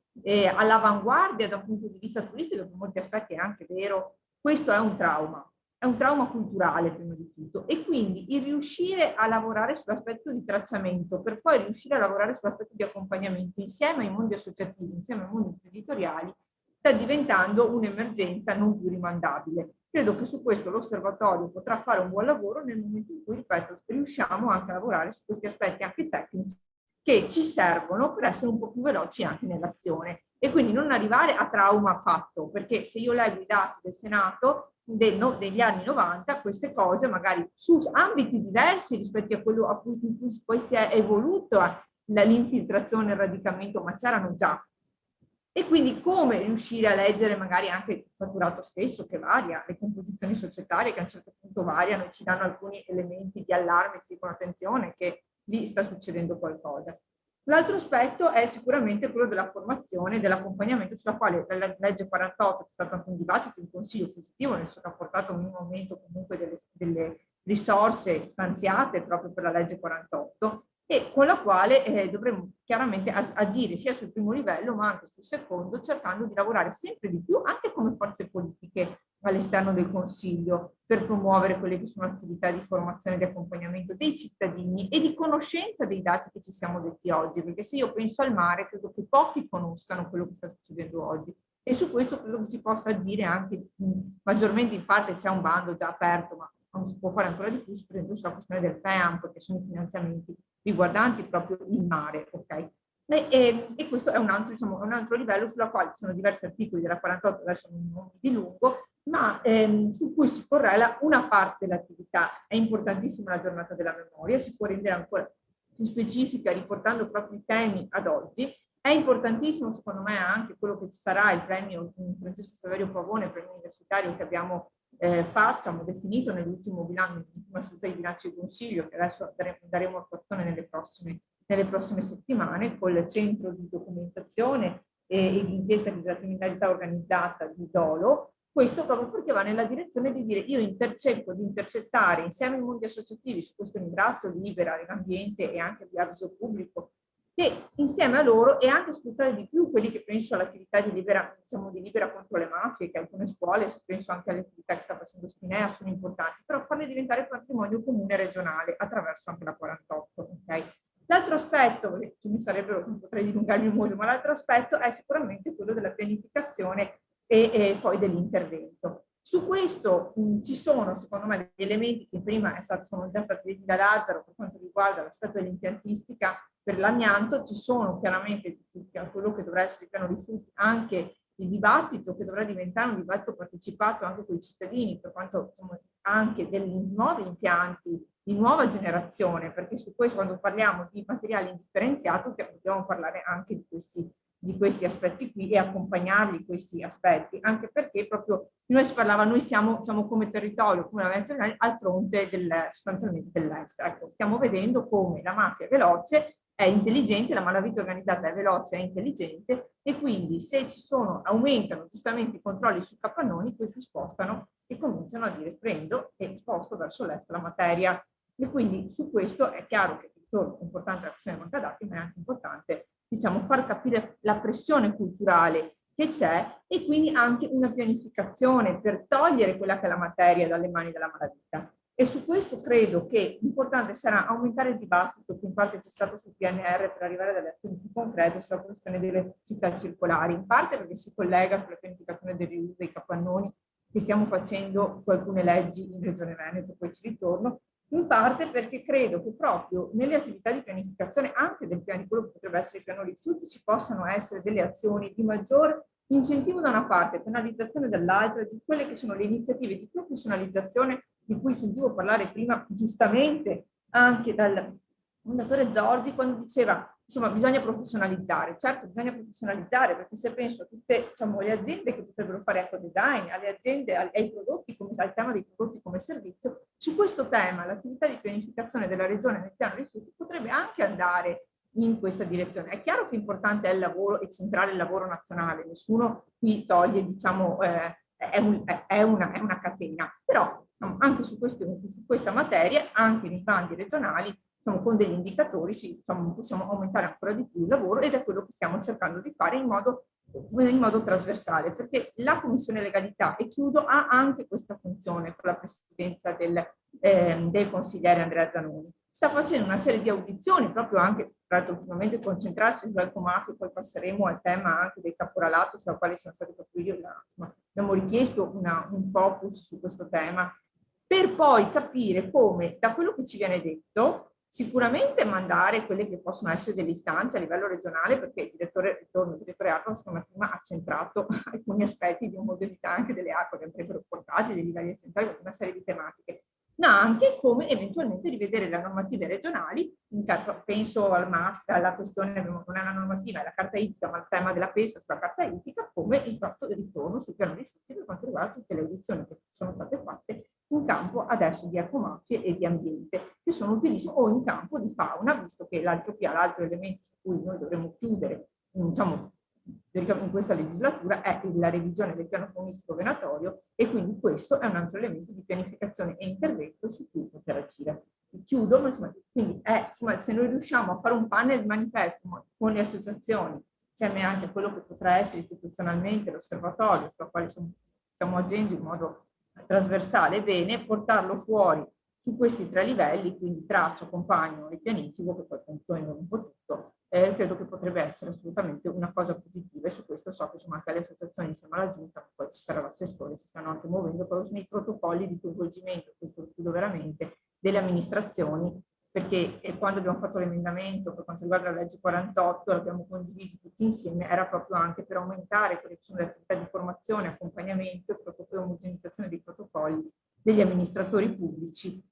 all'avanguardia da un punto di vista turistico, per molti aspetti è anche vero, questo è un trauma culturale prima di tutto, e quindi il riuscire a lavorare sull'aspetto di tracciamento per poi riuscire a lavorare sull'aspetto di accompagnamento insieme ai mondi associativi, insieme ai mondi imprenditoriali, sta diventando un'emergenza non più rimandabile. Credo che su questo l'osservatorio potrà fare un buon lavoro nel momento in cui, ripeto, riusciamo anche a lavorare su questi aspetti anche tecnici che ci servono per essere un po' più veloci anche nell'azione. e quindi non arrivare a trauma fatto, perché se io leggo i dati del Senato degli anni 90, queste cose magari su ambiti diversi rispetto a quello a cui poi si è evoluto l'infiltrazione e il radicamento, ma c'erano già. E quindi come riuscire a leggere magari anche il fatturato stesso che varia, le composizioni societarie che a un certo punto variano e ci danno alcuni elementi di allarme, ci dicono attenzione che lì sta succedendo qualcosa. L'altro aspetto è sicuramente quello della formazione e dell'accompagnamento, sulla quale la legge 48 è stato anche un dibattito, un consiglio positivo, nel senso che ha portato un aumento comunque delle risorse stanziate proprio per la legge 48, e con la quale dovremo chiaramente agire sia sul primo livello ma anche sul secondo, cercando di lavorare sempre di più anche come forze politiche all'esterno del Consiglio per promuovere quelle che sono attività di formazione e di accompagnamento dei cittadini e di conoscenza dei dati che ci siamo detti oggi, perché se io penso al mare credo che pochi conoscano quello che sta succedendo oggi, e su questo credo che si possa agire anche maggiormente. In parte c'è un bando già aperto, ma si può fare ancora di più sulla questione del FEAMP, che sono i finanziamenti riguardanti proprio il mare, ok? E questo è un altro, diciamo, un altro livello sulla quale ci sono diversi articoli della 48, adesso non mi dilungo, ma su cui si correla una parte dell'attività. È importantissima la giornata della memoria, si può rendere ancora più specifica riportando proprio i temi ad oggi. È importantissimo secondo me anche quello che ci sarà, il premio Francesco Saverio Pavone, premio universitario che abbiamo abbiamo definito nell'ultimo bilancio, nell'ultima seduta di bilancio di consiglio, che adesso daremo attuazione nelle prossime settimane, con il centro di documentazione e di inchiesta della criminalità organizzata di Dolo. Questo proprio perché va nella direzione di dire io cerco di intercettare insieme ai mondi associativi, su questo ringrazio Libera, Legambiente e anche di Avviso Pubblico, che insieme a loro e anche sfruttare di più quelli che penso all'attività di Libera, diciamo di Libera contro le mafie, che alcune scuole, se penso anche alle attività che sta facendo Spinea, sono importanti, però farle diventare patrimonio comune regionale attraverso anche la 48. Okay? L'altro aspetto, perché mi potrei dilungarmi molto, ma l'altro aspetto è sicuramente quello della pianificazione e poi dell'intervento. Su questo ci sono, secondo me, degli elementi che prima sono già stati detti da Lazzaro per quanto riguarda l'aspetto dell'impiantistica per l'amianto. Ci sono chiaramente quello che dovrà essere il piano rifiuti, anche il dibattito che dovrà diventare un dibattito partecipato anche con i cittadini, per quanto insomma, anche degli nuovi impianti di nuova generazione, perché su questo quando parliamo di materiali indifferenziati dobbiamo parlare anche di questi aspetti qui e accompagnarli questi aspetti, anche perché proprio noi si parlava, noi siamo diciamo, come territorio, come la nazionale, al fronte sostanzialmente dell'est. Ecco, stiamo vedendo come la mafia veloce è intelligente, la malavita organizzata è veloce, è intelligente, e quindi se aumentano giustamente i controlli sui capannoni, questi spostano e cominciano a dire prendo e sposto verso l'est la materia. E quindi su questo è chiaro che è importante la questione dei banca dati, ma è anche importante diciamo, far capire la pressione culturale che c'è e quindi anche una pianificazione per togliere quella che è la materia dalle mani della malavita. E su questo credo che l'importante sarà aumentare il dibattito che in parte c'è stato sul PNR per arrivare a delle azioni più concrete sulla questione delle città circolari, in parte perché si collega sulla pianificazione del riuso dei capannoni che stiamo facendo su alcune leggi in Regione Veneto, poi ci ritorno, in parte perché credo che proprio nelle attività di pianificazione anche del piano di quello che potrebbe essere il piano rifiuti ci possano essere delle azioni di maggior incentivo da una parte, penalizzazione dall'altra, di quelle che sono le iniziative di professionalizzazione di cui sentivo parlare prima giustamente anche dal fondatore Zorzi quando diceva insomma bisogna professionalizzare. Certo bisogna professionalizzare, perché se penso a tutte diciamo, le aziende che potrebbero fare ecodesign, alle aziende, ai prodotti, come al tema dei prodotti come servizio, su questo tema l'attività di pianificazione della regione nel piano rifiuti potrebbe anche andare in questa direzione. È chiaro che importante è il lavoro e centrare il lavoro nazionale, nessuno qui toglie, diciamo, è una catena, però anche su questa materia, anche nei bandi regionali, diciamo, con degli indicatori possiamo aumentare ancora di più il lavoro, ed è quello che stiamo cercando di fare in modo trasversale, perché la Commissione Legalità, e chiudo, ha anche questa funzione con la presidenza del consigliere Andrea Zanoni. Sta facendo una serie di audizioni, proprio anche, tra l'altro, ultimamente concentrarsi su ecomafia, poi passeremo al tema anche del caporalato, sulla quale siamo stati proprio io, abbiamo richiesto un focus su questo tema, per poi capire come, da quello che ci viene detto, Sicuramente mandare quelle che possono essere delle istanze a livello regionale, perché il direttore ARPA secondo me prima ha centrato alcuni aspetti di omogeneità anche delle acque che andrebbero portati, dei livelli essenziali, una serie di tematiche, ma anche come eventualmente rivedere le normative regionali, penso al MAST, alla questione, non è una normativa, è la carta ittica, ma il tema della pesca sulla carta ittica, come il fatto del ritorno sul piano dei frutti per quanto riguarda tutte le audizioni che sono state fatte in campo adesso di ecomafie e di ambiente, che sono utilissimi, o in campo di fauna, visto che l'altro elemento su cui noi dovremmo chiudere, diciamo, in questa legislatura è la revisione del piano faunistico venatorio, e quindi questo è un altro elemento di pianificazione e intervento su cui poter agire. Chiudo, ma insomma, quindi insomma, se noi riusciamo a fare un panel manifesto con le associazioni, insieme anche a quello che potrà essere istituzionalmente l'osservatorio, sulla quale stiamo agendo in modo trasversale, bene, portarlo fuori su questi 3 livelli, quindi traccia, accompagno e pianifico, che poi contengono un po' tutto, credo che potrebbe essere assolutamente una cosa positiva, e su questo so che anche le associazioni insieme alla giunta, poi ci sarà l'assessore, si stanno anche muovendo proprio nei protocolli di coinvolgimento, questo lo chiudo veramente, delle amministrazioni, perché quando abbiamo fatto l'emendamento per quanto riguarda la legge 48, l'abbiamo condiviso tutti insieme, era proprio anche per aumentare quelle che sono le attività di formazione, accompagnamento e omogenizzazione dei protocolli degli amministratori pubblici,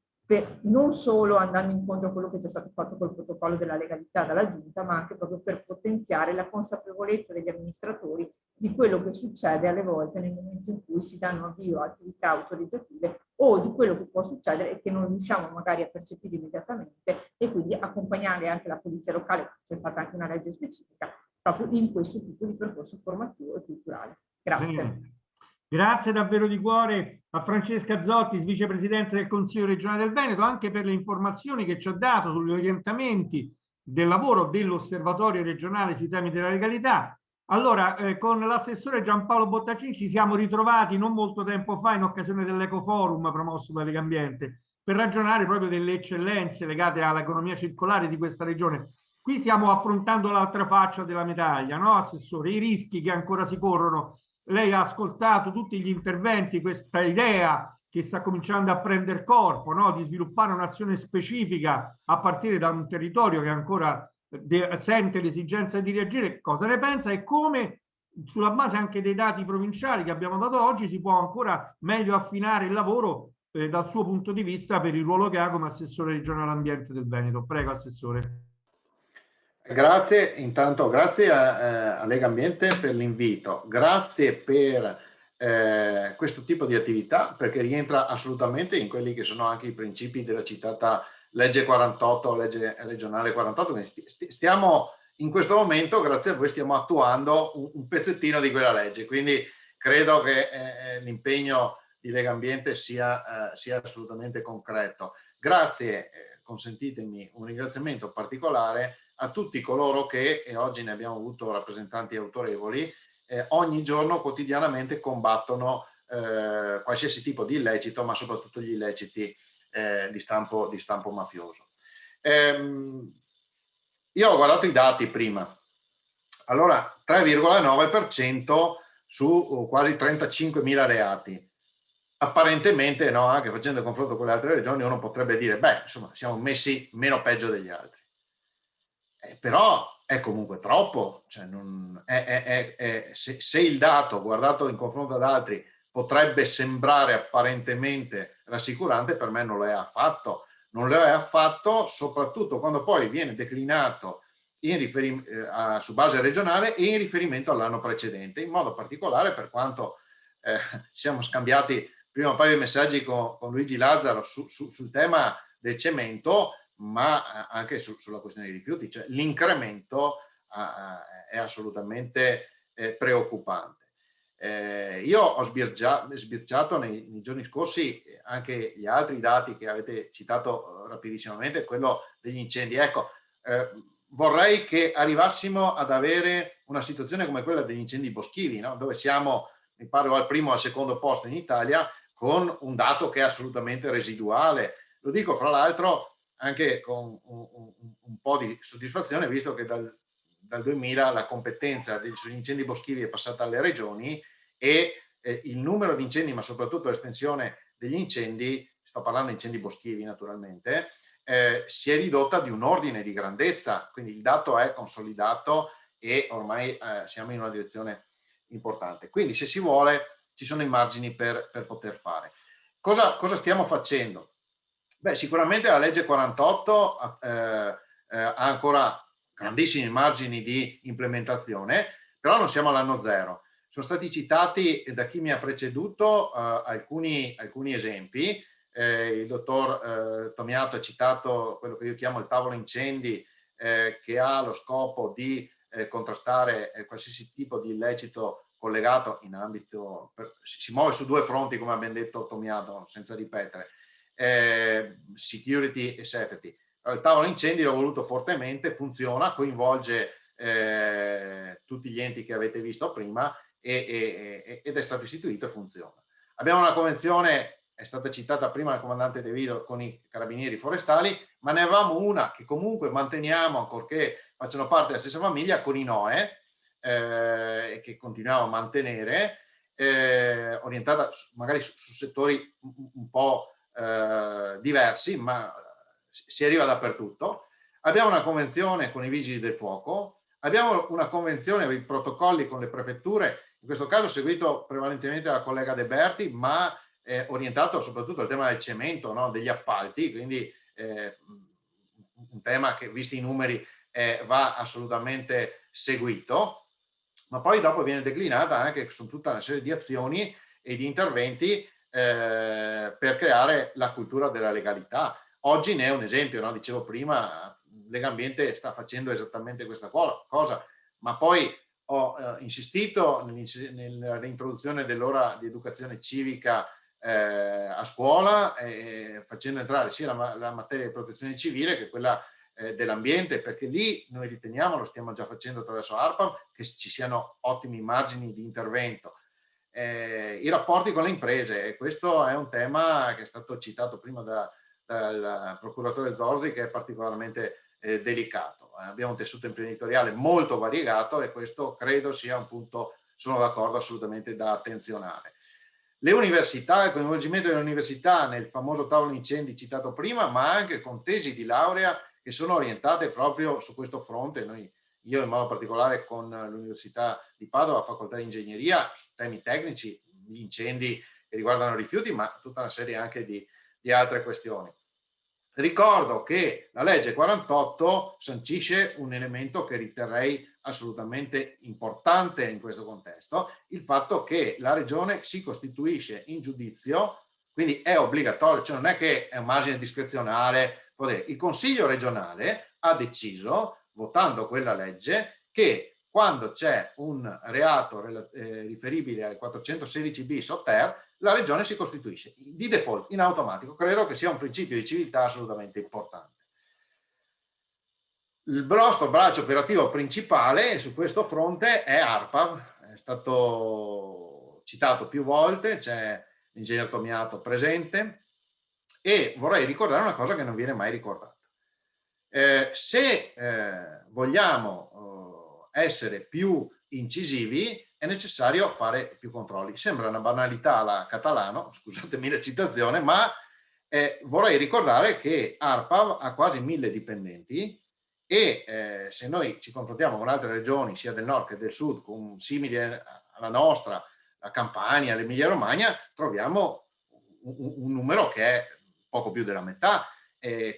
non solo andando incontro a quello che è già stato fatto col protocollo della legalità dalla Giunta, ma anche proprio per potenziare la consapevolezza degli amministratori di quello che succede alle volte nel momento in cui si danno avvio a attività autorizzative, o di quello che può succedere e che non riusciamo magari a percepire immediatamente, e quindi accompagnare anche la polizia locale, c'è stata anche una legge specifica, proprio in questo tipo di percorso formativo e culturale. Grazie. Grazie davvero di cuore a Francesca Zottis, vicepresidente del Consiglio regionale del Veneto, anche per le informazioni che ci ha dato sugli orientamenti del lavoro dell'Osservatorio regionale sui temi della legalità. Allora, con l'assessore Giampaolo Bottacin ci siamo ritrovati non molto tempo fa in occasione dell'Ecoforum promosso da Legambiente per ragionare proprio delle eccellenze legate all'economia circolare di questa regione. Qui stiamo affrontando l'altra faccia della medaglia, no, Assessore? I rischi che ancora si corrono. Lei ha ascoltato tutti gli interventi, questa idea che sta cominciando a prendere corpo, no? Di sviluppare un'azione specifica a partire da un territorio che ancora sente l'esigenza di reagire. Cosa ne pensa e come, sulla base anche dei dati provinciali che abbiamo dato oggi, si può ancora meglio affinare il lavoro dal suo punto di vista per il ruolo che ha come assessore regionale ambiente del Veneto? Prego, Assessore. Grazie, intanto grazie a Legambiente per l'invito, grazie per questo tipo di attività, perché rientra assolutamente in quelli che sono anche i principi della citata legge 48, legge regionale 48. Stiamo in questo momento, grazie a voi, stiamo attuando un pezzettino di quella legge, quindi credo che l'impegno di Legambiente sia assolutamente concreto. Grazie, consentitemi un ringraziamento particolare a tutti coloro che, e oggi ne abbiamo avuto rappresentanti autorevoli, ogni giorno quotidianamente combattono qualsiasi tipo di illecito, ma soprattutto gli illeciti di stampo mafioso. Io ho guardato i dati prima. Allora, 3,9% su quasi 35.000 reati. Apparentemente, no, anche facendo il confronto con le altre regioni, uno potrebbe dire, beh, insomma, siamo messi meno peggio degli altri. Però è comunque troppo, cioè se il dato guardato in confronto ad altri potrebbe sembrare apparentemente rassicurante, per me non lo è affatto. Non lo è affatto, soprattutto quando poi viene declinato su base regionale e in riferimento all'anno precedente, in modo particolare per quanto siamo scambiati prima un paio di messaggi con Luigi Lazzaro sul tema del cemento, ma anche sulla questione dei rifiuti, cioè l'incremento è assolutamente preoccupante. Io ho sbirciato nei giorni scorsi anche gli altri dati che avete citato rapidissimamente, quello degli incendi. Ecco, vorrei che arrivassimo ad avere una situazione come quella degli incendi boschivi, no? Dove siamo, mi pare, al primo o al secondo posto in Italia, con un dato che è assolutamente residuale. Lo dico, fra l'altro, anche con un po' di soddisfazione, visto che dal 2000 la competenza sugli incendi boschivi è passata alle regioni e il numero di incendi, ma soprattutto l'estensione degli incendi, sto parlando di incendi boschivi naturalmente, si è ridotta di un ordine di grandezza, quindi il dato è consolidato e ormai siamo in una direzione importante. Quindi se si vuole ci sono i margini per poter fare. Cosa stiamo facendo? Beh, sicuramente la legge 48 ha ancora grandissimi margini di implementazione, però non siamo all'anno zero. Sono stati citati da chi mi ha preceduto alcuni esempi. Il dottor Tomiato ha citato quello che io chiamo il tavolo incendi, che ha lo scopo di contrastare qualsiasi tipo di illecito collegato in ambito, si muove su due fronti, come ha ben detto Tomiato, senza ripetere, security e safety. Il tavolo incendi l'ho voluto fortemente, funziona, coinvolge tutti gli enti che avete visto prima ed è stato istituito e funziona. Abbiamo una convenzione, è stata citata prima il comandante De Vido, con i carabinieri forestali, ma ne avevamo una che comunque manteniamo, ancorché facciano parte della stessa famiglia, con i NOE, che continuiamo a mantenere, orientata magari su settori un po' diversi, ma si arriva dappertutto. Abbiamo una convenzione con i vigili del fuoco, abbiamo una convenzione con i protocolli con le prefetture, in questo caso seguito prevalentemente dalla collega De Berti, ma orientato soprattutto al tema del cemento, no? Degli appalti, quindi un tema che, visti i numeri, va assolutamente seguito, ma poi dopo viene declinata anche su tutta una serie di azioni e di interventi per creare la cultura della legalità. Oggi ne è un esempio, no? Dicevo prima, Legambiente sta facendo esattamente questa cosa, ma poi ho insistito nella reintroduzione dell'ora di educazione civica a scuola, facendo entrare sia la materia di protezione civile che quella dell'ambiente, perché lì noi riteniamo, lo stiamo già facendo attraverso ARPA, che ci siano ottimi margini di intervento. I rapporti con le imprese, e questo è un tema che è stato citato prima dal procuratore Zorzi, che è particolarmente delicato. Abbiamo un tessuto imprenditoriale molto variegato e questo credo sia un punto, sono d'accordo, assolutamente da attenzionare. Le università, il coinvolgimento delle università nel famoso tavolo incendi citato prima, ma anche con tesi di laurea che sono orientate proprio su questo fronte. Io in modo particolare con l'Università di Padova, facoltà di ingegneria, su temi tecnici, gli incendi che riguardano rifiuti, ma tutta una serie anche di altre questioni. Ricordo che la legge 48 sancisce un elemento che riterrei assolutamente importante in questo contesto, il fatto che la regione si costituisce in giudizio, quindi è obbligatorio, cioè non è che è un margine discrezionale. Il Consiglio regionale ha deciso, votando quella legge, che quando c'è un reato riferibile al 416 bis o ter, la regione si costituisce di default, in automatico. Credo che sia un principio di civiltà assolutamente importante. Il nostro braccio operativo principale su questo fronte è ARPA, è stato citato più volte, c'è l'ingegner Tomiato presente, e vorrei ricordare una cosa che non viene mai ricordata. Se vogliamo essere più incisivi è necessario fare più controlli. Sembra una banalità alla Catalano, scusatemi la citazione, ma vorrei ricordare che ARPA ha quasi 1000 dipendenti e se noi ci confrontiamo con altre regioni sia del nord che del sud, con simili alla nostra, la Campania, l'Emilia Romagna, troviamo un numero che è poco più della metà.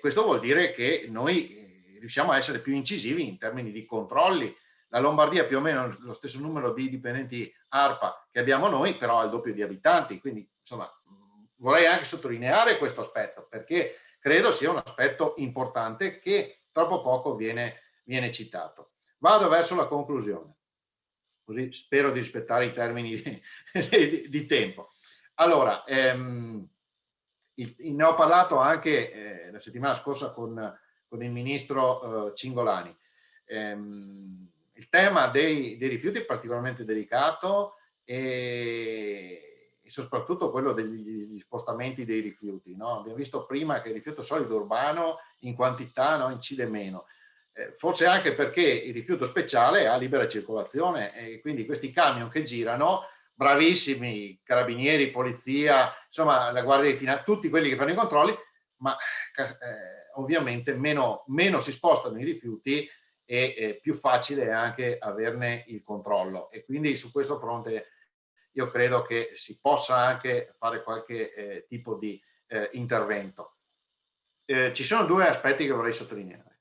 Questo vuol dire che noi riusciamo a essere più incisivi in termini di controlli. La Lombardia più o meno lo stesso numero di dipendenti ARPA che abbiamo noi, però ha il doppio di abitanti, quindi insomma vorrei anche sottolineare questo aspetto, perché credo sia un aspetto importante che troppo poco viene citato. Vado verso la conclusione, così spero di rispettare i termini di tempo. Allora, ne ho parlato anche la settimana scorsa con il ministro Cingolani. Il tema dei rifiuti è particolarmente delicato e soprattutto quello degli spostamenti dei rifiuti, no? Abbiamo visto prima che il rifiuto solido urbano in quantità, no, incide meno. Forse anche perché il rifiuto speciale ha libera circolazione e quindi questi camion che girano, bravissimi, carabinieri, polizia, insomma la Guardia di Finanza, tutti quelli che fanno i controlli, ma ovviamente meno si spostano i rifiuti e più facile è anche averne il controllo. E quindi su questo fronte io credo che si possa anche fare qualche tipo di intervento. Ci sono due aspetti che vorrei sottolineare.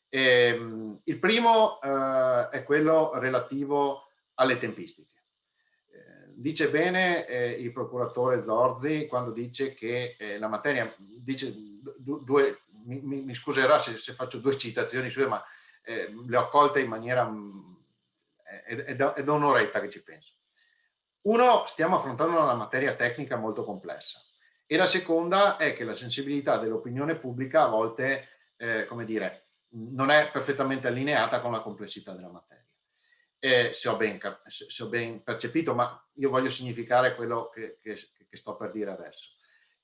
Il primo è quello relativo alle tempistiche. Dice bene il procuratore Zorzi quando dice che la materia, dice mi scuserà se faccio due citazioni sue, ma le ho colte in maniera, è da un'oretta che ci penso. Uno, stiamo affrontando una materia tecnica molto complessa, e la seconda è che la sensibilità dell'opinione pubblica a volte, come dire, non è perfettamente allineata con la complessità della materia. Se ho ben percepito, ma io voglio significare quello che sto per dire adesso.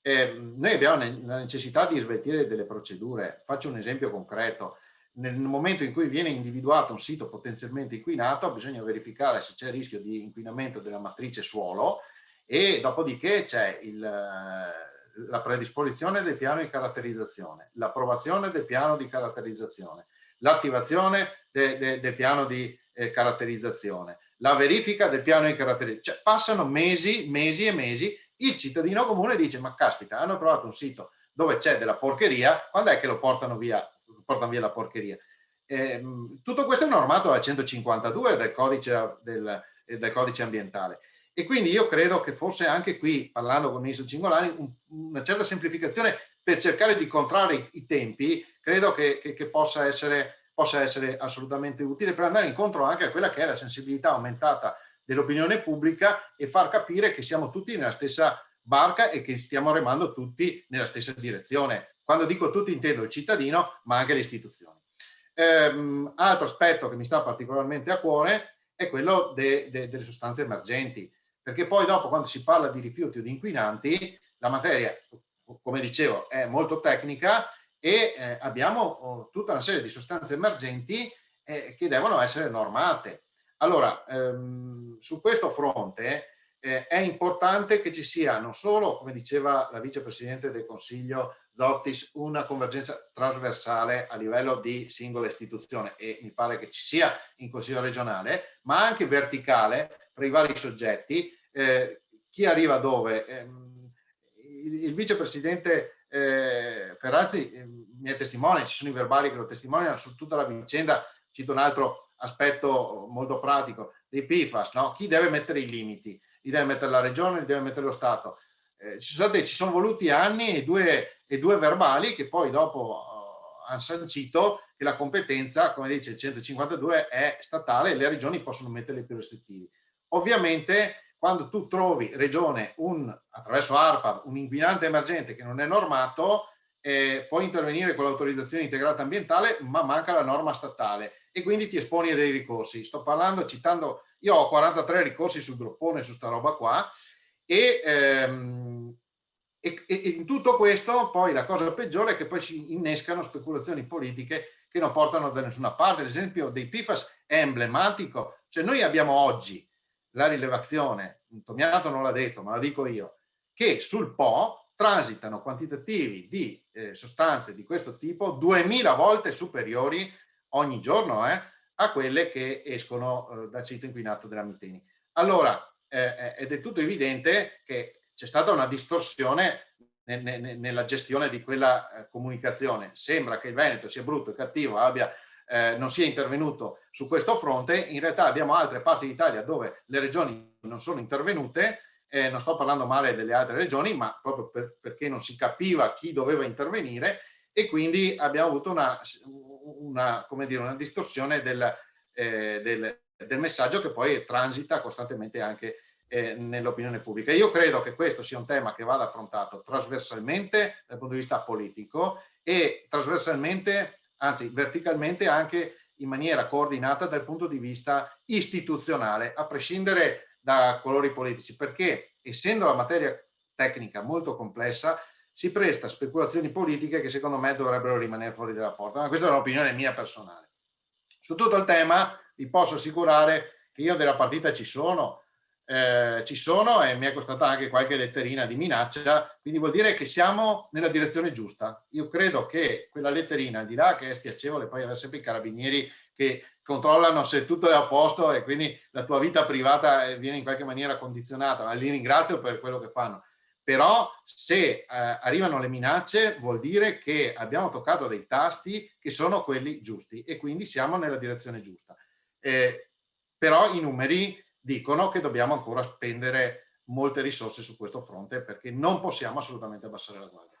Noi abbiamo la necessità di sveltire delle procedure. Faccio un esempio concreto. Nel momento in cui viene individuato un sito potenzialmente inquinato, bisogna verificare se c'è il rischio di inquinamento della matrice suolo, e dopodiché c'è la predisposizione del piano di caratterizzazione, l'approvazione del piano di caratterizzazione, l'attivazione del piano di caratterizzazione, la verifica del piano di caratterizzazione. Cioè, passano mesi e mesi, il cittadino comune dice: ma caspita, hanno trovato un sito dove c'è della porcheria, quando è che lo portano via la porcheria? Tutto questo è normato dal 152 del codice ambientale. E quindi io credo che forse anche qui, parlando con il ministro Cingolani, una certa semplificazione per cercare di contrarre i tempi, credo che possa essere assolutamente utile, per andare incontro anche a quella che è la sensibilità aumentata dell'opinione pubblica e far capire che siamo tutti nella stessa barca e che stiamo remando tutti nella stessa direzione. Quando dico tutti intendo il cittadino, ma anche le istituzioni. Altro aspetto che mi sta particolarmente a cuore è quello delle sostanze emergenti, perché poi dopo, quando si parla di rifiuti o di inquinanti, la materia, come dicevo, è molto tecnica, e abbiamo tutta una serie di sostanze emergenti che devono essere normate. Allora, su questo fronte è importante che ci sia non solo, come diceva la vicepresidente del Consiglio Zottis, una convergenza trasversale a livello di singola istituzione, e mi pare che ci sia in Consiglio regionale, ma anche verticale tra i vari soggetti. Chi arriva dove? Il vicepresidente Ferrazzi mi è testimone, ci sono i verbali che lo testimoniano su tutta la vicenda. Cito un altro aspetto molto pratico dei PFAS, no? Chi deve mettere i limiti? Li deve mettere la regione, li deve mettere lo Stato. Ci sono voluti anni e due verbali che poi dopo hanno sancito che la competenza, come dice il 152, è statale e le regioni possono mettere i più restrittivi. Ovviamente, quando tu trovi regione attraverso ARPA un inquinante emergente che non è normato, puoi intervenire con l'autorizzazione integrata ambientale, ma manca la norma statale e quindi ti esponi a dei ricorsi. Sto citando, io ho 43 ricorsi sul groppone, su sta roba qua, e in tutto questo poi la cosa peggiore è che poi si innescano speculazioni politiche che non portano da nessuna parte. L'esempio dei PFAS è emblematico. Cioè, noi abbiamo oggi la rilevazione, Tomiato non l'ha detto, ma la dico io, che sul Po transitano quantitativi di sostanze di questo tipo 2000 volte superiori ogni giorno a quelle che escono dal sito inquinato della Miteni. Allora, è del tutto evidente che c'è stata una distorsione nella gestione di quella comunicazione. Sembra che il Veneto sia brutto e cattivo, non sia intervenuto su questo fronte. In realtà abbiamo altre parti d'Italia dove le regioni non sono intervenute. Non sto parlando male delle altre regioni, ma proprio perché non si capiva chi doveva intervenire, e quindi abbiamo avuto una distorsione del messaggio che poi transita costantemente anche nell'opinione pubblica. Io credo che questo sia un tema che vada affrontato trasversalmente dal punto di vista politico e trasversalmente, anzi verticalmente, anche in maniera coordinata dal punto di vista istituzionale, a prescindere da colori politici, perché essendo la materia tecnica molto complessa si presta a speculazioni politiche che secondo me dovrebbero rimanere fuori dalla porta. Ma questa è un'opinione mia personale. Su tutto il tema vi posso assicurare che io della partita ci sono. ci sono e mi è costata anche qualche letterina di minaccia, quindi vuol dire che siamo nella direzione giusta. Io credo che quella letterina, al di là che è spiacevole poi avere sempre i carabinieri che controllano se tutto è a posto e quindi la tua vita privata viene in qualche maniera condizionata, ma li ringrazio per quello che fanno. Però se arrivano le minacce vuol dire che abbiamo toccato dei tasti che sono quelli giusti e quindi siamo nella direzione giusta. Però i numeri dicono che dobbiamo ancora spendere molte risorse su questo fronte perché non possiamo assolutamente abbassare la guardia.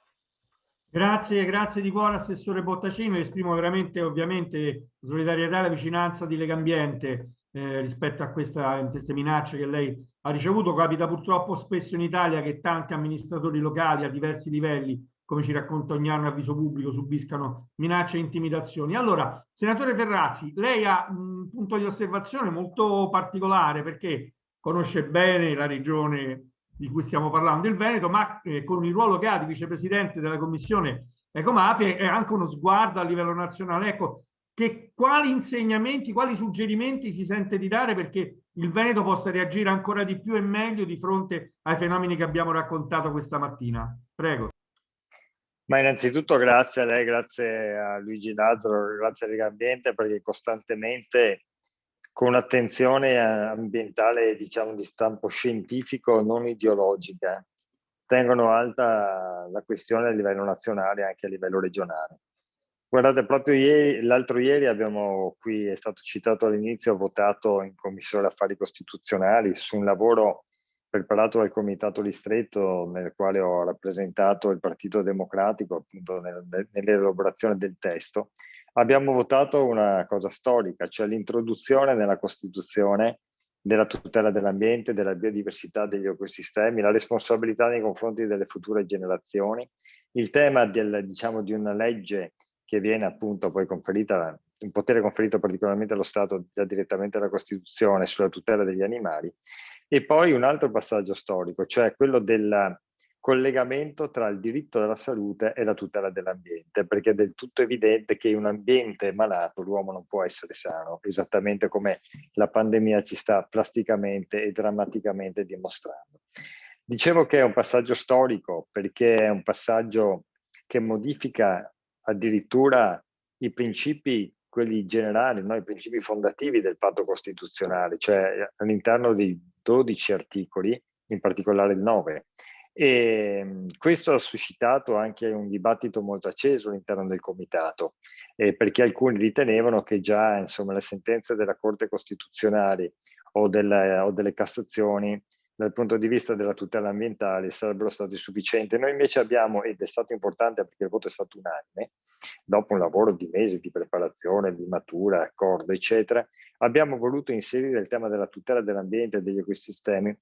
Grazie di cuore Assessore Bottacino, esprimo veramente ovviamente solidarietà e la vicinanza di Legambiente rispetto a queste minacce che lei ha ricevuto. Capita purtroppo spesso in Italia che tanti amministratori locali a diversi livelli, come ci racconta ogni anno Avviso Pubblico, subiscano minacce e intimidazioni. Allora, Senatore Ferrazzi, lei ha un punto di osservazione molto particolare perché conosce bene la regione di cui stiamo parlando, il Veneto, ma con il ruolo che ha di vicepresidente della Commissione Ecomafie è anche uno sguardo a livello nazionale. Ecco, quali insegnamenti, quali suggerimenti si sente di dare perché il Veneto possa reagire ancora di più e meglio di fronte ai fenomeni che abbiamo raccontato questa mattina? Prego. Ma innanzitutto grazie a lei, grazie a Luigi Lazzaro, grazie a Legambiente perché costantemente con attenzione ambientale, diciamo, di stampo scientifico, non ideologica, tengono alta la questione a livello nazionale e anche a livello regionale. Guardate, proprio l'altro ieri abbiamo qui, è stato citato all'inizio, votato in Commissione Affari Costituzionali su un lavoro preparato dal Comitato Ristretto nel quale ho rappresentato il Partito Democratico appunto nell'elaborazione del testo. Abbiamo votato una cosa storica, cioè l'introduzione nella Costituzione della tutela dell'ambiente, della biodiversità, degli ecosistemi, la responsabilità nei confronti delle future generazioni, il tema diciamo, di una legge che viene appunto poi conferita, un potere conferito particolarmente allo Stato già direttamente dalla Costituzione sulla tutela degli animali, e poi un altro passaggio storico, cioè quello del collegamento tra il diritto alla salute e la tutela dell'ambiente, perché è del tutto evidente che in un ambiente malato l'uomo non può essere sano, esattamente come la pandemia ci sta plasticamente e drammaticamente dimostrando. Dicevo che è un passaggio storico perché è un passaggio che modifica addirittura i principi, quelli generali, no? I principi fondativi del patto costituzionale, cioè all'interno di 12 articoli, in particolare il 9. E questo ha suscitato anche un dibattito molto acceso all'interno del comitato, perché alcuni ritenevano che già insomma, le sentenze della Corte Costituzionale o delle Cassazioni dal punto di vista della tutela ambientale sarebbero stati sufficienti. Noi invece abbiamo, ed è stato importante perché il voto è stato unanime, dopo un lavoro di mesi di preparazione, di matura, accordo, eccetera, abbiamo voluto inserire il tema della tutela dell'ambiente e degli ecosistemi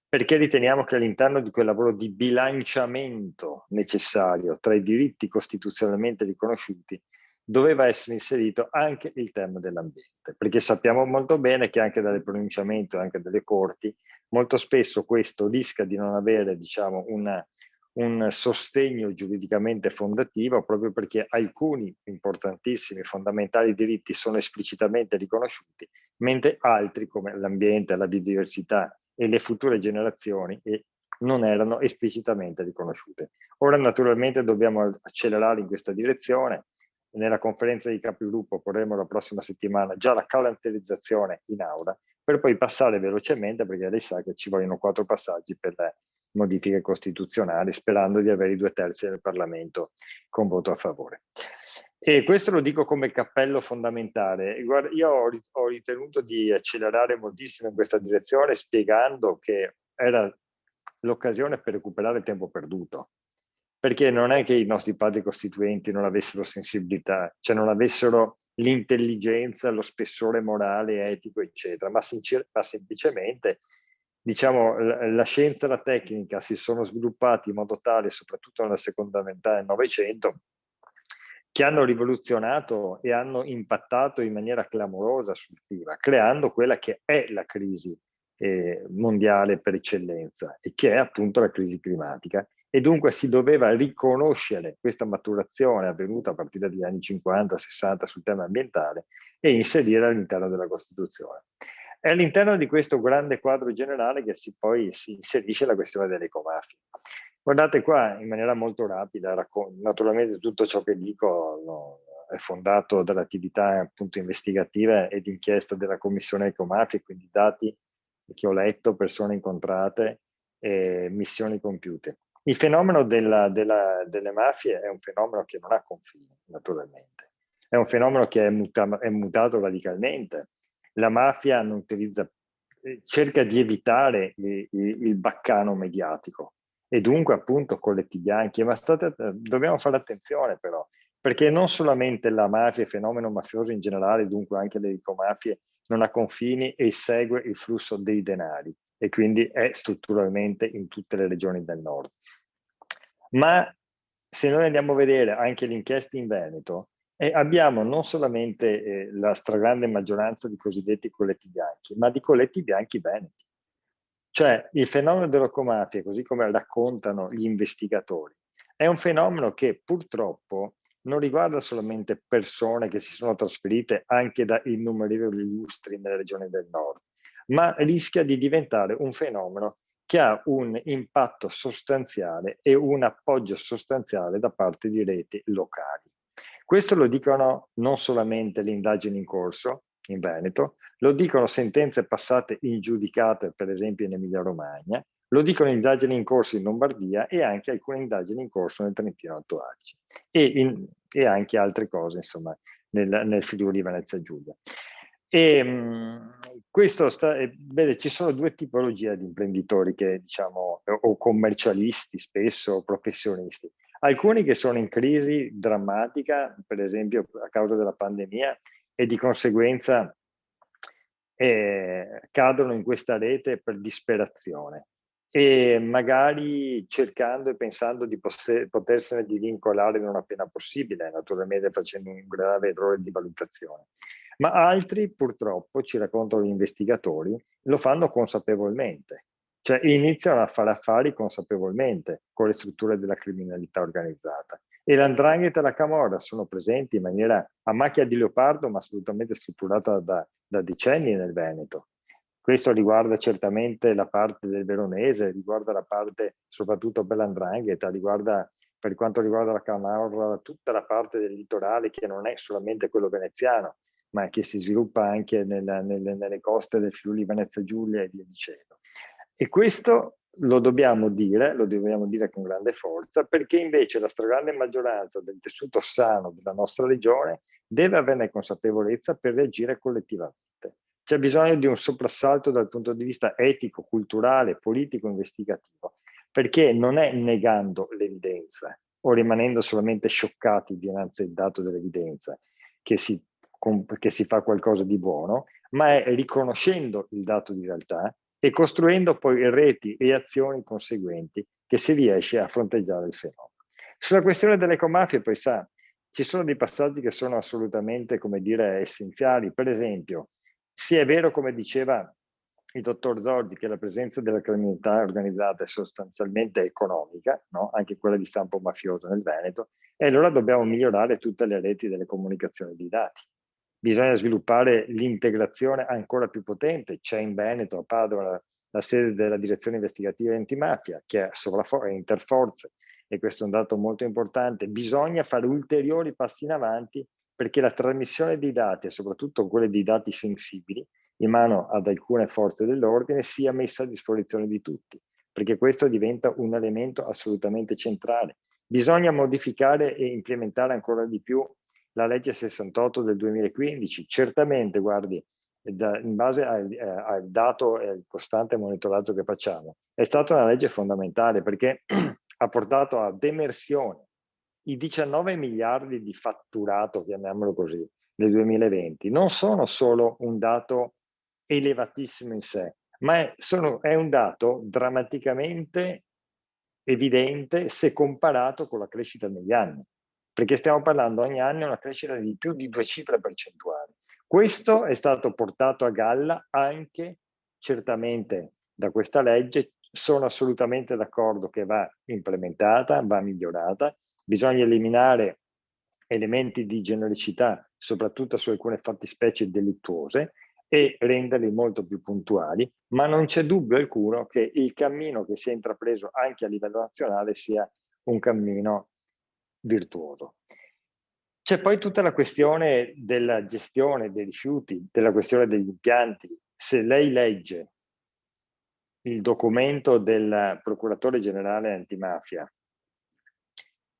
perché riteniamo che all'interno di quel lavoro di bilanciamento necessario tra i diritti costituzionalmente riconosciuti doveva essere inserito anche il tema dell'ambiente, perché sappiamo molto bene che anche dal pronunciamento, anche dalle corti, molto spesso questo rischia di non avere, diciamo, un sostegno giuridicamente fondativo proprio perché alcuni importantissimi, fondamentali diritti sono esplicitamente riconosciuti, mentre altri come l'ambiente, la biodiversità e le future generazioni non erano esplicitamente riconosciute. Ora naturalmente dobbiamo accelerare in questa direzione. Nella conferenza di capigruppo porremo la prossima settimana già la calendarizzazione in aula per poi passare velocemente perché lei sa che ci vogliono 4 passaggi per le modifiche costituzionali sperando di avere i 2/3 del Parlamento con voto a favore. E questo lo dico come cappello fondamentale. Guarda, io ho ritenuto di accelerare moltissimo in questa direzione spiegando che era l'occasione per recuperare tempo perduto. Perché non è che i nostri padri costituenti non avessero sensibilità, cioè non avessero l'intelligenza, lo spessore morale, etico, eccetera, ma semplicemente, diciamo, la scienza e la tecnica si sono sviluppati in modo tale, soprattutto nella seconda metà del Novecento, che hanno rivoluzionato e hanno impattato in maniera clamorosa sul clima, creando quella che è la crisi mondiale per eccellenza e che è appunto la crisi climatica. E dunque si doveva riconoscere questa maturazione avvenuta a partire dagli anni 50-60 sul tema ambientale e inserire all'interno della Costituzione. È all'interno di questo grande quadro generale che poi si inserisce la questione delle ecomafie. Guardate qua, in maniera molto rapida, naturalmente tutto ciò che dico è fondato dall'attività appunto investigativa e di inchiesta della Commissione Ecomafie, quindi dati che ho letto, persone incontrate, missioni compiute. Il fenomeno delle mafie è un fenomeno che non ha confini, naturalmente. È un fenomeno che è mutato radicalmente. La mafia non cerca di evitare il baccano mediatico e dunque appunto colletti bianchi. Ma dobbiamo fare attenzione però, perché non solamente la mafia, il fenomeno mafioso in generale, dunque anche le ecomafie, non ha confini e segue il flusso dei denari e quindi è strutturalmente in tutte le regioni del nord. Ma se noi andiamo a vedere anche le inchieste in Veneto, abbiamo non solamente la stragrande maggioranza di cosiddetti colletti bianchi, ma di colletti bianchi veneti. Cioè il fenomeno dell'ecomafia, così come raccontano gli investigatori, è un fenomeno che purtroppo non riguarda solamente persone che si sono trasferite anche da innumerevoli lustri nelle regioni del nord, ma rischia di diventare un fenomeno che ha un impatto sostanziale e un appoggio sostanziale da parte di reti locali. Questo lo dicono non solamente le indagini in corso in Veneto, lo dicono sentenze passate ingiudicate, per esempio in Emilia-Romagna, lo dicono indagini in corso in Lombardia e anche alcune indagini in corso nel Trentino Alto Adige e anche altre cose, insomma, nel Friuli Venezia Giulia. Vede, ci sono due tipologie di imprenditori che, diciamo, o commercialisti spesso, o professionisti. Alcuni che sono in crisi drammatica, per esempio a causa della pandemia, e di conseguenza cadono in questa rete per disperazione e magari cercando e pensando di potersene divincolare non appena possibile, naturalmente facendo un grave errore di valutazione. Ma altri purtroppo, ci raccontano gli investigatori, lo fanno consapevolmente, cioè iniziano a fare affari consapevolmente con le strutture della criminalità organizzata. E l''ndrangheta e la camorra sono presenti in maniera a macchia di leopardo, ma assolutamente strutturata da decenni nel Veneto. Questo riguarda certamente la parte del veronese, riguarda la parte soprattutto per l''ndrangheta, riguarda per quanto riguarda la camorra tutta la parte del litorale che non è solamente quello veneziano, ma che si sviluppa anche nelle coste del Friuli Venezia Giulia e via dicendo. E questo lo dobbiamo dire con grande forza, perché invece la stragrande maggioranza del tessuto sano della nostra regione deve averne consapevolezza per reagire collettivamente. C'è bisogno di un soprassalto dal punto di vista etico, culturale, politico, investigativo, perché non è negando l'evidenza o rimanendo solamente scioccati dinanzi al dato dell'evidenza che si fa qualcosa di buono, ma è riconoscendo il dato di realtà e costruendo poi reti e azioni conseguenti che si riesce a fronteggiare il fenomeno. Sulla questione delle ecomafie, poi ci sono dei passaggi che sono assolutamente, come dire, essenziali. Per esempio, sì, è vero, come diceva il dottor Zorzi, che la presenza della criminalità organizzata è sostanzialmente economica, no? Anche quella di stampo mafioso nel Veneto, e allora dobbiamo migliorare tutte le reti delle comunicazioni di dati. Bisogna sviluppare l'integrazione ancora più potente. C'è in Veneto, a Padova, la sede della direzione investigativa antimafia, che è interforze, e questo è un dato molto importante. Bisogna fare ulteriori passi in avanti perché la trasmissione dei dati, e soprattutto quelle dei dati sensibili, in mano ad alcune forze dell'ordine, sia messa a disposizione di tutti, perché questo diventa un elemento assolutamente centrale. Bisogna modificare e implementare ancora di più la legge 68 del 2015, certamente, guardi, in base al dato e al costante monitoraggio che facciamo, è stata una legge fondamentale perché ha portato ad emersione i 19 miliardi di fatturato, chiamiamolo così, del 2020. Non sono solo un dato elevatissimo in sé, ma è un dato drammaticamente evidente se comparato con la crescita negli anni, perché stiamo parlando ogni anno di una crescita di più di 2 cifre percentuali. Questo è stato portato a galla anche certamente da questa legge. Sono assolutamente d'accordo che va implementata, va migliorata, bisogna eliminare elementi di genericità, soprattutto su alcune fattispecie delittuose, e renderli molto più puntuali, ma non c'è dubbio alcuno che il cammino che si è intrapreso anche a livello nazionale sia un cammino virtuoso. C'è poi tutta la questione della gestione dei rifiuti, della questione degli impianti. Se lei legge il documento del procuratore generale antimafia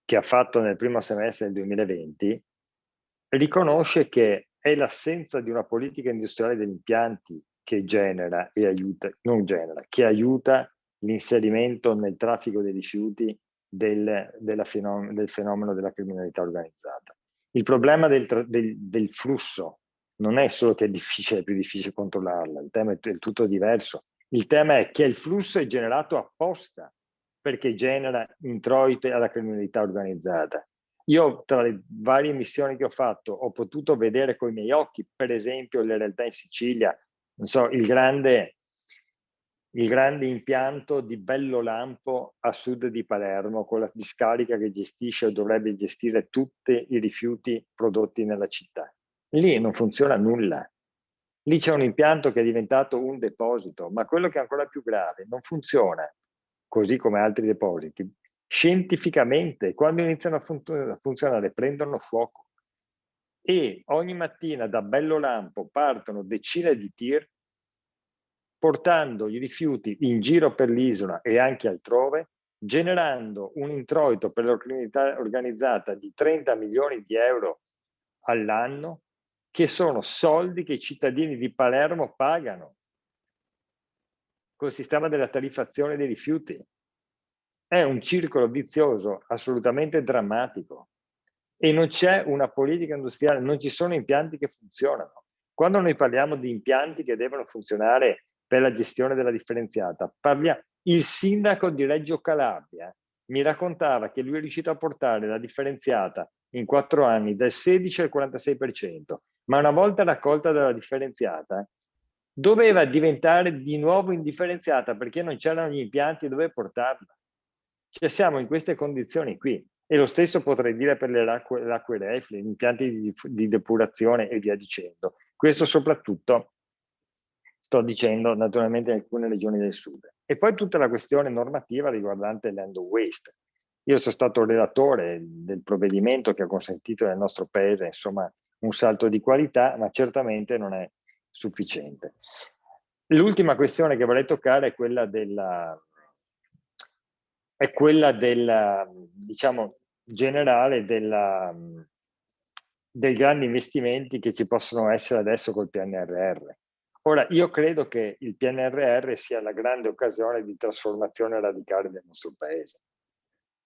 che ha fatto nel primo semestre del 2020, riconosce che è l'assenza di una politica industriale degli impianti che genera e aiuta, non genera, che aiuta l'inserimento nel traffico dei rifiuti del fenomeno della criminalità organizzata. Il problema del flusso non è solo che è difficile, è più difficile controllarla, il tema è tutto diverso. Il tema è che il flusso è generato apposta perché genera introiti alla criminalità organizzata. Io tra le varie missioni che ho fatto ho potuto vedere con i miei occhi, per esempio, le realtà in Sicilia, non so, il grande impianto di Bellolampo a sud di Palermo, con la discarica che gestisce o dovrebbe gestire tutti i rifiuti prodotti nella città. Lì non funziona nulla. Lì c'è un impianto che è diventato un deposito, ma quello che è ancora più grave, non funziona, così come altri depositi, scientificamente. Quando iniziano a funzionare prendono fuoco. E ogni mattina da Bellolampo partono decine di tir portando i rifiuti in giro per l'isola e anche altrove, generando un introito per la criminalità organizzata di 30 milioni di euro all'anno, che sono soldi che i cittadini di Palermo pagano col sistema della tariffazione dei rifiuti. È un circolo vizioso assolutamente drammatico e non c'è una politica industriale, non ci sono impianti che funzionano. Quando noi parliamo di impianti che devono funzionare per la gestione della differenziata, il sindaco di Reggio Calabria mi raccontava che lui è riuscito a portare la differenziata in 4 anni dal 16 al 46%, ma una volta raccolta dalla differenziata doveva diventare di nuovo indifferenziata perché non c'erano gli impianti dove portarla. Cioè siamo in queste condizioni qui. E lo stesso potrei dire per le acque reflue, gli impianti di depurazione e via dicendo. Questo soprattutto sto dicendo naturalmente in alcune regioni del sud. E poi tutta la questione normativa riguardante l'end of waste. Io sono stato relatore del provvedimento che ha consentito nel nostro paese insomma un salto di qualità, ma certamente non è sufficiente. L'ultima questione che vorrei toccare è quella diciamo, generale dei grandi investimenti che ci possono essere adesso col PNRR. Ora, io credo che il PNRR sia la grande occasione di trasformazione radicale del nostro paese.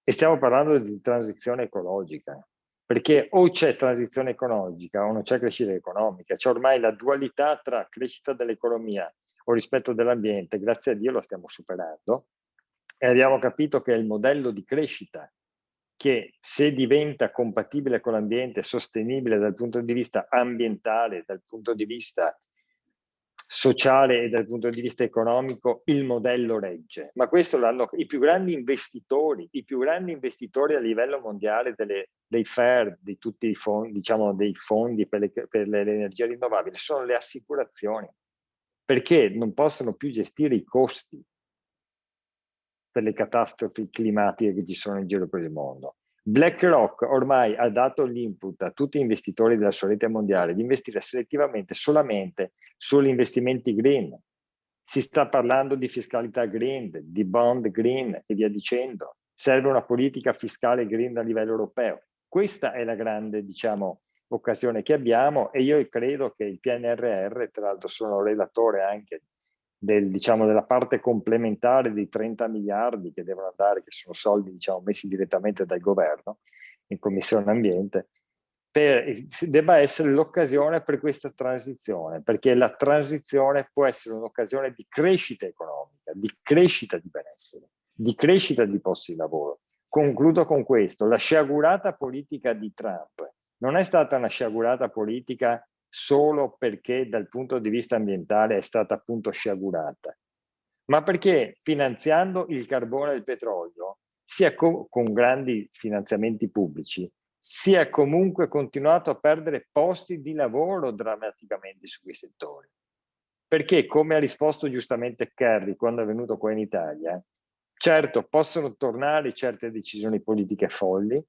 E stiamo parlando di transizione ecologica, perché o c'è transizione ecologica o non c'è crescita economica. C'è ormai la dualità tra crescita dell'economia o rispetto dell'ambiente, grazie a Dio lo stiamo superando, e abbiamo capito che è il modello di crescita che, se diventa compatibile con l'ambiente, sostenibile dal punto di vista ambientale, dal punto di vista sociale e dal punto di vista economico, il modello regge. Ma questo l'hanno i più grandi investitori a livello mondiale dei FAIR, di tutti i fondi, diciamo dei fondi per le energie rinnovabili, sono le assicurazioni, perché non possono più gestire i costi per le catastrofi climatiche che ci sono in giro per il mondo. BlackRock ormai ha dato l'input a tutti gli investitori della sua rete mondiale di investire selettivamente solamente sugli investimenti green. Si sta parlando di fiscalità green, di bond green e via dicendo. Serve una politica fiscale green a livello europeo. Questa è la grande, diciamo, occasione che abbiamo, e io credo che il PNRR, tra l'altro sono relatore anche della parte complementare dei 30 miliardi che devono andare, che sono soldi messi direttamente dal governo in Commissione Ambiente, debba essere l'occasione per questa transizione, perché la transizione può essere un'occasione di crescita economica, di crescita di benessere, di crescita di posti di lavoro. Concludo con questo: la sciagurata politica di Trump non è stata una sciagurata politica solo perché dal punto di vista ambientale è stata appunto sciagurata, ma perché finanziando il carbone e il petrolio, sia con grandi finanziamenti pubblici, si è comunque continuato a perdere posti di lavoro drammaticamente su quei settori. perché, come ha risposto giustamente Kerry quando è venuto qua in Italia, certo possono tornare certe decisioni politiche folli,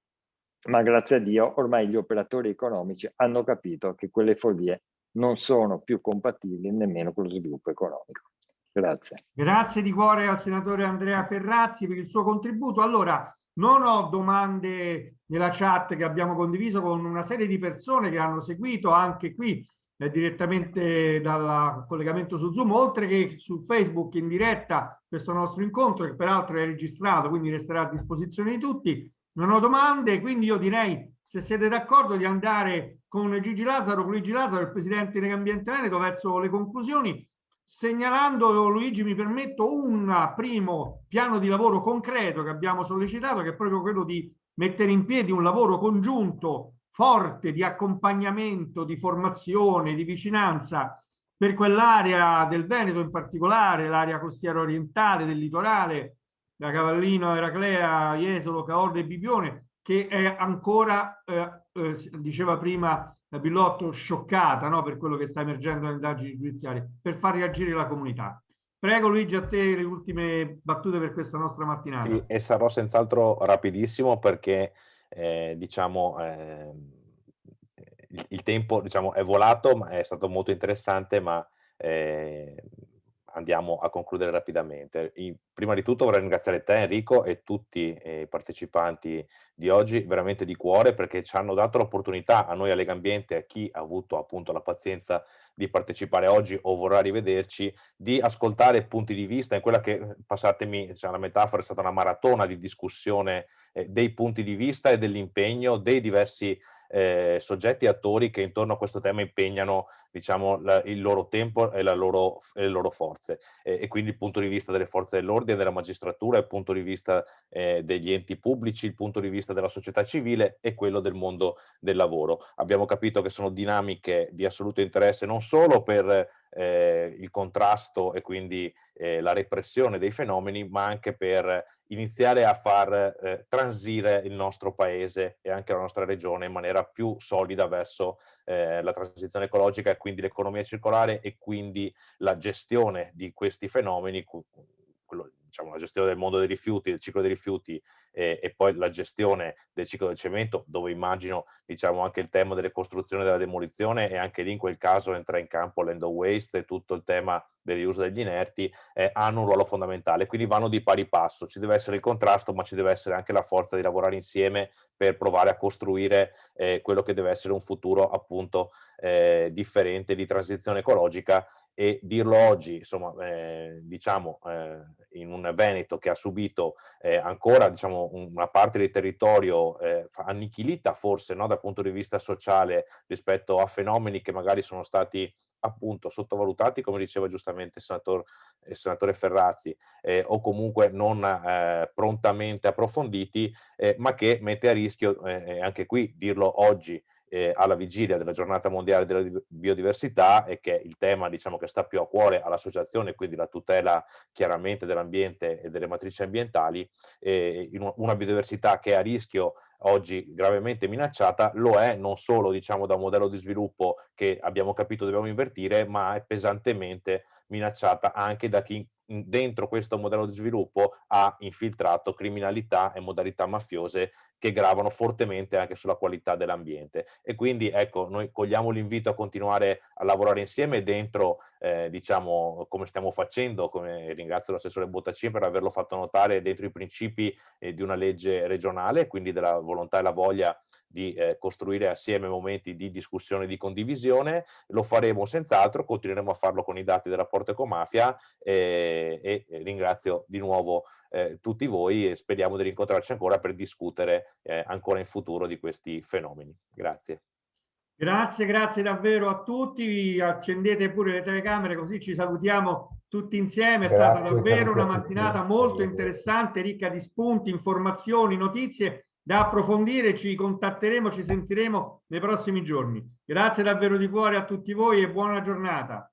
ma grazie a Dio ormai gli operatori economici hanno capito che quelle follie non sono più compatibili nemmeno con lo sviluppo economico. Grazie. Grazie di cuore al senatore Andrea Ferrazzi per il suo contributo. Allora, non ho domande nella chat che abbiamo condiviso con una serie di persone che hanno seguito anche qui direttamente dal collegamento su Zoom, oltre che su Facebook in diretta questo nostro incontro, che peraltro è registrato, quindi resterà a disposizione di tutti. Non ho domande, quindi io direi, se siete d'accordo, di andare con Luigi Lazzaro, il presidente di Legambiente Veneto, verso le conclusioni, segnalando, Luigi, mi permetto, un primo piano di lavoro concreto che abbiamo sollecitato, che è proprio quello di mettere in piedi un lavoro congiunto forte di accompagnamento, di formazione, di vicinanza per quell'area del Veneto, in particolare l'area costiera orientale del litorale, da Cavallino, Eraclea, Jesolo, Caorle e Bibione, che è ancora, diceva prima Billotto, scioccata, no, per quello che sta emergendo nelle indagini giudiziarie, per far reagire la comunità. Prego Luigi, a te le ultime battute per questa nostra mattinata. Sì, e sarò senz'altro rapidissimo perché il tempo, diciamo, è volato, ma è stato molto interessante, ma andiamo a concludere rapidamente. Prima di tutto vorrei ringraziare te, Enrico, e tutti i partecipanti di oggi veramente di cuore, perché ci hanno dato l'opportunità a noi a Legambiente, a chi ha avuto appunto la pazienza di partecipare oggi o vorrà rivederci, di ascoltare punti di vista in quella che, passatemi la metafora, è stata una maratona di discussione dei punti di vista e dell'impegno dei diversi soggetti e attori che intorno a questo tema impegnano, diciamo, il loro tempo e le loro forze, e quindi il punto di vista delle forze dell'ordine, della magistratura, il punto di vista degli enti pubblici, il punto di vista della società civile e quello del mondo del lavoro. Abbiamo capito che sono dinamiche di assoluto interesse non solo per il contrasto e quindi la repressione dei fenomeni, ma anche per iniziare a far transire il nostro paese e anche la nostra regione in maniera più solida verso la transizione ecologica e quindi l'economia circolare e quindi la gestione di questi fenomeni, diciamo, la gestione del mondo dei rifiuti, del ciclo dei rifiuti e poi la gestione del ciclo del cemento, dove immagino, diciamo, anche il tema delle costruzioni e della demolizione, e anche lì in quel caso entra in campo l'end of waste e tutto il tema del riuso degli inerti, hanno un ruolo fondamentale, quindi vanno di pari passo. Ci deve essere il contrasto, ma ci deve essere anche la forza di lavorare insieme per provare a costruire quello che deve essere un futuro appunto differente, di transizione ecologica. E dirlo oggi, insomma, diciamo, in un Veneto che ha subito ancora, diciamo, una parte del territorio annichilita forse, no, dal punto di vista sociale rispetto a fenomeni che magari sono stati appunto sottovalutati, come diceva giustamente il senatore Ferrazzi, o comunque non prontamente approfonditi, ma che mette a rischio, anche qui dirlo oggi, alla vigilia della giornata mondiale della biodiversità, e che il tema, diciamo, che sta più a cuore all'associazione, quindi la tutela chiaramente dell'ambiente e delle matrici ambientali, una biodiversità che è a rischio oggi gravemente minacciata, lo è non solo, diciamo, da un modello di sviluppo che abbiamo capito dobbiamo invertire, ma è pesantemente minacciata anche da chi dentro questo modello di sviluppo ha infiltrato criminalità e modalità mafiose che gravano fortemente anche sulla qualità dell'ambiente. E quindi, ecco, noi cogliamo l'invito a continuare a lavorare insieme dentro, diciamo, come stiamo facendo, come ringrazio l'assessore Bottacin per averlo fatto notare, dentro i principi di una legge regionale, quindi della volontà e la voglia di costruire assieme momenti di discussione e di condivisione. Lo faremo senz'altro, continueremo a farlo con i dati del rapporto Ecomafia, e ringrazio di nuovo tutti voi e speriamo di rincontrarci ancora per discutere ancora in futuro di questi fenomeni. Grazie. Grazie davvero a tutti. Accendete pure le telecamere, così ci salutiamo tutti insieme. È stata davvero una mattinata molto interessante, ricca di spunti, informazioni, notizie da approfondire. Ci contatteremo, ci sentiremo nei prossimi giorni. Grazie davvero di cuore a tutti voi e buona giornata.